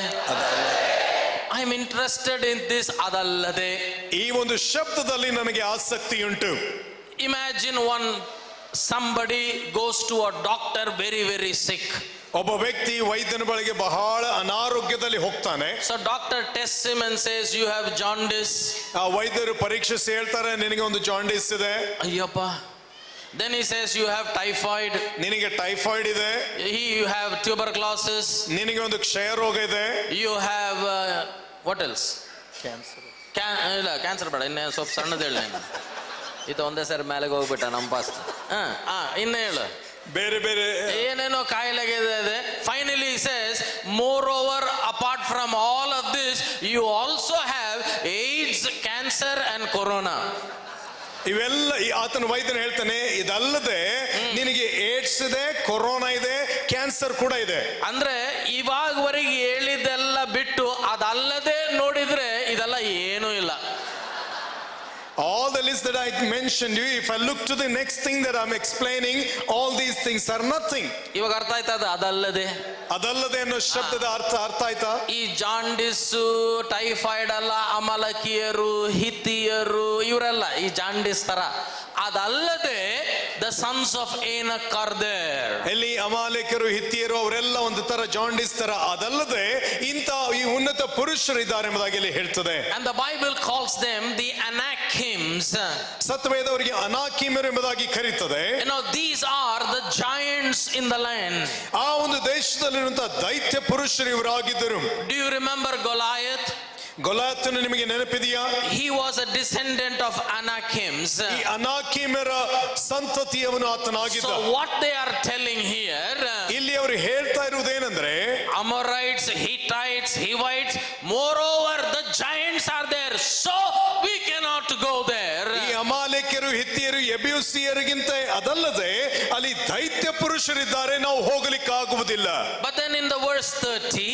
I am interested in this, ಅದಲ್ಲದೆ. ಈ ಒಂದು ಶಬ್ದದಲ್ಲಿ ನನಗೆ ಆಸಕ್ತಿ ಉಂಟು. Imagine somebody goes to a doctor very very sick. ಒಬ್ಬ ವ್ಯಕ್ತಿ ವೈದ್ಯನ ಬಳಿಗೆ ಬಹಳ ಅನಾರೋಗ್ಯದಲ್ಲಿ ಹೋಗ್ತಾನೆ. So doctor tests him and says you have jaundice. ಆ ವೈದ್ಯರು ಪರೀಕ್ಷಿಸಿ ಹೇಳ್ತಾರೆ, ನಿನಗೆ ಒಂದು ಜಾಂಡಿಸ್ ಇದೆ. Ayyappa. Then he says you have typhoid. ನಿನಗೆ ಟೈಫಾಯ್ಡ್ ಇದೆ. You have tuberculosis. ನಿನಗೆ ಒಂದು ಕ್ಷಯ ರೋಗ ಇದೆ. You have what else? ಇಲ್ಲ ಕ್ಯಾನ್ಸರ್ ಬೇಡ, ಇನ್ನೇ ಸ್ವಲ್ಪ ಸಣ್ಣದು ಹೇಳಿ. ಇದು ಒಂದೇ ಸರಿ ಮೇಲೆಗೆ ಹೋಗ್ಬಿಟ್ಟ ನಮ್ಮ ಪಾಸ್. ಇನ್ನು ಹೇಳು, ಬೇರೆ ಬೇರೆ ಏನೇನೋ ಕಾಯಿಲೆಗೆ ಇದೆ. Finally says moreover apart from all of this you also have AIDS, cancer and corona. ಇವೆಲ್ಲ ಆತನ ವೈದ್ಯನ ಹೇಳ್ತಾನೆ, ಇದಲ್ಲದೆ ನಿನಗೆ ಏಡ್ಸ್ ಇದೆ, ಕೊರೋನಾ ಇದೆ, ಕ್ಯಾನ್ಸರ್ ಕೂಡ ಇದೆ. ಅಂದ್ರೆ ಇವಾಗವರೆಗೆ ಹೇಳಿದ್ದೆಲ್ಲ ಬಿಟ್ಟು ಅದಲ್ಲದೆ ನೋಡಿದ್ರೆ ಇದೆಲ್ಲ ಏನೂ ಇಲ್ಲ. All the list that I mentioned you, if I look to the next thing that I'm explaining, all these things are nothing. ಇವಾಗ ಅರ್ಥ ಆಯ್ತದ ಅದಲ್ಲದೆ? ಅದಲ್ಲದೆ ಅನ್ನೋ ಶಬ್ದದ ಅರ್ಥ ಆಯ್ತಾ? ಈ ಜಾಂಡಿಸ್ಸು, ಟೈಫಾಯ್ಡ್ ಅಲ್ಲ, ಅಮಲಕಿಯರು, ಹಿತ್ತಿಯರು ಇವರೆಲ್ಲ ಈ ಜಾಂಡಿಸ್ ತರ. ಅದಲ್ಲದೆ ದ ಸನ್ಸ್ ಆಫ್ ಏನಕ್ ಆರ್ ದೇರ್. ಎಲ್ಲಿ ಅಮಾಲೇಕರು, ಹಿತ್ತಿಯರು ಅವರೆಲ್ಲ ಒಂದು ತರ ಜಾಂಡಿಸ್ ತರ. ಅದಲ್ಲದೆ ಇಂಥ ಈ ಉನ್ನತ ಪುರುಷರು ಇದ್ದಾರೆ ಎಂಬುದಾಗಿ ಇಲ್ಲಿ ಹೇಳ್ತದೆ. And the Bible calls them the Anakims. ಸತ್ವೇದವರಿಗೆ ಅನಾಕಿಮರು ಎಂಬುದಾಗಿ ಕರೀತದೆ. You know, these are the giants in the land. ಆ ಒಂದು ದೇಶದಲ್ಲಿರುವಂತಹ ದೈತ್ಯ ಪುರುಷರು ಇವರಾಗಿದ್ದರು. Do you remember Goliath? ಗೊಲಾಯತನು ನಿಮಗೆ ನೆನಪಿದೆಯಾ? He was a descendant of Anakims. ಈ ಅನಾಕಿಮರ ಸಂತತಿಯವನು ಆತನಾಗಿದ್ದ. So what they are telling here, ಇಲ್ಲಿ ಅವರು ಹೇಳ್ತಾ ಇರುವುದೇನೆಂದ್ರೆ, Amorites, Hittites, Hivites, moreover the giants are there, so we cannot go there. ಈ ಅಮಾಲೇಕರು, ಹಿತ್ತಿಯರು ಎಬ್ಯೂಸಿಯರಿಗಿಂತ ಅದಲ್ಲದೆ ಅಲ್ಲಿ ದೈತ್ಯ ಪುರುಷರಿದ್ದಾರೆ, ನಾವು ಹೋಗಲಿಕ್ಕಾಗುವುದಿಲ್ಲ. But then in the verse 30,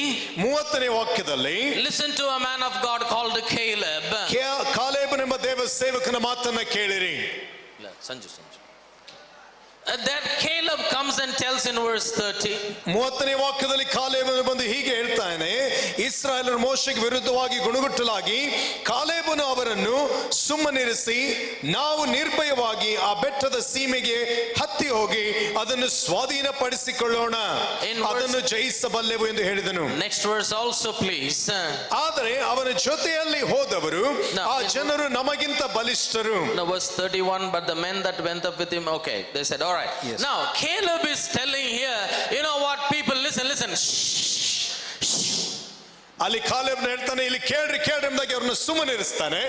30ನೇ ವಾಕ್ಯದಲ್ಲಿ listen to a man of God called Caleb. ಕಾಲೇಬನೆಂಬ ದೇವ ಸೇವಕನ ಮಾತನ್ನ ಕೇಳಿರಿ. Sanju. That Caleb comes and tells in verse 30. 30ನೇ ವಾಕ್ಯದಲ್ಲಿ ಕಾಲೇಬನು ಬಂದು ಹೀಗೆ ಹೇಳ್ತಾನೆ, ಇಸ್ರಾಯೇಲರ ಮೋಶೆಗೆ ವಿರುದ್ಧವಾಗಿ ಗುಣಗುಟ್ಟಲಾಗಿ ಕಾಲೇಬನು ಅವರನ್ನು ಸುಮ್ಮನಿರಿಸಿ, ನಾವು ನಿರ್ಭಯವಾಗಿ ಆ ಬೆಟ್ಟದ ಸೀಮೆಗೆ ಹತ್ತಿ ಹೋಗಿ ಅದನ್ನು ಸ್ವಾಧೀನಪಡಿಸಿಕೊಳ್ಳೋಣ, ಅದನ್ನು ಜಯಿಸಬಲ್ಲೆವು ಎಂದು ಹೇಳಿದನು. Next verse also please. ಆದರೆ ಅವನ ಜೊತೆಯಲ್ಲಿ ಹೋದವರು ಆ ಜನರು ನಮಗಿಂತ ಬಲಿಷ್ಠರು. No, verse 31, but the men that went up with him, okay, they said, all right. Yes. Now Caleb is telling here, you know what, people, listen. ಅಲ್ಲಿ ಕಾಲೇಬ್ ಹೇಳ್ತಾನೆ, ಇಲ್ಲಿ ಕೇಳ್ರಿ ಎಂಬುದಾಗಿ ಅವ್ರನ್ನ ಸುಮ್ಮನಿರಿಸ್ತಾನೆ.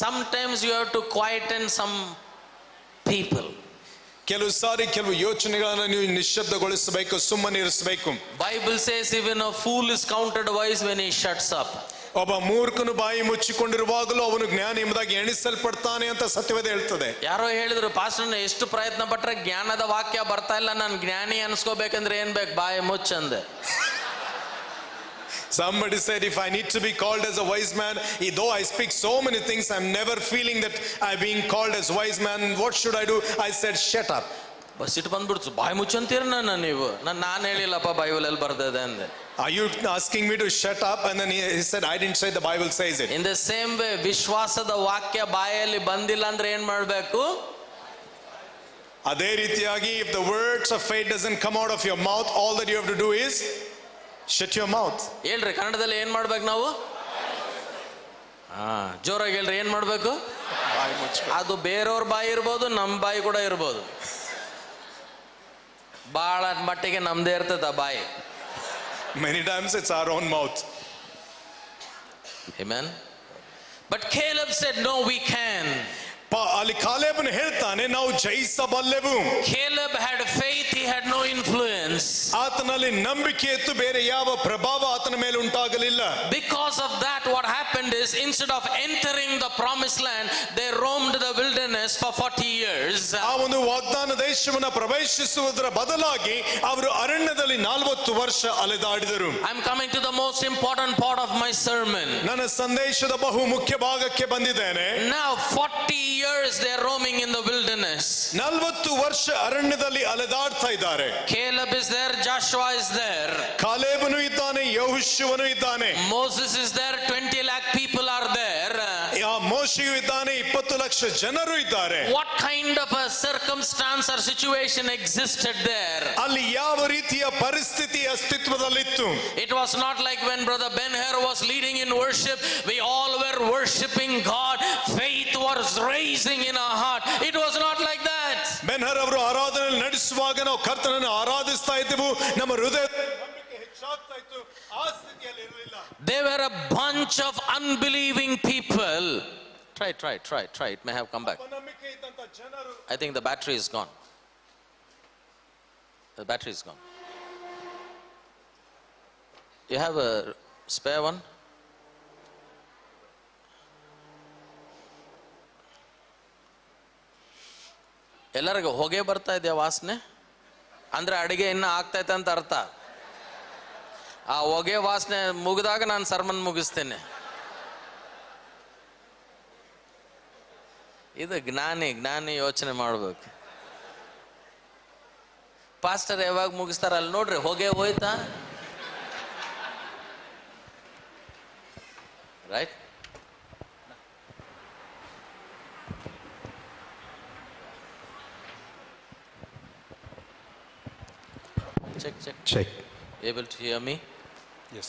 Sometimes you have to quieten some people. ಕೆಲವು ಸಾರಿ ಕೆಲವು ಯೋಚನೆಗಳನ್ನ ನೀವು ನಿಶ್ಶಬ್ದಗೊಳಿಸಬೇಕು, ಸುಮ್ಮನಿರಿಸಬೇಕು. Bible says even a fool is counted wise when he shuts up. ಒಬ್ಬ ಮೂರ್ಖನು ಬಾಯಿ ಮುಚ್ಚಿಕೊಂಡಿರುವಾಗಲೂ ಅವನು ಜ್ಞಾನಿ ಎಂಬುದಾಗಿ ಎಣಿಸಲ್ಪಡ್ತಾನೆ ಅಂತ ಸತ್ಯವೇದ ಹೇಳ್ತದೆ. ಯಾರೋ ಹೇಳಿದ್ರು, ಪಾಸ್ಟರ್ ಎಷ್ಟು ಪ್ರಯತ್ನ ಪಟ್ರೆ ಜ್ಞಾನದ ವಾಕ್ಯ ಬರ್ತಾ ಇಲ್ಲ, ನಾನು ಜ್ಞಾನಿ ಅನ್ಸ್ಕೋಬೇಕಂದ್ರೆ ಏನ್ ಬೇಕು, ಬಾಯಿ ಮುಚ್ಚಂದೆ. Somebody said, if I need to be called as a wise man, though I speak so many things, I'm never feeling that I'm being called as wise man. What should I do? I said, shut up. Bus ಇಟ್ಟು ಬಂದ್ಬಿಡ್ತು, ಬಾಯಿ ಮುಚ್ಚಂತೀರ ನೀವು, ನಾನು ಹೇಳಿಲ್ಲಪ್ಪ Bible ಅಲ್ಲಿ ಬರ್ದಿದೆ ಅಂದೆ. Are you asking me to shut up? And then he said, I didn't say, the Bible says it. In the same way, ವಿಶ್ವಾಸದ ವಾಕ್ಯ ಬಾಯಲ್ಲಿ ಬಂದಿಲ್ಲ ಅಂದ್ರೆ ಏನ್ ಮಾಡ್ಬೇಕು? ಅದೇ ರೀತಿಯಾಗಿ, if the words of faith doesn't come out of your mouth, all that you have to do is shut your mouth. ಹೇಳ್ರಿ, ಕನ್ನಡದಲ್ಲಿ ಏನ್ ಮಾಡ್ಬೇಕು ನಾವು? ಜೋರಾಗಿ ಹೇಳ್ರಿ, ಏನ್ ಮಾಡ್ಬೇಕು? ಅದು ಬೇರೆಯವ್ರ ಬಾಯಿ ಇರ್ಬೋದು, ನಮ್ಮ ಬಾಯಿ ಕೂಡ ಇರ್ಬೋದು. ಬಾಳ ಮಟ್ಟಿಗೆ ನಮ್ದೇ ಇರ್ತದ ಬಾಯಿ. Many times it's our own mouth. Amen. But Caleb said, no, we can. ಅಲ್ಲಿ ಕಾಲೇಬನು ಹೇಳ್ತಾನೆ, ನಾವು ಜಯಿಸಬಲ್ಲೆವು. Caleb had faith, he had no influence. ಆತನಲ್ಲಿ ನಂಬಿಕೆ ಇತ್ತು, ಬೇರೆ ಯಾವ ಪ್ರಭಾವ ಆತನ ಮೇಲೆ ಉಂಟಾಗಲಿಲ್ಲ. Because of that, what happened is, instead of entering the promised land, they roamed the wilderness for 40 years. ಆ ಒಂದು ವಾಗ್ದಾನ ದೇಶವನ್ನು ಪ್ರವೇಶಿಸುವುದರ ಬದಲಾಗಿ ಅವರು ಅರಣ್ಯದಲ್ಲಿ 40 ವರ್ಷ ಅಲೆದಾಡಿದರು. I'm coming to the most important part of my sermon. ನನ್ನ ಸಂದೇಶದ ಬಹು ಮುಖ್ಯ ಭಾಗಕ್ಕೆ ಬಂದಿದ್ದೇನೆ. Now 40 years they are roaming in the wilderness. 40 ವರ್ಷ ಅರಣ್ಯದಲ್ಲಿ ಅಲೆದಾಡ್ತಾ ಇದ್ದಾರೆ. Caleb is there, Joshua is there. ಕಾಲೇಬನು ಇದ್ದಾನೆ, ಯೆಹೋಶುವನು ಇದ್ದಾನೆ. Moses is there, 20 lakh people are there. ಮೋಶೆಯು ಇದ್ದಾನೆ, 20 ಲಕ್ಷ ಜನರು ಇದ್ದಾರೆ. What kind of a circumstance or situation existed there? ಅಲ್ಲಿ ಯಾವ ರೀತಿಯ ಪರಿಸ್ಥಿತಿ ಅಸ್ತಿತ್ವದಲ್ಲಿತ್ತು? It was not like when brother Ben Hur was leading in worship, we all were worshiping God, faith was raising in our heart. It was not like that. Ben Hur ಅವರು ಆರಾಧನೆ ನಡೆಸುವಾಗ ನಾವು ಕರ್ತನನ್ನು ಆರಾಧಿಸ್ತಾ ಇದ್ದೆವು, ನಮ್ಮ ಹೃದಯ ನಂಬಿಕೆ ಹೆಚ್ಚಾಗ್ತಾ ಇತ್ತು. ಆ ಸ್ಥಿತಿಯಲ್ಲಿ ಇರಲಿಲ್ಲ. They were a bunch of unbelieving people. Try. It may have come back. I think the battery is gone. The battery is gone. You have a spare one? ಎಲ್ಲರಿಗೂ ಹೊಗೆ ಬರ್ತಾ ಇದೆಯಾ ವಾಸನೆ? ಅಂದ್ರೆ ಅಡಿಗೆ ಇನ್ನು ಆಗ್ತೈತೆ ಅಂತ ಅರ್ಥ. ಆ ಹೊಗೆ ವಾಸನೆ ಮುಗಿದಾಗ ನಾನು ಸರ್ಮನ್ ಮುಗಿಸ್ತೇನೆ. ಇದು ಜ್ಞಾನಿ ಯೋಚನೆ ಮಾಡ್ಬೇಕು. ಪಾಸ್ಟರ್ ಯಾವಾಗ ಮುಗಿಸ್ತಾರ ಅಲ್ಲಿ ನೋಡ್ರಿ, ಹೊಗೆ ಹೋಯ್ತಾ? Right. Check. Able to hear me? Yes.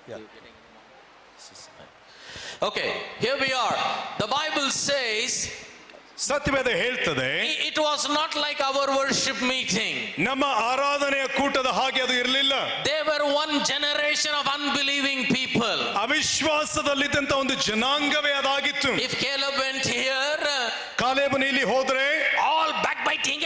Yeah. Okay, here we are. The Bible says, ಸತ್ಯವೇದ ಹೇಳ್ತದೆ, it was not like our worship meeting. ನಮ್ಮ ಆರಾಧನೆಯ ಕೂಟದ ಹಾಗೆ ಅದು ಇರಲಿಲ್ಲ. They were one generation of unbelieving people. ಅವಿಶ್ವಾಸದಲ್ಲಿದ್ದಂತ ಒಂದು ಜನಾಂಗವೇ ಅದಾಗಿತ್ತು. If Caleb went here, ಕಾಲೇಬನು ಇಲ್ಲಿ ಹೋದ್ರೆ all backbiting.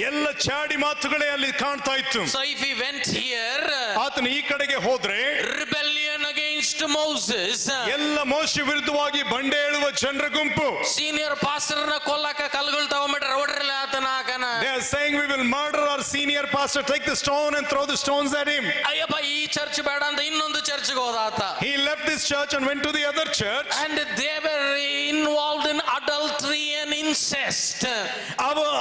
ಎಲ್ಲ ಚಾಡಿ ಮಾತುಗಳೇ ಅಲ್ಲಿ ಕಾಣ್ತಾ ಇತ್ತು. So if he went here, ಆತನು ಈ ಕಡೆಗೆ ಹೋದ್ರೆ rebellion against Moses. ಎಲ್ಲ ಮೋಶೆ ವಿರುದ್ಧವಾಗಿ ಬಂಡೆ ಏಳುವ ಜನರ ಗುಂಪು. ಸೀನಿಯರ್ ಪಾಸ್ಟರ್ ನ ಕೊಲ್ಲಕ ಕಲ್ಗಳು ತಗೊಂಡ್ಬಿಟ್ರೆ ಹೊಡ್ರಲ್ಲ ಆತನ ಹಾಕನ. They are saying we will murder our senior pastor, take the stone and throw the stones at him. Ayyappa ಈ ಚರ್ಚ್ ಬೇಡ ಅಂತ ಇನ್ನೊಂದು ಚರ್ಚ್ಗೆ ಹೋದ ಆತ. He left this church and went to the other church. And they were involved in adultery and incest.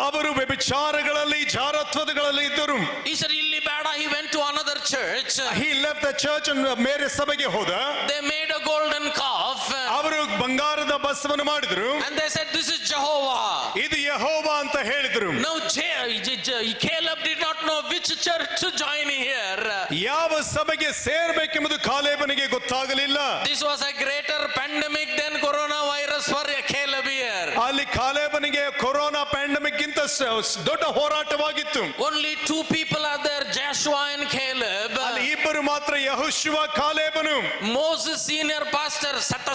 ಅವರು ವ್ಯಭಿಚಾರಗಳಲ್ಲಿ ಜಾರತ್ವಗಳಲ್ಲಿ ಇದ್ದರು. He said ಇಲ್ಲಿ ಬೇಡ. He went to another church. He left the church and ಬೇರೆ ಸಭೆಗೆ ಹೋದ. They made a golden calf. ಅವರು ಬಂಗಾರದ ಬಸವನ್ನು ಮಾಡಿದ್ರು. And they said this is Jehovah. ಇದು ಯೆಹೋವಾ ಅಂತ ಹೇಳಿದ್ರು. Now Caleb did not know which church to join here. ಯಾವ ಸಭೆಗೆ ಸೇರಬೇಕೆಂಬುದು ಕಾಲೇಬನಿಗೆ ಗೊತ್ತಾಗಲಿಲ್ಲ. This was a greater pandemic than coronavirus for Caleb here. ಅಲ್ಲಿ ಕಾಲೇಬನಿಗೆ ಕೊರೋನಾ ಪ್ಯಾಂಡಮಿಕ್ ಗಿಂತ ದೊಡ್ಡ ಹೋರಾಟವಾಗಿತ್ತು. Only two people are there, Joshua and Caleb. ಅಲ್ಲಿ ಇಬ್ಬರು ಮಾತ್ರ ಯೆಹೋಶುವ ಕಾಲೇಬನು. Moses senior pastor ಸತ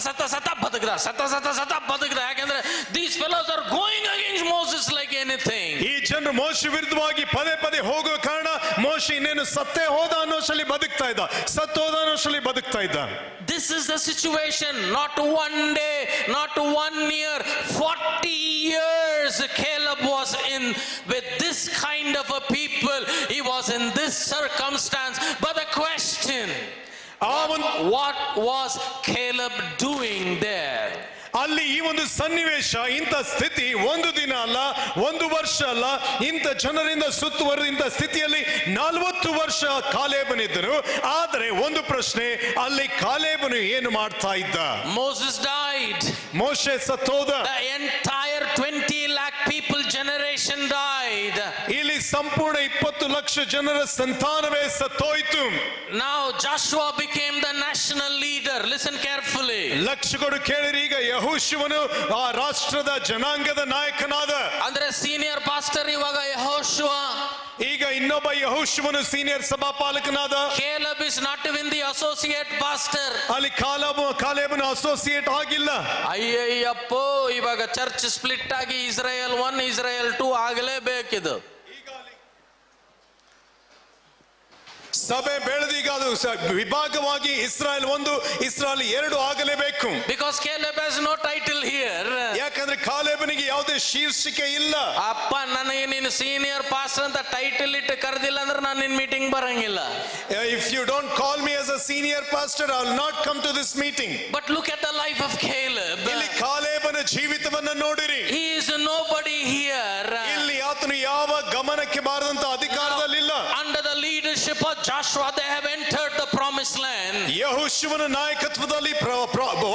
ಬದುಕದ ಯಾಕಂದ್ರೆ these fellows are going against Moses like anything. ಈ ಜನರು ಮೋಶೆ ವಿರುದ್ಧವಾಗಿ ಪದೇ ಹೋಗುವ ಕಾರಣ ಮೋಶೆ ಇನ್ನೇನು ಸತ್ತೇ ಹೋದ ಅನ್ನೋಷ್ಟರಲ್ಲಿ ಬದುಕ್ತಾ ಇದ್ದ, ಸತ್ತೋದ ಅನ್ನೋಷ್ಟರಲ್ಲಿ ಬದುಕ್ತಾ ಇದ್ದ. This is the situation. Not one day, not 1 year, 40 years Caleb was in with this kind of a people. He was in this circumstance. But the question, what was Caleb doing there? ಅಲ್ಲಿ ಈ ಒಂದು ಸನ್ನಿವೇಶ, ಇಂಥ ಸ್ಥಿತಿ ಒಂದು ದಿನ ಅಲ್ಲ, ಒಂದು ವರ್ಷ ಅಲ್ಲ, ಇಂಥ ಜನರಿಂದ ಸುತ್ತುವರೆದ ಇಂಥ ಸ್ಥಿತಿಯಲ್ಲಿ 40 ವರ್ಷ ಕಾಲೇಬನಿದ್ದನು. ಆದರೆ ಒಂದು ಪ್ರಶ್ನೆ, ಅಲ್ಲಿ ಕಾಲೇಬನು ಏನು ಮಾಡ್ತಾ ಇದ್ದ? Moses died. ಮೋಶೆ ಸತ್ತೋದ. The entire 20 lakh people generation died. ಇಲ್ಲಿ ಸಂಪೂರ್ಣ 20 ಲಕ್ಷ ಜನರ ಸಂತಾನವೇ ಸತ್ತೋಯ್ತು. Now Joshua became the national leader. Listen carefully. ಲಕ್ಷಗಳು ಕೇಳಿರಿ, ಈಗ ಯೆಹೋಶುವನು ಆ ರಾಷ್ಟ್ರದ ಜನಾಂಗದ ನಾಯಕನಾದ. ಅಂದ್ರೆ ಸೀನಿಯರ್ ಪಾಸ್ಟರ್ ಇವಾಗ ಯೆಹೋಶುವ. ಈಗ ಇನ್ನೊಬ್ಬ ಯೆಹೋಶುವನು senior ಸಭಾಪಾಲಕನಾದ. Caleb is not even the associate pastor. ಅಲ್ಲಿ ಕಾಲೇಬನ ಅಸೋಸಿಯೇಟ್ ಆಗಿಲ್ಲ. ಅಯ್ಯಯ್ಯಪ್ಪೋ, ಇವಾಗ ಚರ್ಚ್ ಸ್ಪ್ಲಿಟ್ ಆಗಿ ಇಸ್ರಾಯೇಲ್ 1 ಇಸ್ರಾಯೇಲ್ 2 ಆಗಲೇಬೇಕಿದು. ಸಭೆ ಬೆಳೆದೀಗ ಅದು ವಿಭಾಗವಾಗಿ ಇಸ್ರಾಯೇಲ್ 1 ಇಸ್ರಾಯೇಲ್ 2 ಆಗಲೇಬೇಕು. Because Caleb has no title here. ಯಾಕಂದ್ರೆ ಕಾಲೇಬನಿಗೆ ಯಾವುದೇ ಶೀರ್ಷಿಕೆ ಇಲ್ಲ. ಅಪ್ಪ, ನನಗೆ ನೀನು ಸೀನಿಯರ್ ಪಾಸ್ಟರ್ ಅಂತ ಟೈಟಲ್ ಇಟ್ಟು ಕರೆದಿಲ್ಲ ಅಂದ್ರೆ ನಾನು ನಿನ್ನ ಮೀಟಿಂಗ್ ಬರಂಗಿಲ್ಲ. If you don't call me as a senior pastor, I will not come to this meeting. But look at the life of Caleb. ಇಲ್ಲಿ ಕಾಲೇಬನ ಜೀವಿತವನ್ನ ನೋಡಿರಿ. He is nobody here. ಇಲ್ಲಿ ಆತನು ಯಾವ ಗಮನಕ್ಕೆ ಬಾರದಂತ ಅಧಿಕಾರದಲ್ಲಿಲ್ಲ. Under the leadership of Joshua, they have entered the promised land. ಯೆಹೋಶುವನ ನಾಯಕತ್ವದಲ್ಲಿ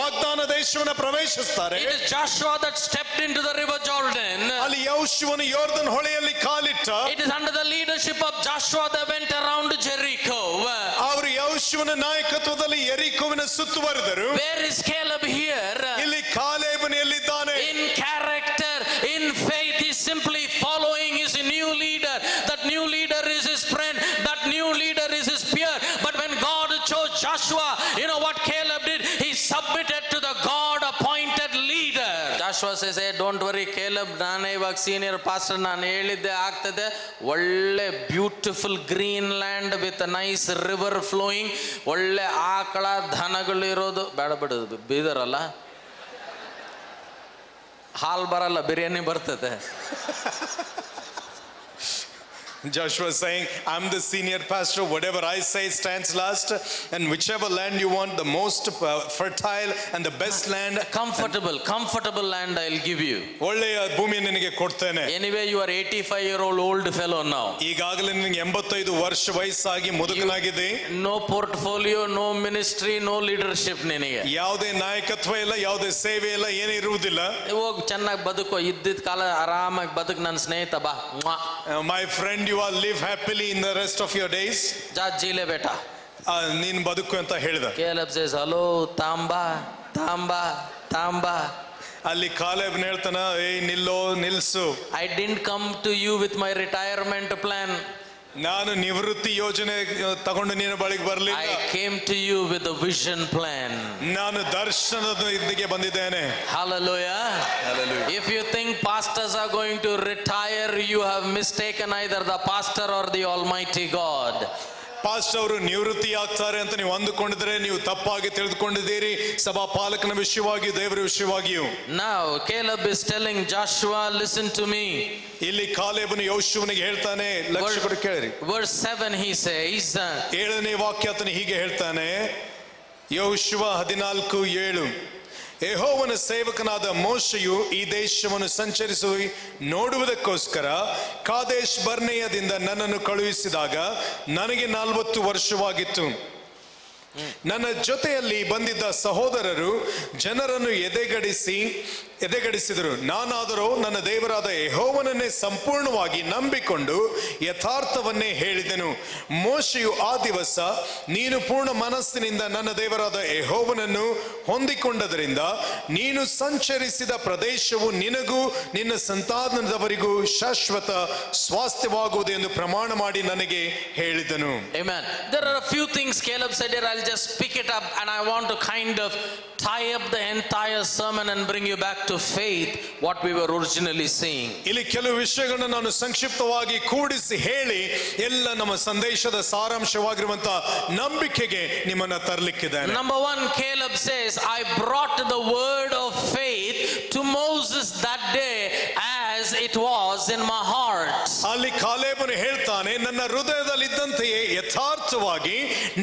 ವಾಗ್ದಾನ ದೇಶವನ್ನು ಪ್ರವೇಶಿಸುತ್ತಾರೆ. It is Joshua that stepped into the river Jordan. ಅಲ್ಲಿ ಯೆಹೋಶುವನು ಯೋರ್ದನ್ ಹೊಳೆಯಲ್ಲಿ ಕಾಲಿಟ್ಟ. It is under the leadership of Joshua they went around Jericho. ಅವರು ಯೆಹೋಶುವನ ನಾಯಕತ್ವದಲ್ಲಿ ಯೆರಿಕೋವಿನ ಸುತ್ತುವರೆದರು. Where is Caleb here? ಇಲ್ಲಿ ಕಾಲೇಬನು ಎಲ್ಲಿದ್ದಾನೆ? In character, in faith, he is simply following his new leader. That new leader is his friend. That new leader is his peer. But when God chose Joshua, you know what Caleb did? He submitted to the God appointed leader. Joshua says, hey, don't worry Caleb, ನಾನೇ ಇವಾಗ senior pastor, ನಾನು ಹೇಳಿದ್ದೆ ಆಗ್ತದೆ. ಒಳ್ಳೆ beautiful green land with nice river flowing, ಒಳ್ಳೆ ಆಕಳ ದನಗಳು ಇರೋದು. ಬೇಡ ಬಿಡೋದು, ಬೀದರಲ್ಲ, ಹಾಲ್ ಬರಲ್ಲ, ಬಿರಿಯಾನಿ ಬರ್ತದೆ. Joshua is saying, I'm the senior pastor, whatever I say stands last, and whichever land you want, the most fertile and the best land, comfortable land I'll give you. ಒಳ್ಳೆಯ ಭೂಮಿ ನಿನಗೆ ಕೊಡ್ತೇನೆ. Anyway, you are 85-year-old old fellow now. ಈಗಾಗಲೇ ನಿನಗೆ 85 ವರ್ಷ ವಯಸ್ಸಾಗಿ ಮುದುಕನಾಗಿದೆ. No portfolio, no ministry, no leadership ನಿನಗೆ. ಯಾವುದೇ ನಾಯಕತ್ವ ಇಲ್ಲ, ಯಾವುದೇ ಸೇವೆ ಇಲ್ಲ, ಏನೂ ಇರುವುದಿಲ್ಲ. ಹೋಗಿ ಚೆನ್ನಾಗಿ ಬದುಕೋ, ಇದ್ದಿದ್ದ ಕಾಲ ಆರಾಮಾಗಿ ಬದುಕು ನನ್ನ ಸ್ನೇಹಿತ ಬಾ. My friend, you all live happily in the rest of your days. जा जी ले बेटा. ನೀನು ಬದುಕು ಅಂತ ಹೇಳಿದ. Caleb says, hello, Tamba. ಅಲ್ಲಿ ಕಾಲೇಬ್ ಹೇಳ್ತಾನ, ಏಯ್ ನಿಲ್ಸು. I didn't come to you with my retirement plan. ನಾನು ನಿವೃತ್ತಿ ಯೋಜನೆ ತಗೊಂಡು ನಿನ್ನ ಬಳಿಗೆ ಬರಲಿಲ್ಲ. I came to you with a vision plan. ನಾನು ದರ್ಶನದ ಇದಕ್ಕೆ ಬಂದಿದ್ದೇನೆ. Hallelujah. If you think pastors are going to retire, you have mistaken either the pastor or the Almighty God. Past ಅವರು ನಿವೃತ್ತಿ ಆಗ್ತಾರೆ ಅಂತ ನೀವು ಅಂದುಕೊಂಡಿದ್ರೆ ನೀವು ತಪ್ಪಾಗಿ ತಿಳಿದುಕೊಂಡಿದ್ದೀರಿ. ಸಭಾ ಪಾಲಕನ ವಿಷಯವಾಗಿಯೂ ದೇವರ ವಿಷಯವಾಗಿಯೂ. Now Caleb is telling Joshua, listen to me. ಇಲ್ಲಿ ಕಾಲೇಬನು ಯೆಹೋಶುವನಿಗೆ ಹೇಳ್ತಾನೆ, ಲಕ್ಷ್ಯ ಕೊಟ್ಟು ಕೇಳಿರಿ. Verse 7 he says, 7ನೇ ವಾಕ್ಯ ಆತನು ಹೀಗೆ ಹೇಳ್ತಾನೆ, ಯೆಹೋಶುವ 14:7, ಯೆಹೋವನ ಸೇವಕನಾದ ಮೋಶೆಯು ಈ ದೇಶವನ್ನು ಸಂಚರಿಸಿ ನೋಡುವುದಕ್ಕೋಸ್ಕರ ಕಾದೇಶ್ ಬರ್ನೇಯದಿಂದ ನನ್ನನ್ನು ಕಳುಹಿಸಿದಾಗ ನನಗೆ 40 ವರ್ಷವಾಗಿತ್ತು. ನನ್ನ ಜೊತೆಯಲ್ಲಿ ಬಂದಿದ್ದ ಸಹೋದರರು ಜನರನ್ನು ಎದೆಗಡಿಸಿದರು. ನಾನಾದರೂ ನನ್ನ ದೇವರಾದ ಯೆಹೋವನನ್ನೇ ಸಂಪೂರ್ಣವಾಗಿ ನಂಬಿಕೊಂಡು ಯಥಾರ್ಥವನ್ನೇ ಹೇಳಿದೆನು. ಮೋಶೆಯು ಆ ದಿವಸ, ನೀನು ಪೂರ್ಣ ಮನಸ್ಸಿನಿಂದ ನನ್ನ ದೇವರಾದ ಯೆಹೋವನನ್ನು ಹೊಂದಿಕೊಂಡದರಿಂದ ನೀನು ಸಂಚರಿಸಿದ ಪ್ರದೇಶವು ನಿನಗೂ ನಿನ್ನ ಸಂತಾನದವರಿಗೂ ಶಾಶ್ವತ ಸ್ವಾಸ್ಥ್ಯವಾಗುವುದು ಎಂದು ಪ್ರಮಾಣ ಮಾಡಿ ನನಗೆ ಹೇಳಿದನು. Amen. There are a few things Caleb said here. I'll just pick it up and I want to kind of tie up the entire sermon and bring you back to faith, what we were originally seeing. ಇಲ್ಲಿ ಕೆಲವು ವಿಷಯಗಳನ್ನು ನಾನು ಸಂಕ್ಷಿಪ್ತವಾಗಿ ಕೂಡಿಸಿ ಹೇಳಿ ಎಲ್ಲ ನಮ್ಮ ಸಂದೇಶದ ಸಾರಾಂಶವಾಗಿರುವಂತ ನಂಬಿಕೆಗೆ ನಿಮ್ಮನ್ನ ತರಲಿಕ್ಕಿದ್ದೇನೆ. Number 1, Caleb says, I brought the word of faith to Moses that day as it was in my heart. ಅಲ್ಲಿ ಕಾಲೇಬನು ಹೇಳ್ತಾನೆ, ನನ್ನ ಹೃದಯದಲ್ಲಿದ್ದಂತೆಯೇ ಯಥಾರ್ಥವಾಗಿ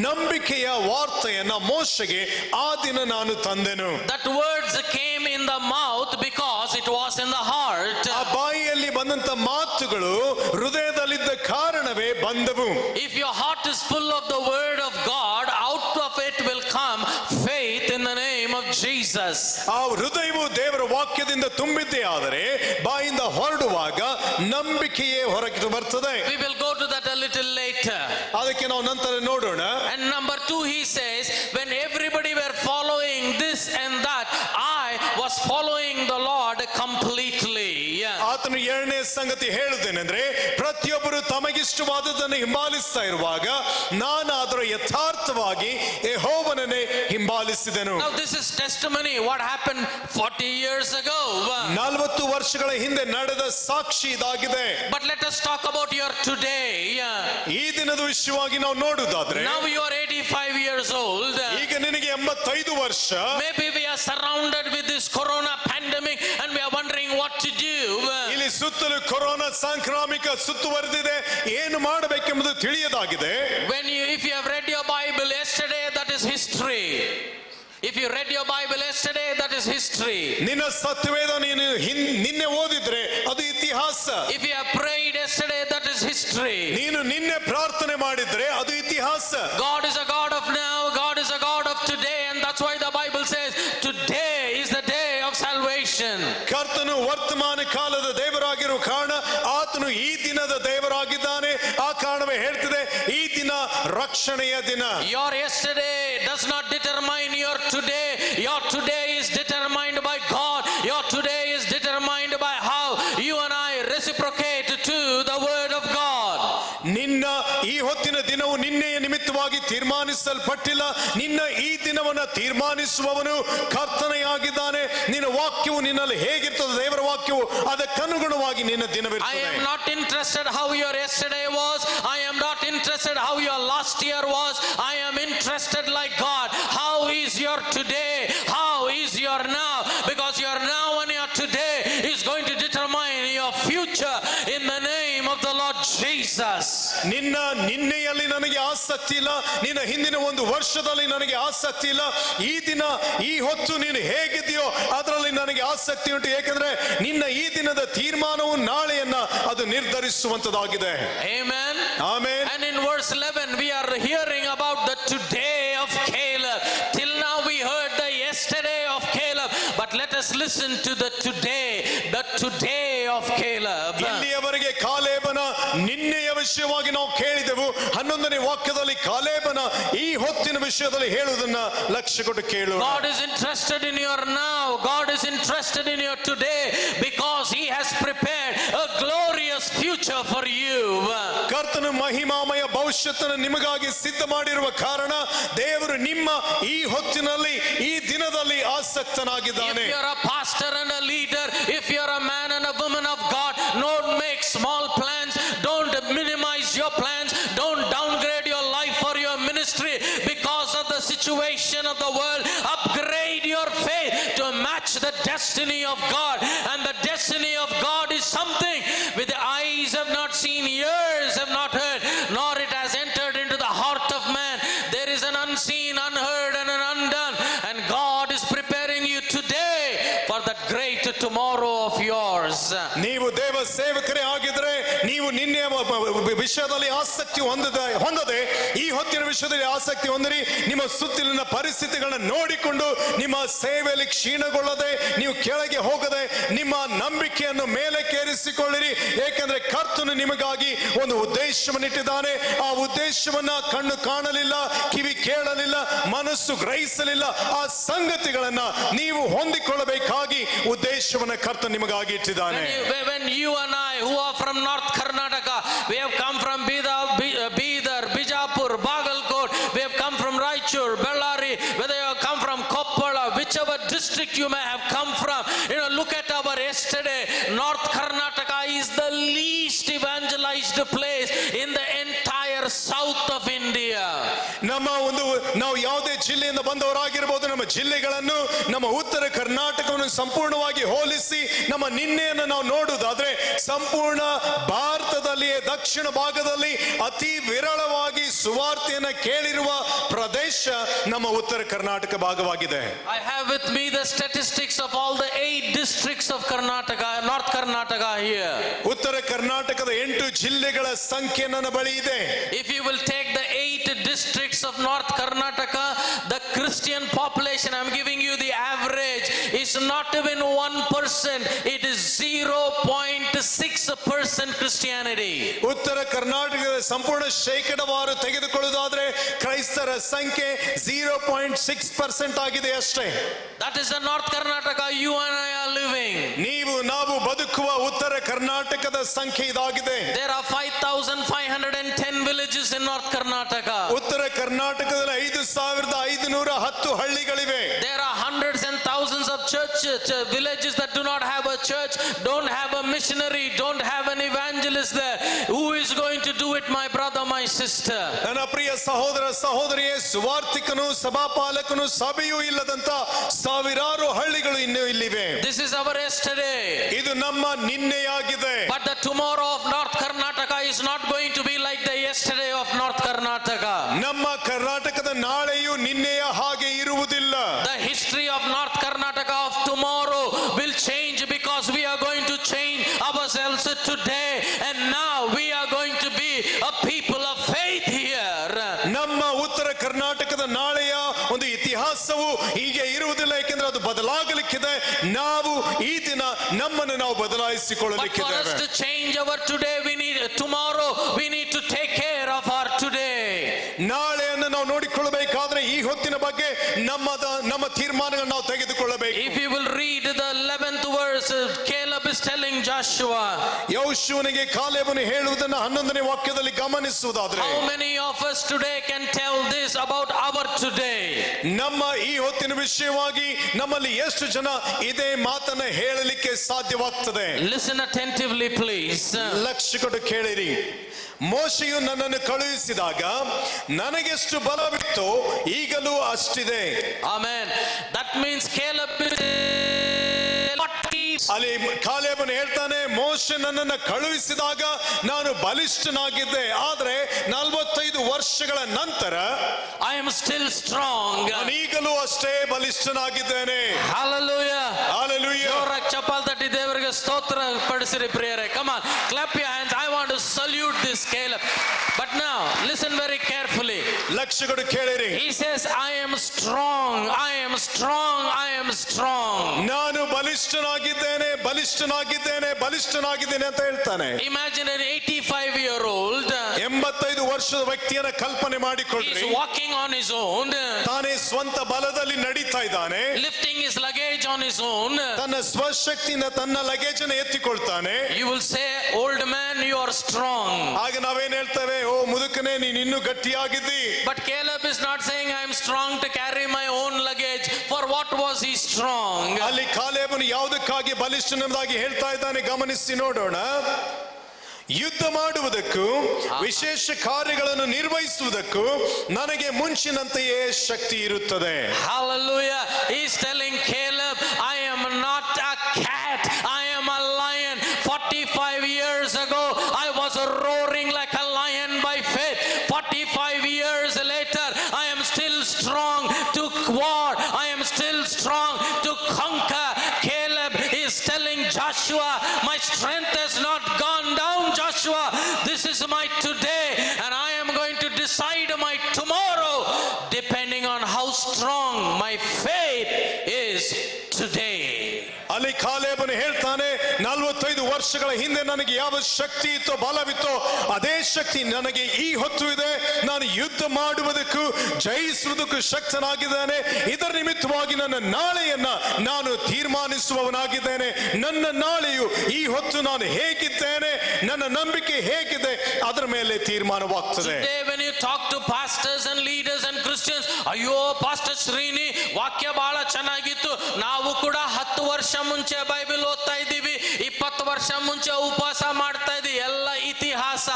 ನಂಬಿಕೆಯ ವಾರ್ತೆಯನ್ನ ಮೋಶೆಗೆ ಆ ದಿನ ನಾನು ತಂದೆನು. That words came in the mouth because it was in the heart. ಆ ಬಾಯಿಯಲ್ಲಿ ಬಂದಂತ ಮಾತುಗಳು ಹೃದಯದಲ್ಲಿದ್ದ ಕಾರಣವೇ ಬಂದವು. If your heart is full of the word of God, out of it will come faith in the name of Jesus. ಆ ಹೃದಯವು ದೇವರ ವಾಕ್ಯದಿಂದ ತುಂಬಿದ್ದೇ ಆದರೆ ಬಾಯಿಂದ ಹೊರಡುವಾಗ ನಂಬಿಕೆಯೇ ಹೊರಗೆ ಬರ್ತದೆ. We will go to that a little later. ಅದಕ್ಕೆ ನಾವು ನಂತರ ನೋಡೋಣ. And number 2, he says, when everybody were following this and that, I was following the Lord completely. ಆತನು ಎರಡನೇ ಸಂಗತಿ ಹೇಳುತ್ತೇನೆಂದ್ರೆ, ಪ್ರತಿಯೊಬ್ಬರು ತಮಗಿಷ್ಟವಾದದನ್ನು ಹಿಂಬಾಲಿಸ್ತಾ ಇರುವಾಗ ನಾನಾದರೂ ಯಥಾರ್ಥವಾಗಿ ಯೆಹೋವನನ್ನೇ ಹಿಂಬಾಲಿಸಿದೆನು. Now this is testimony what happened 40 years ago. 40 ವರ್ಷಗಳ ಹಿಂದೆ ನಡೆದ ಸಾಕ್ಷಿ ಇದಾಗಿದೆ. But let us talk about your today. ಈ ದಿನದ ವಿಷಯವಾಗಿ ನಾವು ನೋಡುವುದಾದ್ರೆ, Now you are 85 years old. ಈಗ ನಿನಗೆ 85 ವರ್ಷ. Maybe we are surrounded with this corona pandemic and we are wondering what to do. ಇಲ್ಲಿ ಸುತ್ತಲೂ ಕೊರೋನಾ ಸಾಂಕ್ರಾಮಿಕ ಸುತ್ತುವರೆದಿದೆ, ಏನು ಮಾಡಬೇಕೆಂಬುದು ತಿಳಿಯದಾಗಿದೆ. If you have read your Bible yesterday, that is history. If you read your Bible yesterday, that is history. ನಿನ್ನ ಸತ್ಯವೇದ ನೀನು ನಿನ್ನೆ ಓದಿದ್ರೆ ಅದು ಇತಿಹಾಸ. If you have prayed yesterday, that is history. ನೀನು ನಿನ್ನೆ ಪ್ರಾರ್ಥನೆ ಮಾಡಿದ್ರೆ ಅದು ಇತಿಹಾಸ. God is a God of now, God is a God of today, and that's why the Bible says today is the day of salvation. ಕರ್ತನು ವರ್ತಮಾನ ಕಾಲದ ದೇವರಾಗಿರುವ ಕಾರಣ ಆತನು ಈ ದಿನದ ದೇವರಾಗಿದ್ದಾನೆ. ಆ ಕಾರಣವೇ ಹೇಳ್ತಿದೆ ಈ ದಿನ ರಕ್ಷಣೆಯ ದಿನ. Your yesterday does not determine your today. Your today is determined by God. Your today is determined by how you and I reciprocate to the word of God. ನಿನ್ನ ಈ ಹೊತ್ತಿನ ದಿನವು ನಿನ್ನೆಯ ನಿಮಿತ್ತವಾಗಿ ತೀರ್ಮಾನಿಸಲ್ಪಟ್ಟಿಲ್ಲ. ನಿನ್ನ ಈ ದಿನವನ್ನ ತೀರ್ಮಾನಿಸುವವನು ಕರ್ತನೆಯಾಗಿದ್ದಾನೆ. ನಿನ್ನ ವಾಕ್ಯವು ನಿನ್ನಲ್ಲಿ ಹೇಗಿರ್ತದೆ, ದೇವರ ವಾಕ್ಯವು ಅದಕ್ಕನುಗುಣವಾಗಿ ನಿನ್ನ ದಿನವಿರ್ತದೆ. I am not interested how your yesterday was. I am not interested how your last year was. I am interested like God. How is your today? How is your now? Because your now and your today is going to determine your future in the name of the Lord Jesus. ನಿನ್ನ ನಿನ್ನೆಯಲ್ಲಿ ನನಗೆ ಆಸಕ್ತಿ ಇಲ್ಲ, ನಿನ್ನ ಹಿಂದಿನ ಒಂದು ವರ್ಷದಲ್ಲಿ ನನಗೆ ಆಸಕ್ತಿ ಇಲ್ಲ. ಈ ದಿನ ಈ ಹೊತ್ತು ನೀನು ಹೇಗಿದೆಯೋ ಅದರಲ್ಲಿ ನನಗೆ ಆಸಕ್ತಿ ಉಂಟು. ಏಕೆಂದ್ರೆ ನಿನ್ನ ಈ ದಿನದ ತೀರ್ಮಾನವು ನಾಳೆಯನ್ನ ಅದು ನಿರ್ಧರಿಸುವಂತದಾಗಿದೆ. Amen. Amen. And in verse 11 we are hearing about the today of Caleb. Till now we heard the yesterday of Caleb, but let us listen to the today of Caleb. ಇಲ್ಲಿಯವರೆಗೆ ಕಾಲೇಬನ ನಿನ್ನೆಯ ವಿಷಯವಾಗಿ ನಾವು ಕೇಳಿದೆವು. 11ನೇ ವಾಕ್ಯದಲ್ಲಿ ಕಾಲೇಬನ ಈ ಹೊತ್ತಿನ ವಿಷಯದಲ್ಲಿ ಹೇಳುವುದನ್ನ ಲಕ್ಷ್ಯ ಕೊಟ್ಟು ಕೇಳು. God is interested in your now. God is interested in your today because he has prepared a glorious future for you. ಕರ್ತನು ಮಹಿಮಾಮಯ ಭವಿಷ್ಯತ್ತನ್ನು ನಿಮಗಾಗಿ ಸಿದ್ಧ ಮಾಡಿರುವ ಕಾರಣ ದೇವರು ನಿಮ್ಮ ಈ ಹೊತ್ತಿನಲ್ಲಿ ಈ ದಿನದಲ್ಲಿ ಆಸಕ್ತನಾಗಿದ್ದಾನೆ. If you're a pastor and a leader, if you're a man and a woman of God, don't make small plans, don't minimize your plans, don't downgrade your life destiny of God. And the destiny of God is something with the eyes have not seen, ears have not heard, nor it has entered into the heart of man. There is an unseen, unheard, and an undone. And God is preparing you today for that great tomorrow of yours. ನೀವು ದೇವ ಸೇವಕರೇ ಆಗಿದ್ರೆ ನೀವು ನಿನ್ನೆ ವಿಷಯದಲ್ಲಿ ಆಸಕ್ತಿ ಹೊಂದದೆ ಈ ಹೊತ್ತಿನ ವಿಷಯದಲ್ಲಿ ಆಸಕ್ತಿ ಹೊಂದಿರಿ. ನಿಮ್ಮ ಸುತ್ತಲಿನ ಪರಿಸ್ಥಿತಿಗಳನ್ನ ನೋಡಿಕೊಂಡು ನಿಮ್ಮ ಸೇವೆಯಲ್ಲಿ ಕ್ಷೀಣಗೊಳ್ಳದೆ, ನೀವು ಕೆಳಗೆ ಹೋಗದೆ, ನಿಮ್ಮ ನಂಬಿಕೆಯನ್ನು ಮೇಲೆ ಕೇರಿಸಿಕೊಳ್ಳಿರಿ. ಏಕೆಂದ್ರೆ ಕರ್ತನು ನಿಮಗಾಗಿ ಒಂದು ಉದ್ದೇಶವನ್ನಿಟ್ಟಿದ್ದಾನೆ. ಆ ಉದ್ದೇಶವನ್ನ ಕಣ್ಣು ಕಾಣಲಿಲ್ಲ, ಕಿವಿ ಕೇಳಲಿಲ್ಲ, ಮನಸ್ಸು ಗ್ರಹಿಸಲಿಲ್ಲ. ಆ ಸಂಗತಿಗಳನ್ನ ನೀವು ಹೊಂದಿಕೊಳ್ಳಬೇಕಾಗಿ ಉದ್ದೇಶವನ್ನ ಕರ್ತನು ನಿಮಗಾಗಿ ಇಟ್ಟಿದ್ದಾನೆ. When you and I who are from North Karnataka, we have come from Bidar, Bijapur, Bagalkot, we have come from Raichur, Bellary, whether you have come from Koppala, whichever district you may have come from, look at our yesterday. North Karnataka is the least evangelized place in the entire south of India. ನಾವು ಯಾವುದೇ ಜಿಲ್ಲೆಯಿಂದ ಬಂದವರಾಗಿರಬಹುದು, ನಮ್ಮ ಜಿಲ್ಲೆಗಳನ್ನು, ನಮ್ಮ ಉತ್ತರ ಕರ್ನಾಟಕವನ್ನು ಸಂಪೂರ್ಣವಾಗಿ ಹೋಲಿಸಿ ನಮ್ಮ ನಿನ್ನೆಯನ್ನು ನಾವು ನೋಡುವುದಾದ್ರೆ ಸಂಪೂರ್ಣ ಭಾರತದಲ್ಲಿಯೇ ದಕ್ಷಿಣ ಭಾಗದಲ್ಲಿ ಅತಿ ವಿರಳವಾಗಿ ಸುವಾರ್ತೆಯನ್ನು ಕೇಳಿರುವ ಪ್ರದೇಶ ನಮ್ಮ ಉತ್ತರ ಕರ್ನಾಟಕ ಭಾಗವಾಗಿದೆ. I have with me the statistics of all the 8 districts of Karnataka, North Karnataka here. ಉತ್ತರ ಕರ್ನಾಟಕದ 8 ಜಿಲ್ಲೆಗಳ ಸಂಖ್ಯೆ ನನ್ನ ಬಳಿ ಇದೆ. If you will take the 8 districts of North Karnataka, the Christian population, I'm giving you the average, is not even 1%. It is 0.6% Christianity. ಉತ್ತರ ಕರ್ನಾಟಕದ ಸಂಪೂರ್ಣ ಶೇಕಡಾವಾರು ತೆಗೆದುಕೊಳ್ಳುವುದಾದ್ರೆ ಕ್ರೈಸ್ತರ ಸಂಖ್ಯೆ 0.6% ಆಗಿದೆ ಅಷ್ಟೇ. That is the North Karnataka you and I are living. ನೀವು ನಾವು ಬದುಕುವ ಉತ್ತರ ಕರ್ನಾಟಕದ ಸಂಖ್ಯೆ ಇದಾಗಿದೆ. There are 5,510 villages in North Karnataka. ಉತ್ತರ ಕರ್ನಾಟಕದಲ್ಲಿ 5,510 ಹಳ್ಳಿಗಳಿವೆ. There are hundreds and thousands of churches, villages that do not have a church, don't have a missionary, don't have an evangelist there. Who is going to do it, my brother, my sister? ನನ್ನ ಪ್ರಿಯ ಸಹೋದರ ಸಹೋದರಿಯೇ, ಸುವಾರ್ತಿಕನು, ಸಭಾಪಾಲಕನು, ಸಭೆಯೂ ಇಲ್ಲದಂತ ಸಾವಿರಾರು ಹಳ್ಳಿಗಳು ಇನ್ನೂ ಇಲ್ಲಿವೆ. This is our yesterday. ಇದು ನಮ್ಮ ನಿನ್ನೆಯಾಗಿದೆ. But the tomorrow of North Karnataka is not going to be like the yesterday of North Karnataka. ನಮ್ಮ ಕರ್ನಾಟಕದ ನಾಳೆಯು ನಿನ್ನೆಯ ಹಾಗೆ ಇರುವುದಿಲ್ಲ. The history of North Karnataka of tomorrow will change because we are going to change ourselves today, and now we are going to be a people of faith here. ನಮ್ಮ ಉತ್ತರ ಕರ್ನಾಟಕದ ನಾಳೆಯ ಒಂದು ಇತಿಹಾಸವು ಹೀಗೆ ಇರುವುದಿಲ್ಲ, ಏಕೆಂದ್ರೆ ಅದು ಬದಲಾಗಲಿಕ್ಕಿದೆ. ನಾವು ಈ ದಿನ ನಮ್ಮನ್ನು ನಾವು ಬದಲಾಯಿಸಿಕೊಳ್ಳಲಿಕ್ಕಿದೆ. For us to change our today, tomorrow we need to take care of our today. ನಾಳೆಯನ್ನು ನಾವು ನೋಡಿಕೊಳ್ಳಬೇಕಾದ್ರೆ ಈ ಹೊತ್ತಿನ ಬಗ್ಗೆ ನಮ್ಮ ತೀರ್ಮಾನಗಳನ್ನು ನಾವು ತೆಗೆದುಕೊಳ್ಳಬೇಕು. If you will read the 11th verse, Caleb is telling Joshua. ಯೆಹೋಶುವನಿಗೆ ಕಾಲೇಬನು ಹೇಳುವುದನ್ನು 11ನೇ ವಾಕ್ಯದಲ್ಲಿ ಗಮನಿಸುವುದಾದ್ರೆ, how many of us today can tell this about our today? ನಮ್ಮ ಈ ಹೊತ್ತಿನ ವಿಷಯವಾಗಿ ನಮ್ಮಲ್ಲಿ ಎಷ್ಟು ಜನ ಇದೇ ಮಾತನ್ನ ಹೇಳಲಿಕ್ಕೆ ಸಾಧ್ಯವಾಗ್ತದೆ? Listen attentively, please. ಲಕ್ಷ್ಯ ಕೊಟ್ಟು ಕೇಳಿರಿ. ಮೋಶೆಯು ನನ್ನನ್ನು ಕಳುಹಿಸಿದಾಗ ನನಗೆಷ್ಟು ಬಲವಿತ್ತು, ಈಗಲೂ ಅಷ್ಟಿದೆ. Amen. That means Caleb ಅಲ್ಲಿ ಕಾಲೇಬನು ಹೇಳ್ತಾನೆ, ಮೋಶೆ ನನ್ನನ್ನು ಕಳುಹಿಸಿದಾಗ ನಾನು ಬಲಿಷ್ಠನಾಗಿದ್ದೆ, ಆದ್ರೆ 45 ವರ್ಷಗಳ ನಂತರ I am still strong. ನಾನು ಈಗಲೂ ಅಷ್ಟೇ ಬಲಿಷ್ಠನಾಗಿದ್ದೇನೆ. Hallelujah. Hallelujah. ಜೋರಾಗಿ ಚಪ್ಪಾಳೆ ತಟ್ಟಿ ದೇವರಿಗೆ ಸ್ತೋತ್ರ ಪಡಿಸಿರಿ ಪ್ರಿಯರೇ. Come on, clap your hands. I want to salute this Caleb. But now listen very carefully. ಲಕ್ಷ್ಯ ಕೊಟ್ಟು ಕೇಳಿರಿ. He says, I am strong, I am strong, I am strong. ನಾನು ಬಲಿಷ್ಠನಾಗಿದ್ದೇನೆ, ಬಲಿಷ್ಠನಾಗಿದ್ದೇನೆ, ಬಲಿಷ್ಠನಾಗಿದ್ದೇನೆ ಅಂತ ಹೇಳ್ತಾನೆ. Imagine an 85-year-old. 85 ವರ್ಷದ ವ್ಯಕ್ತಿಯನ್ನ ಕಲ್ಪನೆ ಮಾಡಿಕೊಳ್ಳ್ರಿ. He's walking on his own. ತಾನೇ ಸ್ವಂತ ಬಲದಲ್ಲಿ ನಡೀತಾ ಇದ್ದಾನೆ. Lifting his luggage on his own. ತನ್ನ ಸ್ವಶಕ್ತಿಯಿಂದ ತನ್ನ ಲಗೇಜ್ ಅನ್ನು ಎತ್ತಿಕೊಳ್ತಾನೆ. You will say, old man, you are strong. ಆಗ ನಾವೇನ್ ಹೇಳ್ತೇವೆ? ಓ ಮುದುಕನೇ, ನೀನು ಇನ್ನೂ ಗಟ್ಟಿಯಾಗಿದ್ದಿ. But Caleb is not saying I am strong to carry my own luggage. For what was he strong? ಅಲ್ಲಿ ಕಾಲೇಬನು ಯಾವುದಕ್ಕಾಗಿ ಬಲಿಷ್ಠನೆಂಬುದಾಗಿ ಹೇಳ್ತಾ ಇದ್ದಾನೆ ಗಮನಿಸಿ ನೋಡೋಣ. ಯುದ್ಧ ಮಾಡುವುದಕ್ಕೂ ವಿಶೇಷ ಕಾರ್ಯಗಳನ್ನು ನಿರ್ವಹಿಸುವುದಕ್ಕೂ ನನಗೆ ಮುಂಚಿನಂತೆಯೇ ಶಕ್ತಿ ಇರುತ್ತದೆ. Hallelujah. He is telling Caleb, I am not a roaring like a lion by faith. 45 years later, I am still strong to war. I am still strong to conquer. Caleb is telling Joshua, my strength has not gone down, Joshua. This is my today, and I am going to decide my tomorrow depending on how strong my faith is today. ಅಲ್ಲಿ ಕಾಲೇಬನು ಹೇಳ್ತಾನೆ, 45 ವರ್ಷಗಳ ಹಿಂದೆ ನನಗೆ ಯಾವ ಶಕ್ತಿ ಇತ್ತೋ ಬಲವಿತ್ತೋ ಅದೇ ಶಕ್ತಿ ನನಗೆ ಈ ಹೊತ್ತು ಇದೆ. ನಾನು ಯುದ್ಧ ಮಾಡುವುದಕ್ಕೂ ಜಯಿಸುವುದಕ್ಕೂ ಶಕ್ತನಾಗಿದ್ದೇನೆ. ಇದರ ನಿಮಿತ್ತವಾಗಿ ನನ್ನ ನಾಳೆಯನ್ನ ನಾನು ತೀರ್ಮಾನಿಸುವವನಾಗಿದ್ದೇನೆ. ನನ್ನ ನಾಳೆಯು ಈ ಹೊತ್ತು ನಾನು ಹೇಗಿದ್ದೇನೆ, ನನ್ನ ನಂಬಿಕೆ ಹೇಗಿದೆ, ಅದರ ಮೇಲೆ ತೀರ್ಮಾನವಾಗ್ತದೆ. Today when you talk to pastors and leaders and Christians, ಅಯ್ಯೋ ಪಾಸ್ಟರ್ ಶ್ರೀನಿ ವಾಕ್ಯ ಬಹಳ ಚೆನ್ನಾಗಿತ್ತು, ನಾವು ಕೂಡ 10 ವರ್ಷ ಮುಂಚೆ ಬೈಬಲ್ ಓದ್ತಾ ಇದ್ದೀವಿ, 20 ವರ್ಷ ಮುಂಚೆ ಉಪವಾಸ ಮಾಡ್ತಾ ಇದ್ದೀವಿ, ಎಲ್ಲ ಇತಿಹಾಸ.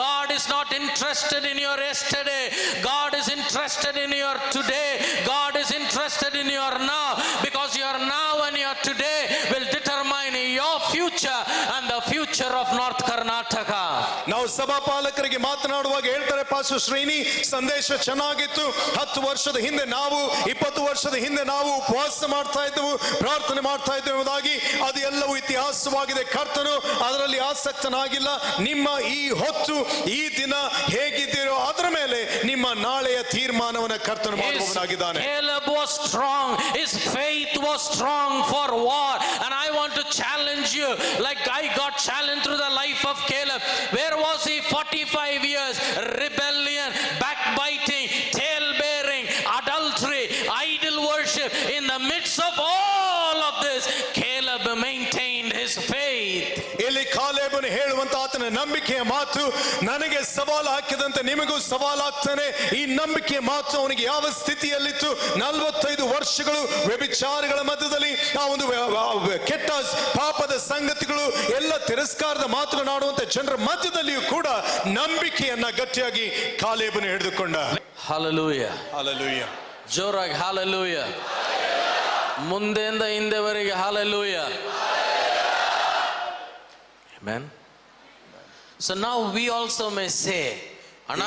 God is not interested in your yesterday. God is interested in your today. God is interested in your now, because your now and your today will determine your future and the future of North Karnataka. ನಾವು ಸಭಾಪಾಲಕರಿಗೆ ಮಾತನಾಡುವಾಗ ಹೇಳ್ತಾರೆ, pastor Srini ಸಂದೇಶ ಚೆನ್ನಾಗಿತ್ತು, 10 ವರ್ಷದ ಹಿಂದೆ ನಾವು 20 ವರ್ಷದ ಹಿಂದೆ ನಾವು ಉಪವಾಸ ಮಾಡ್ತಾ ಇದ್ದೆವು, ಪ್ರಾರ್ಥನೆ ಮಾಡ್ತಾ ಇದ್ದೆವು ಎಂಬುದಾಗಿ. ಅದು ಎಲ್ಲವೂ ಇತಿಹಾಸವಾಗಿದೆ. ಕರ್ತನು ಅದರಲ್ಲಿ ಆಸಕ್ತನಾಗಿಲ್ಲ. ನಿಮ್ಮ ಈ ಹೊತ್ತು ಈ ದಿನ ಹೇಗಿದ್ದೀರೋ ಅದರ ಮೇಲೆ ನಿಮ್ಮ ನಾಳೆಯ ತೀರ್ಮಾನವನ್ನು ಕರ್ತನು ಮಾಡುವವನಾಗಿದ್ದಾನೆ. Caleb was strong, his faith was strong for war, and I want to challenge you like I got challenged through the life of Caleb. Where was he 45 years? Rebellion, backbiting, tail bearing, adultery, idol worship. In the midst of all of this, Caleb maintained his faith. ಇಲ್ಲಿ ಕಾಲೇಬನು ಹೇಳುವಂತ ಆತನ ನಂಬಿಕೆಯ ಮಾತು, ನನಗೆ ಸವಾಲು ಹಾಕಿದಂತೆ ನಿಮಗೂ ಸವಾಲು ಹಾಕ್ತಾನೆ. ಈ ನಂಬಿಕೆಯ ಮಾತು ಅವನಿಗೆ ಯಾವ ಸ್ಥಿತಿಯಲ್ಲಿತ್ತು? 45 ವರ್ಷಗಳು ವ್ಯಭಿಚಾರಗಳ ಮಧ್ಯದಲ್ಲಿ, ಆ ಒಂದು ಕೆಟ್ಟ ಪಾಪದ ಸಂಗತಿಗಳು, ಎಲ್ಲ ತಿರಸ್ಕಾರದ ಮಾತುಗಳನ್ನಾಡುವಂತ ಜನರ ಮಧ್ಯದಲ್ಲಿಯೂ ಕೂಡ ನಂಬಿಕೆಯನ್ನ ಗಟ್ಟಿಯಾಗಿ ಕಾಲೇಬನು ಹಿಡಿದುಕೊಂಡ. Hallelujah. Hallelujah. ಜೋರಾಗಿ hallelujah. ಮುಂದೆಯಿಂದ ಹಿಂದೆವರೆಗೆ hallelujah. Amen. So now we also may say, ಅಣ್ಣ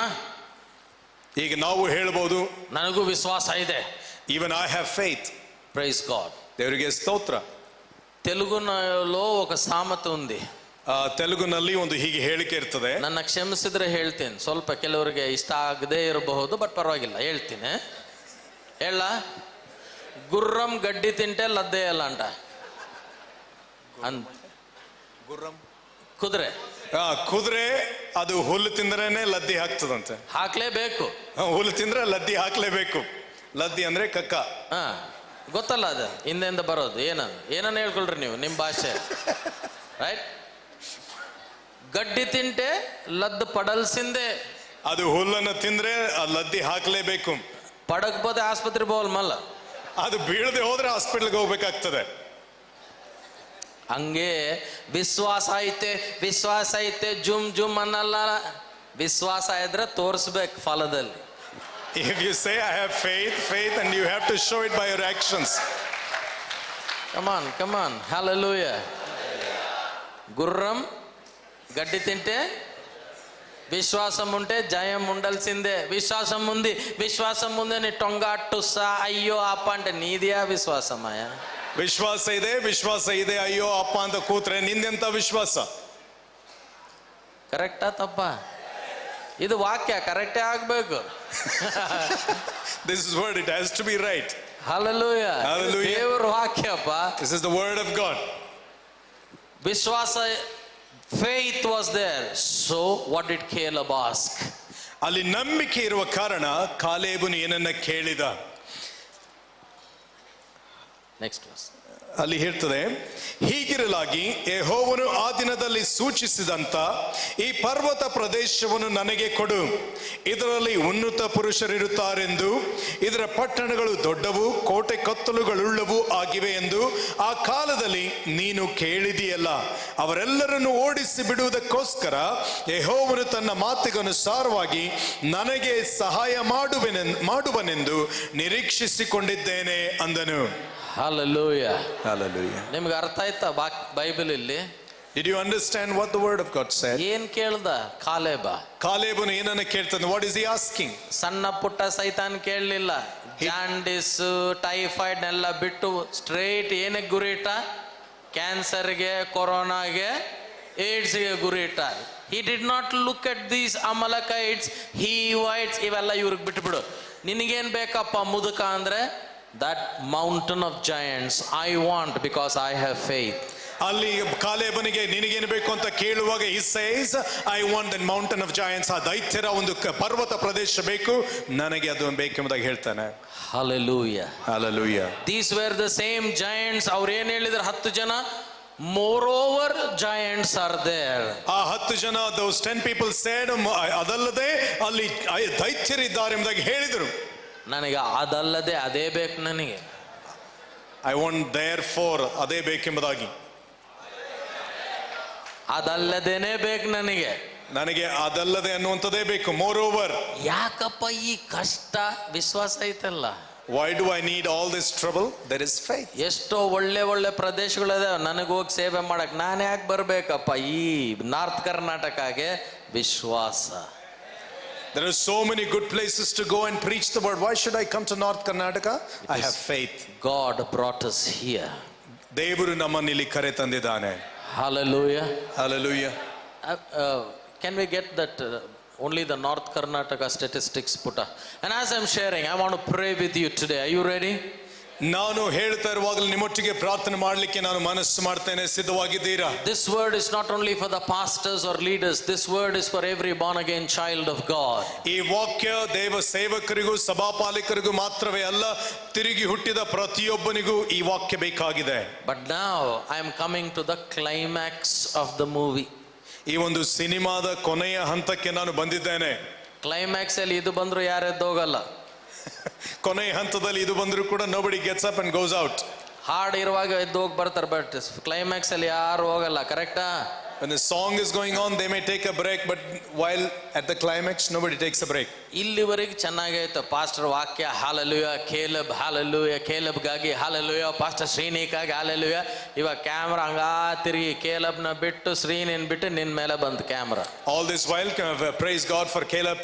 ಈಗ ನಾವು ಹೇಳಬಹುದು, ನನಗೂ ವಿಶ್ವಾಸ ಇದೆ. even I have faith. Praise God. ದೇವರಿಗೆ ಸ್ತೋತ್ರ. తెలుగులో ఒక సామెత ఉంది. ತೆಲುಗುನಲ್ಲಿ ಒಂದು ಹೀಗೆ ಹೇಳಿಕೆ ಇರ್ತದೆ. ನನ್ನ ಕ್ಷಮಿಸಿದ್ರೆ ಹೇಳ್ತೀನಿ, ಸ್ವಲ್ಪ ಕೆಲವರಿಗೆ ಇಷ್ಟ ಆಗದೆ ಇರಬಹುದು, ಬಟ್ ಪರವಾಗಿಲ್ಲ ಹೇಳ್ತೀನಿ. ಹೇಳ, ಗುರ್ರಂ ಗಡ್ಡಿ ತಿಂಟೆ ಲದ್ದೆ ಅಲ್ಲ ಅಂಟ. ಕುದುರೆ ಕುದುರೆ ಅದು ಹುಲ್ಲು ತಿಂದ್ರೇನೆ ಲದ್ದಿ ಹಾಕ್ತದಂತೆ. ಹಾಕ್ಲೇಬೇಕು. ಹುಲ್ಲು ತಿಂದ್ರೆ ಲದ್ದಿ ಹಾಕ್ಲೇಬೇಕು. ಲದ್ದಿ ಅಂದ್ರೆ ಕಕ್ಕ. ಗೊತ್ತಲ್ಲ ಅದು ಹಿಂದೆಂದ ಬರೋದು. ಏನನ್ನ ಹೇಳ್ಕೊಳ್ರಿ ನೀವು ನಿಮ್ಮ ಭಾಷೆ, ರೈಟ್? ಗಡ್ಡಿ ತಿಂಟೆ ಲದ್ದು ಪಡಲ್ಸಿಂದೆ. ಅದು ಹುಲ್ಲನ್ನು ತಿಂದ್ರೆ ಲದ್ದಿ ಹಾಕ್ಲೇಬೇಕು. ಪಡಗ್ಬೋದೆ ಆಸ್ಪತ್ರೆ ಬೋಲ್ ಮಲ್ಲ, ಅದು ಬೀಳದೆ ಹೋದ್ರೆ ಹಾಸ್ಪಿಟಲ್ಗೆ ಹೋಗ್ಬೇಕಾಗ್ತದೆ. ಹಂಗೆ ವಿಶ್ವಾಸ ಐತೆ ಜುಮ್ ಜುಮ್ ಅನ್ನಲ್ಲ. ವಿಶ್ವಾಸ ಇದ್ರೆ ತೋರಿಸ್ಬೇಕು ಫಲದಲ್ಲಿ. If you say I have faith and you have to show it by your actions. Come on, hallelujah. గుర్రం గడ్డి తింటే విశ్వాసం ఉంటే జయం ఉండాల్సిందే. విశ్వాసం ఉంది నీ టొంగాట్టుసా అయ్యో అప్ప అంటే నీదియా విశ్వాసమాయా? ವಿಶ್ವಾಸ ಇದೆ ಅಯ್ಯೋ ಅಪ್ಪ ಅಂತ ಕೂತ್ರೆ ನಿಂದೆಂತ ವಿಶ್ವಾಸ? ಕರೆಕ್ಟಾ ತಪ್ಪಾ? ಇದು ವಾಕ್ಯ ಕರೆಕ್ಟೇ ಆಗ್ಬೇಕು. This is word, it has to be right. Hallelujah. Hallelujah. ದೇವರ ವಾಕ್ಯಪ್ಪ. This is the word of God. ವಿಶ್ವಾಸ, faith was there. So what did Caleb ask? ಅಲ್ಲಿ ನಂಬಿಕೆ ಇರುವ ಕಾರಣ ಕಾಲೇಬನು ಏನನ್ನ ಕೇಳಿದ? ನೆಕ್ಸ್ಟ್ ವರ್ಸ್ ಅಲ್ಲಿ ಹೇಳ್ತದೆ, ಹೀಗಿರಲಾಗಿ ಯೆಹೋವನು ಆ ದಿನದಲ್ಲಿ ಸೂಚಿಸಿದಂತ ಈ ಪರ್ವತ ಪ್ರದೇಶವನ್ನು ನನಗೆ ಕೊಡು, ಇದರಲ್ಲಿ ಉನ್ನತ ಪುರುಷರಿರುತ್ತಾರೆಂದು, ಇದರ ಪಟ್ಟಣಗಳು ದೊಡ್ಡವು, ಕೋಟೆ ಕೊತ್ತಲುಗಳುಳ್ಳವು ಆಗಿವೆ ಎಂದು ಆ ಕಾಲದಲ್ಲಿ ನೀನು ಕೇಳಿದೆಯಲ್ಲ. ಅವರೆಲ್ಲರನ್ನು ಓಡಿಸಿ ಬಿಡುವುದಕ್ಕೋಸ್ಕರ ಯೆಹೋವನು ತನ್ನ ಮಾತಿಗನುಸಾರವಾಗಿ ನನಗೆ ಸಹಾಯ ಮಾಡುವನೆಂದು ನಿರೀಕ್ಷಿಸಿಕೊಂಡಿದ್ದೇನೆ ಅಂದನು. Hallelujah. Hallelujah. ನಿಮ್ಗೆ ಅರ್ಥ ಆಯ್ತಾ ಬೈಬಲ್ ಇಲ್ಲಿ? Did you understand what the word of God said? ಏನ್ ಕೇಳ್ದ ಕಾಲೇಬ? ಕಾಲೇಬನು ಏನನ್ನ ಕೇಳ್ತಾನೆ? What is he asking? ಸಣ್ಣ ಪುಟ್ಟ ಸೈತಾನ್ ಕೇಳಲಿಲ್ಲ. ಜಾಂಡಿಸ್, ಟೈಫಾಯ್ಡ್ ಎಲ್ಲ ಬಿಟ್ಟು ಸ್ಟ್ರೈಟ್ ಏನಕ್ಕೆ ಗುರಿ ಇಟ್ಟ? ಕ್ಯಾನ್ಸರ್ಗೆ, ಕೊರೋನಾಗೆ, ಏಡ್ಸ್ಗೆ ಗುರಿ ಇಟ್ಟ. He did not look at these Amalekites, Hivites, ಇವೆಲ್ಲ ಇವ್ರಿಗೆ ಬಿಟ್ಬಿಡು. ನಿನಗೇನ್ ಬೇಕಪ್ಪ ಮುದುಕ ಅಂದ್ರೆ? That mountain of Giants I want because I have faith. ಅಲ್ಲಿ ಕಾಲೇಬನಿಗೆ ನಿನಗೇನು ಬೇಕು ಅಂತ ಕೇಳುವಾಗ he says I want the mountain of giants, ಆ ದೈತ್ಯರ ಒಂದು ಪರ್ವತ ಪ್ರದೇಶ ಬೇಕು, ನನಗೆ ಅದು ಬೇಕೆಂಬುದಾಗಿ ಹೇಳ್ತಾನೆ. Hallelujah. Hallelujah. These were the same giants. ಅವ್ರು ಏನ್ ಹೇಳಿದ್ರು? 10 ಜನ. Moreover, giants are there. ಆ 10 ಜನ, those 10 people said, ಅದಲ್ಲದೆ ಅಲ್ಲಿ ದೈತ್ಯರಿದ್ದಾರೆ ಎಂಬುದಾಗಿ ಹೇಳಿದರು. ನನಗೆ ಅದಲ್ಲದೆ ಅದೇ ಬೇಕು. ನನಗೆ I want therefore ಅದೇ ಬೇಕೆಂಬುದಾಗಿ, ಅದಲ್ಲದೇನೆ ಬೇಕು ನನಗೆ ಅದಲ್ಲದೆ ಅನ್ನುವಂಥದ್ದೇ ಬೇಕು. Moreover. ಯಾಕಪ್ಪ ಈ ಕಷ್ಟ? ವಿಶ್ವಾಸ ಐತಲ್ಲ. Why do I need all this trouble? There is faith. ಎಷ್ಟೋ ಒಳ್ಳೆ ಒಳ್ಳೆ ಪ್ರದೇಶಗಳಿದೆ, ನನಗೆ ಹೋಗಿ ಸೇವೆ ಮಾಡಕ್ ನಾನು ಯಾಕೆ ಬರ್ಬೇಕಪ್ಪ ಈ ನಾರ್ತ್ ಕರ್ನಾಟಕಗೆ? ವಿಶ್ವಾಸ. There are so many good places to go and preach the word. Why should I come to North Karnataka? I have faith. God brought us here. ದೇವರು ನಮ್ಮನ್ನು ಇಲ್ಲಿ ಕರೆ ತಂದಿದ್ದಾನೆ. Hallelujah. Hallelujah. Can we get that only the North Karnataka statistics put up? And as I'm sharing, I want to pray with you today. Are you ready? ನಾನು ಹೇಳ್ತಾ ಇರುವಾಗಲೇ ನಿಮ್ಮೊಟ್ಟಿಗೆ ಪ್ರಾರ್ಥನೆ ಮಾಡಲಿಕ್ಕೆ ನಾನು ಮನಸ್ಸು ಮಾಡ್ತೇನೆ. ಸಿದ್ಧವಾಗಿದ್ದೀರಾ? This word is not only for the pastors or leaders. This word is for every born again child of God. ಈ ವಾಕ್ಯ ದೇವ ಸೇವಕರಿಗೂ ಸಭಾಪಾಲಕರಿಗೂ ಮಾತ್ರವೇ ಅಲ್ಲ, ತಿರುಗಿ ಹುಟ್ಟಿದ ಪ್ರತಿಯೊಬ್ಬನಿಗೂ ಈ ವಾಕ್ಯ ಬೇಕಾಗಿದೆ. But now I am coming to the climax of the movie. ಈ ಒಂದು ಸಿನಿಮಾದ ಕೊನೆಯ ಹಂತಕ್ಕೆ ನಾನು ಬಂದಿದ್ದೇನೆ. ಕ್ಲೈಮ್ಯಾಕ್ಸ್ ಅಲ್ಲಿ ಇದು ಬಂದ್ರು ಯಾರು ಎದ್ದೋಗಲ್ಲ. ಕೊನೆಯ ಹಂತದಲ್ಲಿ ಇದು ಬಂದರೂ ಕೂಡ nobody gets up and goes out. ಹಾಡ್ ಇರುವಾಗ ಎದ್ದು ಹೋಗಿ ಬರ್ತಾರೆ, ಬಟ್ ಕ್ಲೈಮ್ಯಾಕ್ಸ್ ಅಲ್ಲಿ ಯಾರು ಹೋಗಲ್ಲ. ಕರೆಕ್ಟಾ? When the song is going on, they may take a break, but while at the climax, nobody takes a break. ಇಲ್ಲಿವರೆಗೆ ಚೆನ್ನಾಗೈತೆ ಪಾಸ್ಟರ್ ವಾಕ್ಯ. ಹಾಲೆಲೂಯ. Caleb hallelujah. ಕೇಲಬ್ಗಾಗಿ ಹಾಲೆಲೂಯ. ಪಾಸ್ಟರ್ ಶ್ರೀನಿಗಾಗಿ ಹಾಲೆಲೂಯ. ಇವಾಗ ಕ್ಯಾಮ್ರಾ ಹಂಗಾ ತಿರುಗಿ ಕೇಲಬ್ನ ಬಿಟ್ಟು ಶ್ರೀನಿನ್ ಬಿಟ್ಟು ನಿನ್ ಮೇಲೆ ಬಂತು camera. All this while, praise God for Caleb,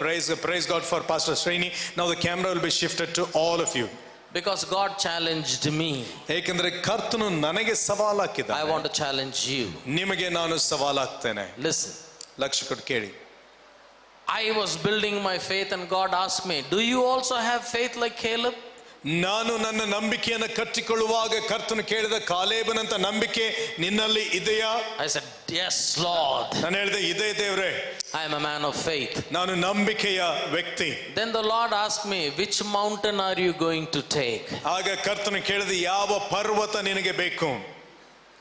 praise God for Pastor Srini. Now the camera will be shifted to all of you. Because God challenged me. ಏಕೆಂದರೆ ಕರ್ತನು ನನಗೆ ಸವಾಲು ಹಾಕಿದ್ದಾನೆ. I want to challenge you. ನಿಮಗೆ ನಾನು ಸವಾಲು ಹಾಕ್ತೇನೆ. Listen. ಲಕ್ಷ್ಯ ಕೊಟ್ಟು ಕೇಳಿ. I was building my faith and God asked me, do you also have faith like Caleb? ನಾನು ನನ್ನ ನಂಬಿಕೆಯನ್ನು ಕಟ್ಟಿಕೊಳ್ಳುವಾಗ ಕರ್ತನು ಕೇಳಿದ, ಕಾಲೇಬನಂತ ನಂಬಿಕೆ ನಿನ್ನಲ್ಲಿ ಇದೆಯಾ? I said, yes Lord. ನಾನು ಹೇಳಿದೆ, ಇದೆ ದೇವರೇ. I am a man of faith. ನಾನು ನಂಬಿಕೆಯ ವ್ಯಕ್ತಿ. Then the Lord asked me, which mountain are you going to take? ಆಗ ಕರ್ತನು ಕೇಳಿದ, ಯಾವ ಪರ್ವತ ನಿನಗೆ ಬೇಕು?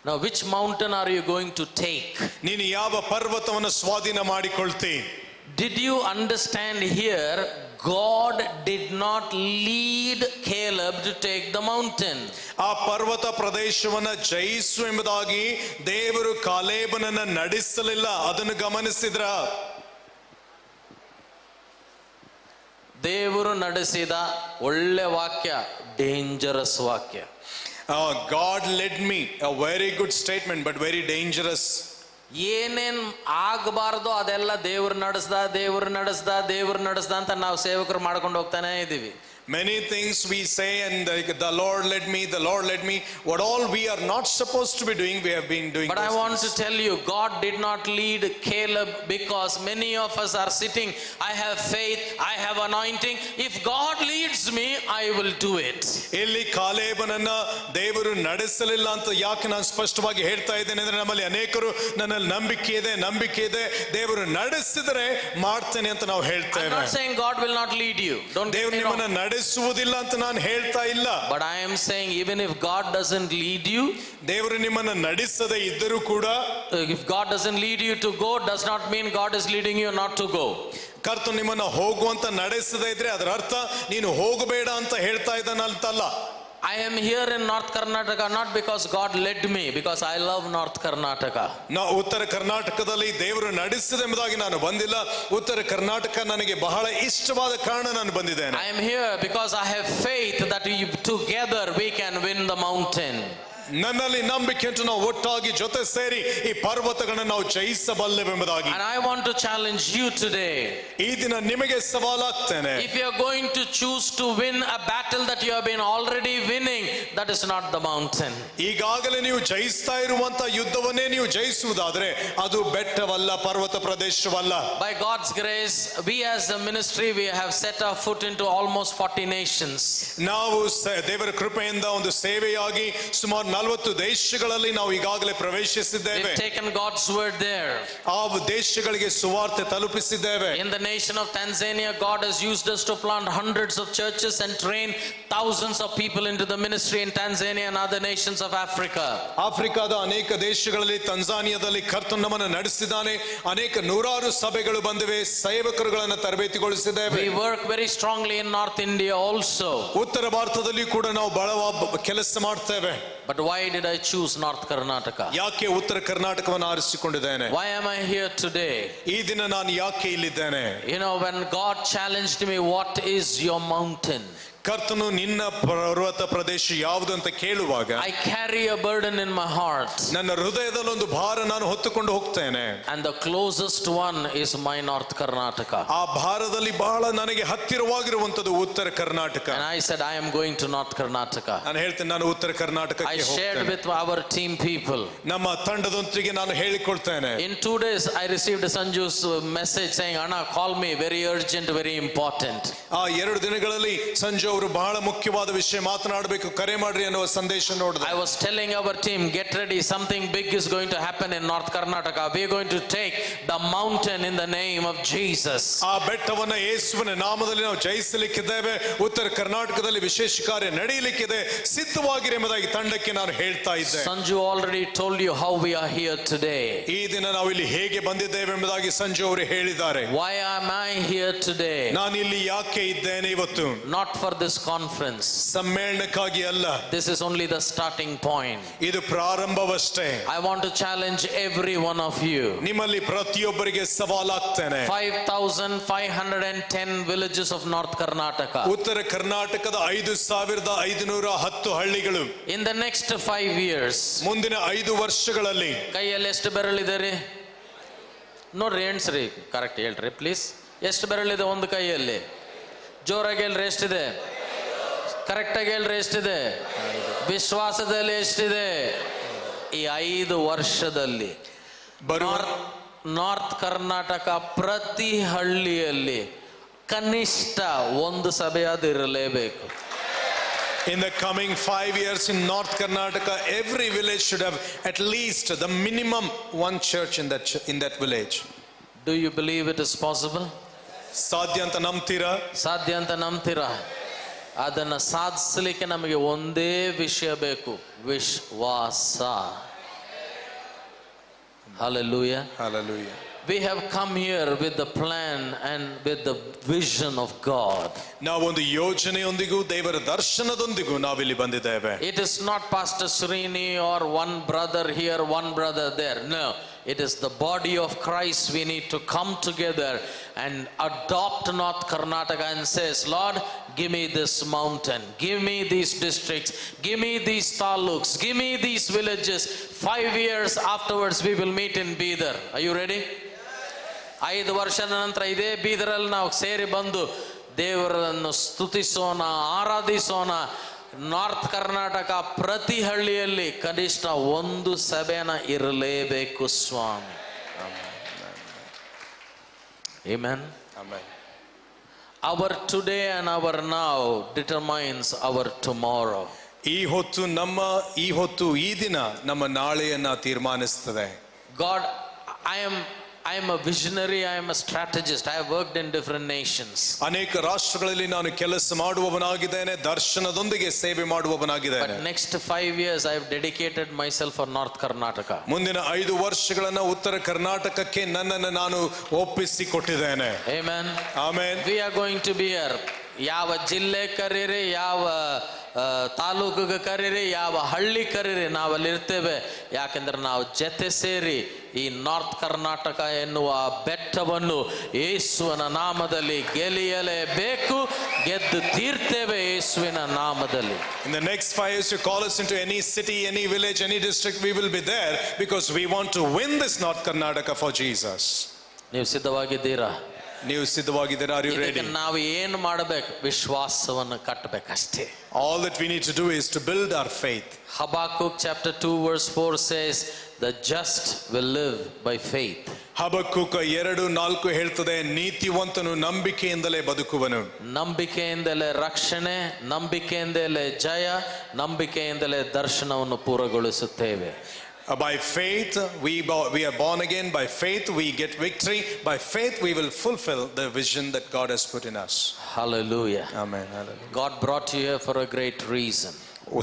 Now which mountain are you going to take? ನೀನು ಯಾವ ಪರ್ವತವನ್ನು ಸ್ವಾಧೀನ ಮಾಡಿಕೊಳ್ತಿ? Did you understand here? God did not lead Caleb to take the mountain. ಆ ಪರ್ವತ ಪ್ರದೇಶವನ್ನು ಜಯಿಸು ಎಂಬುದಾಗಿ ದೇವರು ಕಾಲೇಬನನ್ನ ನಡೆಸಲಿಲ್ಲ. ಅದನ್ನು ಗಮನಿಸಿದ್ರ? ದೇವರು ನಡೆಸಿದ ಒಳ್ಳೆ ವಾಕ್ಯ, ಡೇಂಜರಸ್ ವಾಕ್ಯ. God led me, a very good statement but very dangerous. ಏನೇನ್ ಆಗಬಾರ್ದು ಅದೆಲ್ಲ ದೇವ್ರು ನಡೆಸ್ದ ಅಂತ ನಾವು ಸೇವಕರು ಮಾಡ್ಕೊಂಡು ಹೋಗ್ತಾನೆ ಇದೀವಿ. Many things we say and the Lord led me. What all we are not supposed to be doing, we have been doing. But I want to tell you, God did not lead Caleb because many of us are sitting, I have faith, I have anointing. If God leads me, I will do it. ಇಲ್ಲಿ ಕಾಲೇಬನನ್ನ ದೇವರು ನಡೆಸಲಿಲ್ಲ ಅಂತ ಯಾಕೆ ನಾನು ಸ್ಪಷ್ಟವಾಗಿ ಹೇಳ್ತಾ ಇದ್ದೇನೆ ಅಂದ್ರೆ, ನಮ್ಮಲ್ಲಿ ಅನೇಕರು ನನ್ನಲ್ಲಿ ನಂಬಿಕೆ ಇದೆ ದೇವರು ನಡೆಸಿದರೆ ಮಾಡ್ತೇನೆ ಅಂತ ನಾವು ಹೇಳ್ತೇವೆ. I'm not saying God will not lead you. Don't ದೇವರು ನಿಮ್ಮನ್ನ ನಡೆಸುವುದಿಲ್ಲ ಅಂತ ನಾನು ಹೇಳ್ತಾ ಇಲ್ಲ. But I am saying even if God doesn't lead you, ದೇವರು ನಿಮ್ಮನ್ನ ನಡೆಸದೇ ಇದ್ದರೂ ಕೂಡ, if God doesn't lead you to go, does not mean God is leading you not to go. ಕರ್ತನು ನಿಮ್ಮನ್ನ ಹೋಗುವಂತ ನಡೆಸದೇ ಇದ್ರೆ ಅದರ ಅರ್ಥ ನೀನು ಹೋಗಬೇಡ ಅಂತ ಹೇಳ್ತಾ ಇದ್ದಾನಂತಲ್ಲ. I am here in North Karnataka not because God led me, because I love North Karnataka. ಉತ್ತರ ಕರ್ನಾಟಕದಲ್ಲಿ ದೇವರು ನಡೆಸಿದೆಂಬುದಾಗಿ ನಾನು ಬಂದಿಲ್ಲ. ಉತ್ತರ ಕರ್ನಾಟಕ ನನಗೆ ಬಹಳ ಇಷ್ಟವಾದ ಕಾರಣ ನಾನು ಬಂದಿದ್ದೇನೆ. I am here because I have faith that together we can win the mountain. ನನ್ನಲ್ಲಿ ನಂಬಿಕೆ ಉಂಟು, ನಾವು ಒಟ್ಟಾಗಿ ಜೊತೆ ಸೇರಿ ಈ ಪರ್ವತಗಳನ್ನು ನಾವು ಜಯಿಸಬಲ್ಲೆವೆಂಬುದಾಗಿ. And I want to challenge you today. ಈ ದಿನ ನಿಮಗೆ ಸವಾಲಾಗ್ತೇನೆ. If you are going to choose to win a battle that you have been already winning, that is not the mountain. ಈಗಾಗಲೇ ನೀವು ಜಯಿಸ್ತಾ ಇರುವಂತ ಯುದ್ಧವನ್ನೇ ನೀವು ಜಯಿಸುವುದಾದ್ರೆ ಅದು ಬೆಟ್ಟವಲ್ಲ, ಪರ್ವತ ಪ್ರದೇಶವಲ್ಲ. By God's grace, we as a ministry, we have set our foot into almost 40 nations. ನಾವು ದೇವರ ಕೃಪೆಯಿಂದ ಒಂದು ಸೇವೆಯಾಗಿ ಸುಮಾರು 40 ದೇಶಗಳಲ್ಲಿ ನಾವು ಈಗಾಗಲೇ ಪ್ರವೇಶಿಸಿದ್ದೇವೆ. We've taken God's word there. ಆ ದೇಶಗಳಿಗೆ ಸುವಾರ್ತೆ ತಲುಪಿಸಿದ್ದೇವೆ. In the nation of Tanzania, God has used us to plant hundreds of churches and train thousands of people into the ministry in Tanzania and other nations of Africa. ಆಫ್ರಿಕಾದ ಅನೇಕ ದೇಶಗಳಲ್ಲಿ, ತಂಜಾನಿಯಾದಲ್ಲಿ ಕರ್ತನು ನಮ್ಮನ್ನು ನಡೆಸಿದ್ದಾನೆ. ಅನೇಕ ನೂರಾರು ಸಭೆಗಳು ಬಂದಿವೆ, ಸೇವಕರುಗಳನ್ನು ತರಬೇತಿಗೊಳಿಸಿದ್ದೇವೆ. We work very strongly in North India also. ಉತ್ತರ ಭಾರತದಲ್ಲಿ ಕೂಡ ನಾವು ಬಹಳ ಕೆಲಸ ಮಾಡ್ತೇವೆ. But why did I choose North Karnataka? ಯಾಕೆ ಉತ್ತರ ಕರ್ನಾಟಕವನ್ನು ಆರಿಸಿಕೊಂಡಿದ್ದೇನೆ? Why am I here today? ಈ ದಿನ ನಾನು ಯಾಕೆ ಇಲ್ಲಿದ್ದೇನೆ? You know, when God challenged me, what is your mountain? ಕರ್ತನು ನಿನ್ನ ಪರ್ವತ ಪ್ರದೇಶ ಯಾವುದು ಅಂತ ಕೇಳುವಾಗ I carry a burden in my heart. ನನ್ನ ಹೃದಯದಲ್ಲಿ ಒಂದು ಭಾರ ನಾನು ಹೊತ್ತುಕೊಂಡು ಹೋಗ್ತೇನೆ. And the closest one is my North Karnataka. ಆ ಭಾರದಲ್ಲಿ ಬಹಳ ನನಗೆ ಹತ್ತಿರವಾಗಿರುವಂತದ್ದು ಉತ್ತರ Karnataka. And I said, I am going to North Karnataka. ನಾನು ಹೇಳ್ತೇನೆ, ನಾನು ಉತ್ತರ ಕರ್ನಾಟಕಕ್ಕೆ I shared ಹೋಗ್ತೇನೆ. with our team people. ನಮ್ಮ ತಂಡದೊಂದಿಗೆ ನಾನು ಹೇಳಿಕೊಳ್ತೇನೆ. In 2 days, I received Sanju's message saying, Anna, call me, very urgent, very important. ಆ 2 ದಿನಗಳಲ್ಲಿ ಸಂಜು ಅವರು ಬಹಳ ಮುಖ್ಯವಾದ ವಿಷಯ ಮಾತನಾಡಬೇಕು, ಕರೆ ಮಾಡ್ರಿ ಅನ್ನುವ ಸಂದೇಶ ನೋಡಿದೆ. I was telling our team, get ready, something big is going to happen in North Karnataka. We are going to take the mountain in the name of Jesus. ಆ ಬೆಟ್ಟವನ್ನ ಯೇಸುವಿನ ನಾಮದಲ್ಲಿ ನಾವು ಜಯಿಸಲಿಕ್ಕಿದ್ದೇವೆ. ಉತ್ತರ ಕರ್ನಾಟಕದಲ್ಲಿ ವಿಶೇಷ ಕಾರ್ಯ ನಡೆಯಲಿಕ್ಕಿದೆ, ಸಿದ್ಧವಾಗಿರಿ ಎಂಬುದಾಗಿ ತಂಡಕ್ಕೆ ನಾನು ಹೇಳ್ತಾ ಇದ್ದೆ. Sanju already told you how we are here today. ಈ ದಿನ ನಾವು ಇಲ್ಲಿ ಹೇಗೆ ಬಂದಿದ್ದೇವೆ ಎಂಬುದಾಗಿ ಸಂಜು ಅವರು ಹೇಳಿದ್ದಾರೆ. Why am I here today? ನಾನು ಇಲ್ಲಿ ಯಾಕೆ ಇದ್ದೇನೆ ಇವತ್ತು? Not for this conference. ಸಮ್ಮೇಳನಕ್ಕಾಗಿ ಅಲ್ಲ. This is only the starting point. ಇದು ಪ್ರಾರಂಭವಷ್ಟೇ. I want to challenge every one of you. ನಿಮ್ಮಲ್ಲಿ ಪ್ರತಿಯೊಬ್ಬರಿಗೆ ಸವಾಲಾಗ್ತೇನೆ. 5,510 villages of North Karnataka. ಉತ್ತರ ಕರ್ನಾಟಕದ 5,510 ಹಳ್ಳಿಗಳು. In the next 5 years. ಮುಂದಿನ 5 ವರ್ಷಗಳಲ್ಲಿ ಕೈಯಲ್ಲಿ ಎಷ್ಟು ಬೆರಳಿದೆ? ನೋಡ್ರಿ, ಎಣ್ಸ್ರಿ, ಕರೆಕ್ಟ್ ಹೇಳ್ರಿ ಪ್ಲೀಸ್. ಎಷ್ಟು ಬೆರಳಿದೆ ಒಂದು ಕೈಯಲ್ಲಿ? ಜೋರಾಗಿ ಹೇಳ್ರಿ, ಎಷ್ಟಿದೆ? ಕರೆಕ್ಟಾಗಿ ಹೇಳ್ರಿ, ಎಷ್ಟಿದೆ? ವಿಶ್ವಾಸದಲ್ಲಿ ಎಷ್ಟಿದೆ? ಈ 5 ವರ್ಷದಲ್ಲಿ ನಾರ್ತ್ ಕರ್ನಾಟಕ ಪ್ರತಿ ಹಳ್ಳಿಯಲ್ಲಿ ಕನಿಷ್ಠ ಒಂದು ಸಭೆಯಾದ್ರೂ ಇರಲೇಬೇಕು. In the coming 5 years in North Karnataka, every village should have at least the minimum one church in that village. Do you believe it is possible? ಸಾಧ್ಯ ಅಂತ ನಂಬ್ತೀರಾ? ಸಾಧ್ಯ ಅಂತ ನಂಬ್ತೀರಾ? ಅದನ್ನ ಸಾಧಿಸಲಿಕ್ಕೆ ನಮಗೆ ಒಂದೇ ವಿಷಯ ಬೇಕು, ವಿಶ್ವಾಸ. Hallelujah. Hallelujah. We have come here with the plan and with the vision of God. ನಾವೊಂದು ಯೋಜನೆಯೊಂದಿಗೂ ದೇವರ ದರ್ಶನದೊಂದಿಗೂ ನಾವಿಲ್ಲಿ ಬಂದಿದ್ದೇವೆ. It is not Pastor Srini or one brother here, one brother there. No, it is the body of Christ. We need to come together and adopt North Karnataka and says, Lord, give me this mountain, give me these districts, give me these taluks, give me these villages. 5 years afterwards we will meet in Bidar. Are you ready? 5 ವರ್ಷದ ನಂತರ ಇದೇ ಬೀದರಲ್ಲಿ ನಾವು ಸೇರಿ ಬಂದು ದೇವರನ್ನು ಸ್ತುತಿಸೋಣ, ಆರಾಧಿಸೋಣ. North Karnataka ಪ್ರತಿ ಹಳ್ಳಿಯಲ್ಲಿ ಕನಿಷ್ಠ ಒಂದು ಸಭೆನ ಇರಲೇಬೇಕು ಸ್ವಾಮಿ. Amen. Amen. Our today and our now determines our tomorrow. ಈ ಹೊತ್ತು ಈ ದಿನ ನಮ್ಮ ನಾಳೆಯನ್ನ ತೀರ್ಮಾನಿಸುತ್ತದೆ. God, I am a visionary, I am a strategist. I have worked in different nations. ಅನೇಕ ರಾಷ್ಟ್ರಗಳಲ್ಲಿ ನಾನು ಕೆಲಸ ಮಾಡುವವನಾಗಿದ್ದೇನೆ, ದರ್ಶನದೊಂದಿಗೆ ಸೇವೆ ಮಾಡುವವನಾಗಿದ್ದೇನೆ. But next 5 years I have dedicated myself for North Karnataka. ಮುಂದಿನ 5 ವರ್ಷಗಳನ್ನ ಉತ್ತರ ಕರ್ನಾಟಕಕ್ಕೆ ನನ್ನನ್ನು ನಾನು ಒಪ್ಪಿಸಿಕೊಟ್ಟಿದ್ದೇನೆ. Amen. Amen. We are going to be here. ಯಾವ ಜಿಲ್ಲೆ ಕರೀರಿ, ಯಾವ ತಾಲೂಕಿಗೆ ಕರೀರಿ, ಯಾವ ಹಳ್ಳಿ ಕರೀರಿ, ನಾವಲ್ಲಿ ಇರ್ತೇವೆ. ಯಾಕೆಂದ್ರೆ ನಾವು ಜೊತೆ ಸೇರಿ ಈ ನಾರ್ತ್ ಕರ್ನಾಟಕ ಎನ್ನುವ ಬೆಟ್ಟವನ್ನು ಯೇಸುವಿನ ನಾಮದಲ್ಲಿ ಗೆಲ್ಲಿಯಲೇಬೇಕು. ಗೆದ್ದು ತೀರ್ತೇವೆ ಯೇಸುವಿನ ನಾಮದಲ್ಲಿ. In the next 5 years, you call us into any city, any village, any district, we will be there because we want to win this North Karnataka for Jesus. ನೀವು ಸಿದ್ಧವಾಗಿದ್ದೀರಾ? ನೀವು ಸಿದ್ಧವಾಗಿದ್ದೀರಾ? Are you ready? ನಾವು ಏನು ಮಾಡಬೇಕು? ವಿಶ್ವಾಸವನ್ನು ಕಟ್ಟಬೇಕಷ್ಟೇ. All that we need to do is to build our faith. Habakkuk chapter 2 verse 4 says, the just will live by faith. ಹಬಕ್ಕೂಕ 2:4 ಹೇಳ್ತದೆ, ನೀತಿವಂತನು ನಂಬಿಕೆಯಿಂದಲೇ ಬದುಕುವನು. ನಂಬಿಕೆಯಿಂದಲೇ ರಕ್ಷಣೆ, ನಂಬಿಕೆಯಿಂದಲೇ ಜಯ, ನಂಬಿಕೆಯಿಂದಲೇ ದರ್ಶನವನ್ನು ಪೂರ್ಣಗೊಳಿಸುತ್ತೇವೆ. By faith we are born again. By faith we get victory. By faith we will fulfill the vision that God has put in us. Hallelujah. Amen. Hallelujah. God brought you here for a great reason.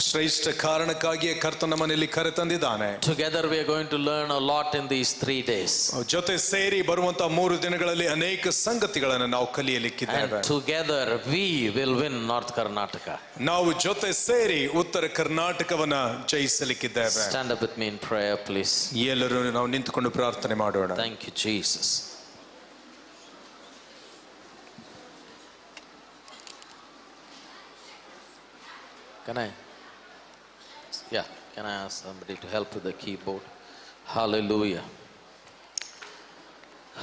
ಶ್ರೇಷ್ಠ ಕಾರಣಕ್ಕಾಗಿಯೇ ಕರ್ತನ ಮನೆಯಲ್ಲಿ ಕರೆತಂದಿದ್ದಾನೆ. Together we are going to learn a lot in these 3 days. ಜೊತೆ ಸೇರಿ ಬರುವಂತ 3 ದಿನಗಳಲ್ಲಿ ಅನೇಕ ಸಂಗತಿಗಳನ್ನು ನಾವು ಕಲಿಯಲಿಕ್ಕಿದ್ದೇವೆ. And together we will win North Karnataka. ನಾವು ಜೊತೆ ಸೇರಿ ಉತ್ತರ ಕರ್ನಾಟಕವನ್ನ ಜಯಿಸಲಿಕ್ಕಿದ್ದೇವೆ. Stand up with me in prayer, please. ಎಲ್ಲರೂ ನಾವು ನಿಂತುಕೊಂಡು ಪ್ರಾರ್ಥನೆ ಮಾಡೋಣ. Thank you, Jesus. Can I ask somebody to help with the keyboard? Hallelujah.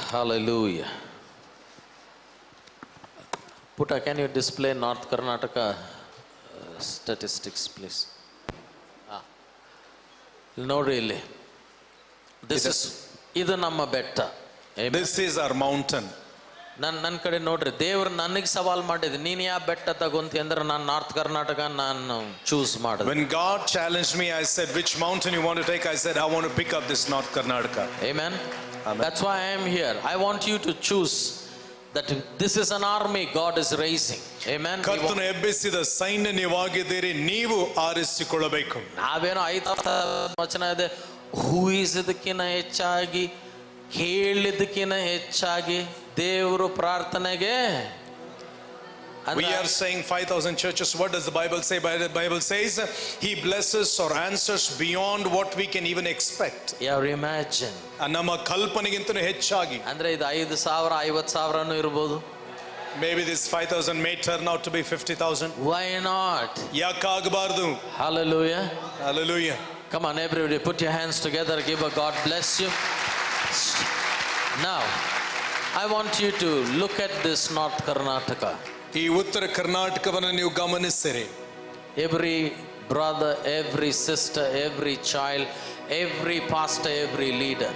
Hallelujah. Putta, can you display North Karnataka statistics, please? Nodri illi. Idu namma betta. This is our mountain. ನನ್ನ ಕಡೆ ನೋಡ್ರಿ, ದೇವ್ರು ನನಗೆ ಸವಾಲ್ ಮಾಡಿದ್ರು, ನೀನು ಯಾವ ಬೆಟ್ಟ ತಗೊಂತಿ ಅಂದ್ರೆ ನಾನು ನಾರ್ತ್ ಕರ್ನಾಟಕ ನಾನು ಚೂಸ್ ಮಾಡಿದೆ. When God challenged me, I said, which mountain you want to take? I said, I want to pick up this North Karnataka. Amen. That's why I am here. I want you to choose that this is an army God is raising. Amen. ಕರ್ತನು ಎಬ್ಬಿಸಿದ ಸೈನ್ಯ ನೀವಾಗಿದ್ದೀರಿ, ನೀವು ಆರಿಸಿಕೊಳ್ಳಬೇಕು. ನಾವೇನೋ 5 ವಚನ ಇದೆ, ಊಹಿಸಿದಕ್ಕಿಂತ ಹೆಚ್ಚಾಗಿ ಕೇಳಿದಕ್ಕಿಂತ ಹೆಚ್ಚಾಗಿ ದೇವರು ಪ್ರಾರ್ಥನೆಗೆ. We are saying 5,000 churches. What does the Bible say? The Bible says He blesses or answers beyond what we can even expect. You imagine. ನಮ್ಮ ಕಲ್ಪನೆಗಿಂತಲೂ ಹೆಚ್ಚಾಗಿ. ಅಂದ್ರೆ ಇದು 5,000 50,000 ಇರಬಹುದು. Maybe this 5,000 may turn out to be 50,000. Why not? ಯಾಕಾಗಬಾರದು? Hallelujah. Hallelujah. Come on, everybody, put your hands together. Give a God bless you. Now, I want you to look at this North Karnataka. ಈ ಉತ್ತರ ಕರ್ನಾಟಕವನ್ನು ನೀವು ಗಮನಿಸಿರಿ. Every brother, every sister, every child, every pastor, every leader.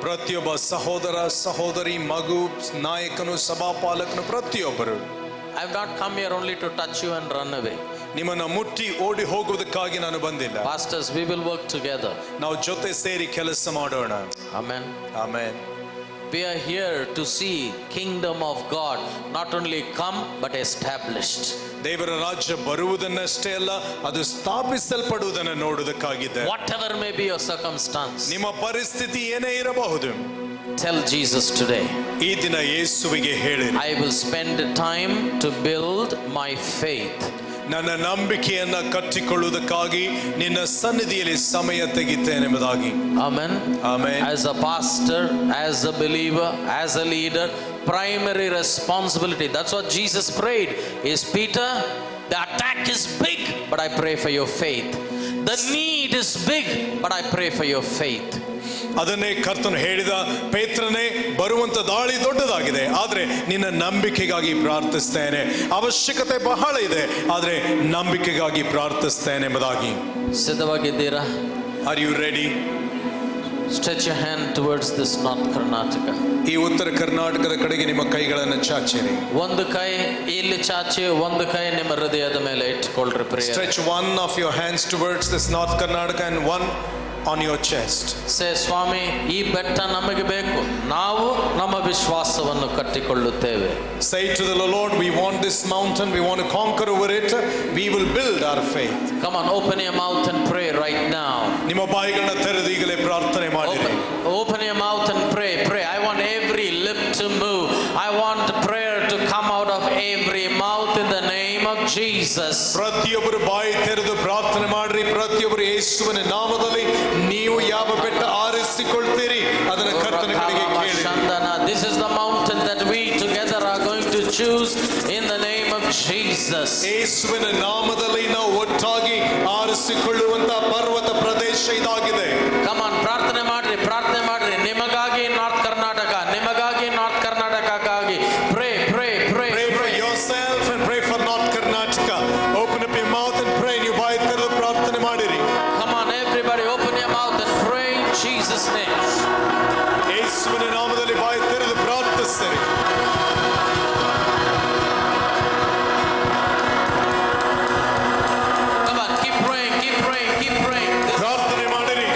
ಪ್ರತಿಯೊಬ್ಬ ಸಹೋದರ ಸಹೋದರಿ, ಮಗು, ನಾಯಕನು, ಸಭಾಪಾಲಕನು, ಪ್ರತಿಯೊಬ್ಬರು. I have not come here only to touch you and run away. ನಿಮ್ಮನ್ನು ಮುಟ್ಟಿ ಓಡಿ ಹೋಗುವುದಕ್ಕಾಗಿ ನಾನು ಬಂದಿಲ್ಲ. Pastors, we will work together. ನಾವು ಜೊತೆ ಸೇರಿ ಕೆಲಸ ಮಾಡೋಣ. Amen. Amen. We are here to see kingdom of God not only come but established. ದೇವರ ರಾಜ್ಯ ಬರುವುದನ್ನಷ್ಟೇ ಅಲ್ಲ, ಅದು ಸ್ಥಾಪಿಸಲ್ಪಡುವುದನ್ನು ನೋಡುವುದಕ್ಕಾಗಿದೆ. Whatever may be your circumstance, ನಿಮ್ಮ ಪರಿಸ್ಥಿತಿ ಏನೇ ಇರಬಹುದು, tell Jesus today, ಈ ದಿನ ಯೇಸುವಿಗೆ ಹೇಳಿರಿ, I will spend time to build my faith. ನನ್ನ ನಂಬಿಕೆಯನ್ನ ಕಟ್ಟಿಕೊಳ್ಳುವುದಕ್ಕಾಗಿ ನಿನ್ನ ಸನ್ನಿಧಿಯಲ್ಲಿ ಸಮಯ ತೆಗಿತೇನೆ ಎಂಬುದಾಗಿ. Amen. Amen. As a pastor, as a believer, as a leader, primary responsibility. That's what Jesus prayed. Is Peter, the attack is big, but I pray for your faith. The need is big, but I pray for your faith. ಅದನ್ನೇ ಕರ್ತನು ಹೇಳಿದ, ಪೇತ್ರನೇ, ಬರುವಂತ ದಾಳಿ ದೊಡ್ಡದಾಗಿದೆ, ಆದ್ರೆ ನಿನ್ನ ನಂಬಿಕೆಗಾಗಿ ಪ್ರಾರ್ಥಿಸ್ತೇನೆ. ಅವಶ್ಯಕತೆ ಬಹಳ ಇದೆ, ಆದ್ರೆ ನಂಬಿಕೆಗಾಗಿ ಪ್ರಾರ್ಥಿಸ್ತೇನೆ ಎಂಬುದಾಗಿ. ಸಿದ್ಧವಾಗಿದ್ದೀರಾ? Are you ready? Stretch your hand towards this North Karnataka. ಈ ಉತ್ತರ ಕರ್ನಾಟಕದ ಕಡೆಗೆ ನಿಮ್ಮ ಕೈಗಳನ್ನು ಚಾಚಿರಿ. ಒಂದು ಕೈ ಇಲ್ಲಿ ಚಾಚಿ, ಒಂದು ಕೈ ನಿಮ್ಮ ಹೃದಯದ ಮೇಲೆ ಇಟ್ಟುಕೊಳ್ಳ್ರಿ. ಪ್ರಿಯ, Stretch one of your hands towards this North Karnataka and one on your chest. Say, ಸ್ವಾಮಿ, ಈ ಬೆಟ್ಟ ನಮಗೆ ಬೇಕು, ನಾವು ನಮ್ಮ ವಿಶ್ವಾಸವನ್ನು ಕಟ್ಟಿಕೊಳ್ಳುತ್ತೇವೆ. Say to the Lord, we want this mountain, we want to conquer over it, we will build our faith. Come on, open your mouth and pray right now. ನಿಮ್ಮ ಬಾಯಿಗಳನ್ನು ತೆರೆದು ಈಗಲೇ ಪ್ರಾರ್ಥನೆ ಮಾಡಿರಿ. Open your mouth and pray. I want every lip to move. I want prayer to come out of every mouth in the name of Jesus. ಪ್ರತಿಯೊಬ್ಬರು ಬಾಯಿ ತೆರೆದು ಪ್ರಾರ್ಥನೆ ಮಾಡಿರಿ. ಪ್ರತಿಯೊಬ್ಬರು ಯೇಸುವಿನ ನಾಮದಲ್ಲಿ ನೀವು ಯಾವ ಬೆಟ್ಟ ಆರಿಸಿಕೊಳ್ತೀರಿ ಕರ್ತನ ಕಡೆಗೆ ಕೇಳಿ. This is the mountain that we together are going to choose in the name of Jesus. ಯೇಸುವಿನ ನಾಮದಲ್ಲಿ ನಾವು ಒಟ್ಟಾಗಿ ಆರಿಸಿಕೊಳ್ಳುವಂತ ಪರ್ವತ ಪ್ರದೇಶ ಇದಾಗಿದೆ. Come on, ಪ್ರಾರ್ಥನೆ ಮಾಡ್ರಿ, ಪ್ರಾರ್ಥನೆ ಮಾಡ್ರಿ. ನಿಮಗಾಗಿ ನಾರ್ತ್ ಕರ್ನಾಟಕ, ನಿಮಗಾಗಿ north ಕರ್ನಾಟಕಕ್ಕಾಗಿ pray, pray, pray. Pray for yourself and pray for North Karnataka. Open up your mouth and pray. ನೀವು ಬಾಯಿ ತೆರೆದು ಪ್ರಾರ್ಥನೆ ಮಾಡಿರಿ. Come on, everybody, open your mouth and pray in Jesus' name. ಯೇಸುವಿನ ನಾಮದಲ್ಲಿ ಬಾಯಿ ತೆರೆದು ಪ್ರಾರ್ಥಿಸಿರಿ. Come on, keep praying, keep praying, keep praying. ಪ್ರಾರ್ಥನೆ ಮಾಡಿರಿ.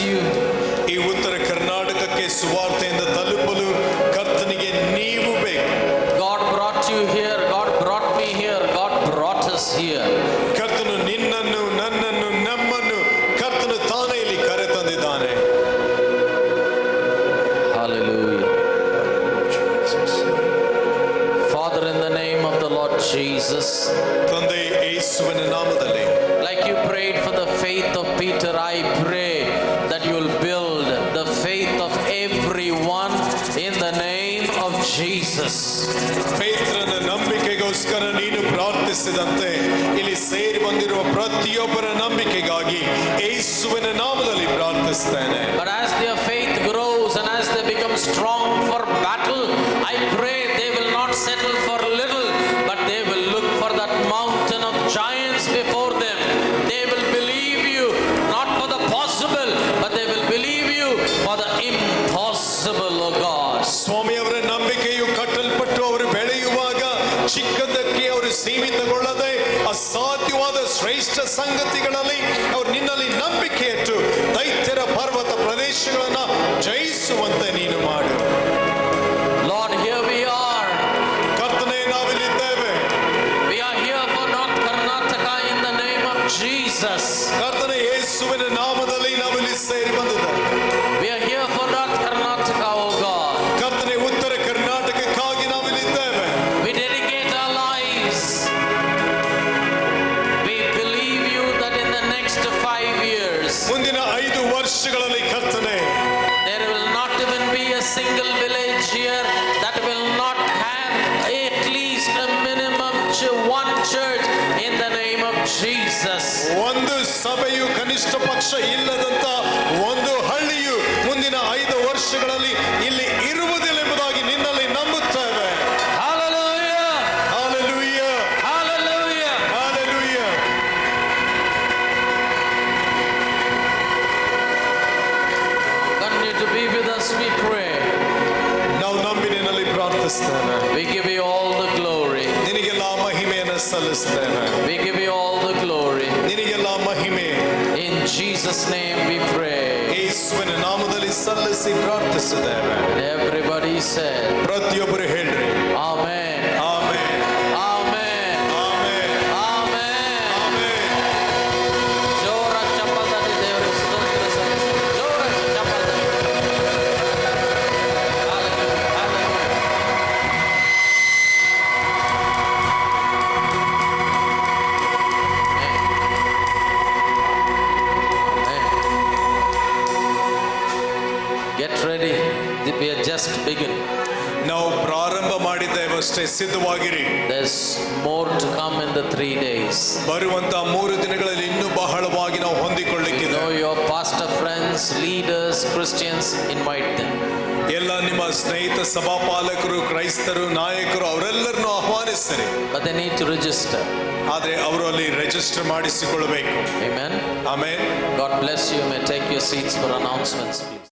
you. ಈ ಉತ್ತರ ಕರ್ನಾಟಕಕ್ಕೆ ಸುವಾರ್ತೆಯಿಂದ ತಲುಪಲು ಕರ್ತನಿಗೆ ನೀವು ಬೇಕು. God brought you here. God brought me here. God brought us here. ಕರ್ತನು ನಿನ್ನನ್ನು ನನ್ನನ್ನು ನಮ್ಮನ್ನು ಕರ್ತನು ತಾನೇ ಇಲ್ಲಿ ಕರೆತಂದಿದ್ದಾನೆ. Hallelujah. Father, in the name of the Lord Jesus, ತಂದೆ ಯೇಸುವಿನ ನಾಮದಲ್ಲಿ, like you prayed for the faith of Peter, I pray that you will build the faith of everyone in the name of Jesus. ಪೇತ್ರನ ನಂಬಿಕೆಗೋಸ್ಕರ ನೀನು ಪ್ರಾರ್ಥಿಸಿದಂತೆ ಇಲ್ಲಿ ಸೇರಿ ಬಂದಿರುವ ಪ್ರತಿಯೊಬ್ಬರ ನಂಬಿಕೆಗಾಗಿ ಯೇಸುವಿನ ನಾಮದಲ್ಲಿ ಪ್ರಾರ್ಥಿಸ್ತೇನೆ. But as their faith grows and as they become strong for battle, I pray they will not settle for little, but they will look for that mountain of giants before them. They will believe you not for the possible, but they will believe you for the impossible, O God. ಸ್ವಾಮಿ, ಅವರ ನಂಬಿಕೆಯು ಕಟ್ಟಲ್ಪಟ್ಟು ಅವರು ಬೆಳೆಯುವಾಗ ಚಿಕ್ಕದಕ್ಕೆ ಅವರು ಸೀಮಿತಗೊಳ್ಳದೆ ಅಸಾಧ್ಯವಾದ ಶ್ರೇಷ್ಠ ಸಂಗತಿಗಳಲ್ಲಿ ಅವರು ನಿನ್ನಲ್ಲಿ ನಂಬಿಕೆ ಇಟ್ಟು ದೈತ್ಯರ ಪರ್ವತ ಪ್ರದೇಶಗಳನ್ನ ಜಯಿಸುವಂತೆ ನೀನು ಮಾಡು. Lord, here we are. ಕರ್ತನೇ, ನಾವಿಲ್ಲಿದ್ದೇವೆ. We are here for North Karnataka in the name of Jesus. ಕರ್ತನೇ, ಯೇಸು ಪಕ್ಷ ಇಲ್ಲದಂತ ಒಂದು ಹಳ್ಳಿಯು ಮುಂದಿನ 5 ವರ್ಷಗಳಲ್ಲಿ ಇಲ್ಲಿ ಇರುವುದಿಲ್ಲೆಂಬುದಾಗಿ ನಿನ್ನಲ್ಲಿ ನಂಬುತ್ತೇವೆ. Hallelujah. Hallelujah. Hallelujah. Hallelujah. Continue to be with us, we pray. ನಾವು ನಂಬಿ ನಿನ್ನಲ್ಲಿ ಪ್ರಾರ್ಥಿಸ್ತೇವೆ. We give you all the glory. ನಿನಗೆಲ್ಲ ಮಹಿಮೆಯನ್ನು ಸಲ್ಲಿಸ್ತೇವೆ. We give you all the glory. ನಿನಗೆಲ್ಲ ಮಹಿಮೆ In Jesus' name we pray. ಯೇಸುವಿನ ನಾಮದಲ್ಲಿ ಸಲ್ಲಿಸಿ ಪ್ರಾರ್ಥಿಸಿದ್ದೇವೆ. And everybody said, ಪ್ರತಿಯೊಬ್ಬರು ಹೇಳ್ರಿ Amen. Amen, Amen. Amen, Amen. Amen. ಜೋರಾಗಿ ಚಪ್ಪಾಳೆ ತಟ್ಟಿ ದೇವರಿಗೆ ಸ್ತೋತ್ರ ಸಲ್ಲಿಸಿ. ಜೋರಾಗಿ ಚಪ್ಪಾಳೆ ತಟ್ಟಿ. Hallelujah. Hallelujah. Amen. Get ready. We are just beginning. ನಾವು ಪ್ರಾರಂಭ ಮಾಡಿದ್ದೇವಷ್ಟೇ, ಸಿದ್ಧವಾಗಿರಿ. There's more to come in the 3 days. ಬರುವಂತ 3 ದಿನಗಳಲ್ಲಿ ಇನ್ನೂ ಬಹಳವಾಗಿ ನಾವು ಹೊಂದಿಕೊಳ್ಳಿಕ್ಕಿದೆ. Know your pastor friends, leaders, Christians, invite them. ಎಲ್ಲ ನಿಮ್ಮ ಸ್ನೇಹಿತ ಸಭಾಪಾಲಕರು, ಕ್ರೈಸ್ತರು, ನಾಯಕರು ಅವರೆಲ್ಲರನ್ನು ಆಹ್ವಾನಿಸಿರಿ. But they need to register. ಆದ್ರೆ ಅವರು ಅಲ್ಲಿ ರಿಜಿಸ್ಟರ್ ಮಾಡಿಸಿಕೊಳ್ಳಬೇಕು. Amen. Amen. God bless you. You may take your seats for announcements, please.